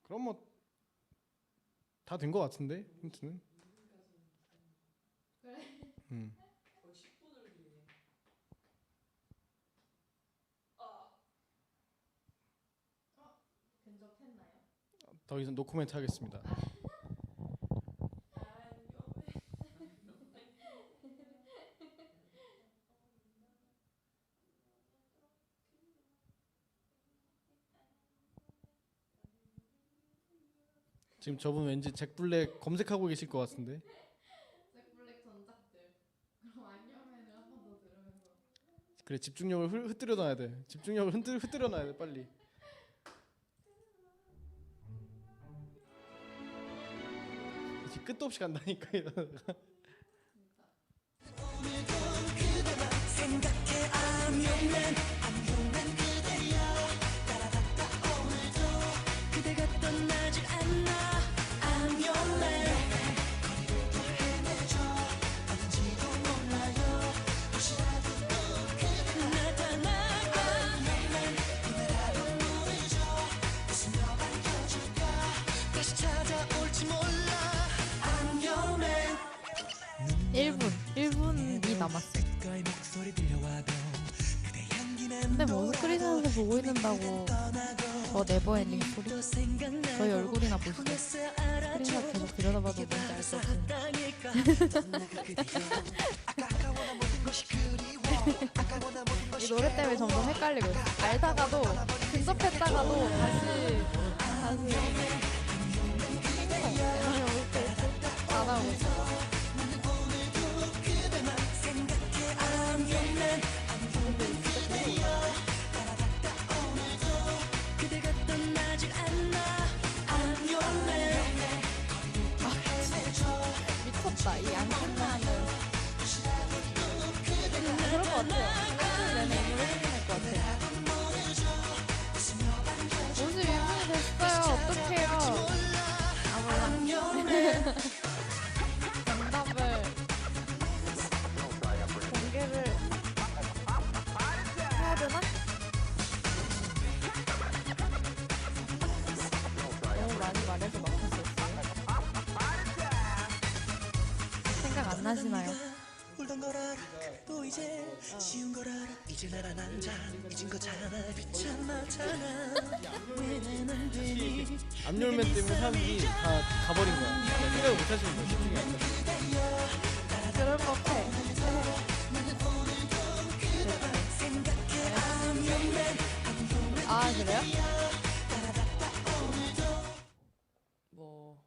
그럼 뭐 다 된 것 같은데 힌트는. 그래? 거의 10분을 드리네. 근접했나요? 더 이상 노코멘트 하겠습니다. 지금 저분 왠지 잭 블랙 검색하고 계실 것 같은데. 잭 블랙 전작들. 그럼 안녕맨을 한 번 더 들으면서. 그래 집중력을 흩뜨려 놔야 돼. 집중력을 흩뜨려 놔야 돼 빨리. 이제 끝도 없이 간다니까 이러다가. 생각해 I'm your man 그대여 따라갔다 오늘도 그대가 떠나질 않아 I'm your man 거리를 헤매줘 어딘지도 몰라요 혹시라도 또 그대 나타날까 I'm your man 오늘라도 모르죠 무슨 너 반겨줄까 다시 찾아올지 몰라 I'm your man 1분이 남았어요. 근데 뭐 스크린에서 보고 있는다고 저 네버엔딩 소리? 저희 얼굴이나 보시죠. 스크린샷 계속 들여다봐도 뭔지 알 수 없으니까. 이 노래 때문에 점점 헷갈리고 있어요. 알다가도 근접했다가도 다시 안 하고 있어요. 내내 이 노래 생각날 것 같아. 52분이 됐어요. 어떡해요? 아 몰라. 정답을 공개를 해야 되나? 너무 많이 말해서 막혔었어요. 생각 안 나시나요? 울던 걸 알아 또 이제 쉬운 걸 알아 이제 나란 남자 잊은 거잖아 비참하잖아 왜난 되니 압력맨 때문에 사람들이 다 가버린 거야. 생각을 못 하시는 거야. 집중이 안 돼. 그럴 법해. 아 그래요? 뭐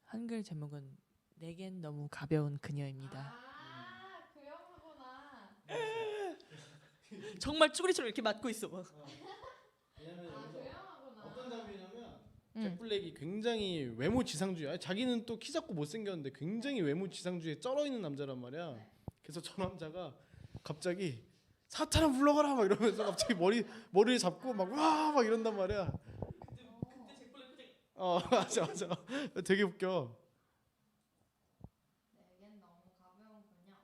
한글 제목은 내겐 너무 가벼운 그녀입니다. 아, 그 영화구나. 정말 쭈구리처럼 이렇게 맞고 있어 막. 왜냐면 아, 그 여기서 영화구나. 어떤 장면이냐면 잭 응. 블랙이 굉장히 외모 지상주의. 아니, 자기는 또 키 작고 못생겼는데 굉장히 외모 지상주의에 쩔어 있는 남자란 말이야. 그래서 저 남자가 갑자기 사탄을 불러가라 막 이러면서 갑자기 머리를 잡고 막 와 막 이런단 말이야. 그때 잭 블랙 표정이 맞아. 되게 웃겨. 내겐 너무 가벼운 그녀.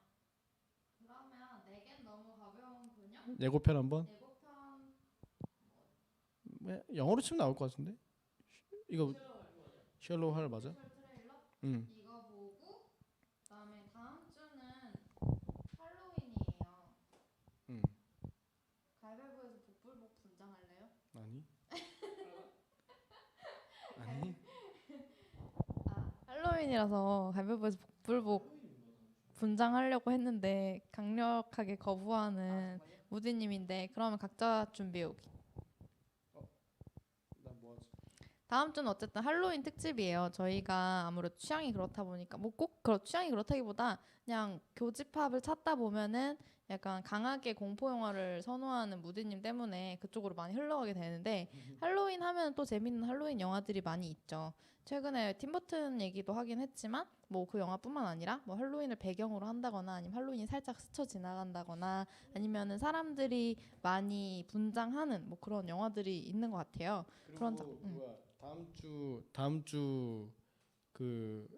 그러면 내겐 너무 가벼운 그녀? 예고편 한번. 예고편 영어로 치면 나올 것 같은데. 이거 셜로우 할 맞아? 트레일러? 응. 이거 보고 그다음에 다음 주는 할로윈이에요. 응. 가위바위보에서 복불복 분장할래요? 아니. 아니. 아 할로윈이라서 가위바위보에서 복불복 분장하려고 했는데 강력하게 거부하는 무디님인데 그러면 각자 준비해오기. 나 뭐 하지? 다음 주는 어쨌든 할로윈 특집이에요. 저희가 아무래도 취향이 그렇다 보니까 뭐 꼭 취향이 그렇다기보다 그냥 교집합을 찾다 보면은 약간 강하게 공포 영화를 선호하는 무디님 때문에 그쪽으로 많이 흘러가게 되는데 할로윈 하면 또 재밌는 할로윈 영화들이 많이 있죠. 최근에 팀버튼 얘기도 하긴 했지만 뭐 그 영화뿐만 아니라 뭐 할로윈을 배경으로 한다거나 아니면 할로윈이 살짝 스쳐 지나간다거나 아니면은 사람들이 많이 분장하는 뭐 그런 영화들이 있는 것 같아요. 그런 작- 그거야. 다음 주 그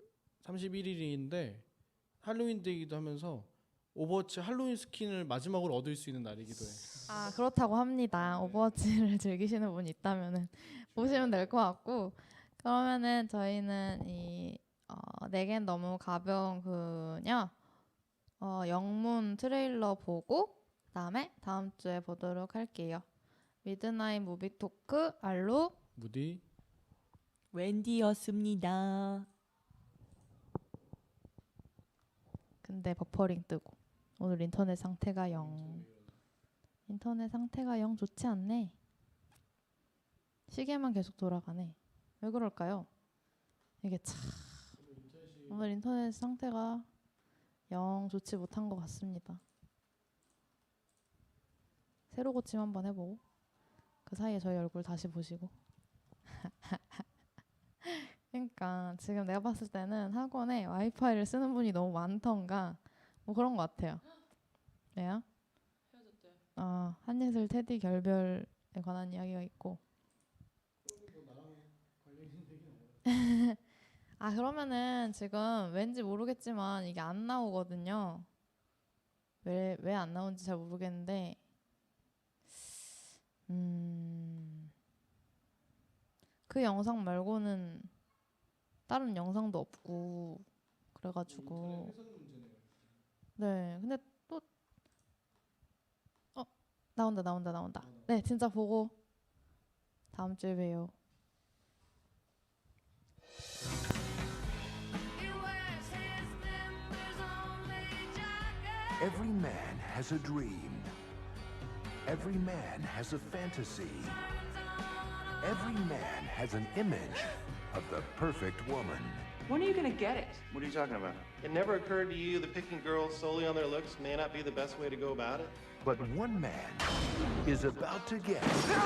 31일인데 할로윈 데이기도 하면서 오버워치 할로윈 스킨을 마지막으로 얻을 수 있는 날이기도 해. 아 그렇다고 합니다. 오버워치를 즐기시는 분이 있다면은 보시면 될 것 같고 그러면은 저희는 이 내겐 너무 가벼운 그녀 영문 트레일러 보고 그다음에 다음 주에 보도록 할게요. 미드나잇 무비 토크 알로 무디. 웬디였습니다. 근데 버퍼링 뜨고 오늘 인터넷 상태가 영 좋지 않네. 시계만 계속 돌아가네. 왜 그럴까요? 이게 참 오늘 인터넷 상태가 영 좋지 못한 것 같습니다. 새로 고침 한번 해보고 그 사이에 저희 얼굴 다시 보시고 그러니까 지금 내가 봤을 때는 학원에 와이파이를 쓰는 분이 너무 많던가 뭐 그런 것 같아요. 왜요? 헤어졌대. 한예슬 테디 결별에 관한 이야기가 있고 그러면은 지금 왠지 모르겠지만 이게 안 나오거든요. 왜 안 나오는지 잘 모르겠는데 그 영상 말고는 다른 영상도 없고 그래가지고 네 근데 또 나온다. 네 진짜 보고 다음 주에 봬요. Every man has a dream. Every man has a fantasy. Every man has an image of the perfect woman. When are you gonna get it? What are you talking about? It never occurred to you that picking girls solely on their looks may not be the best way to go about it? But one man is about to get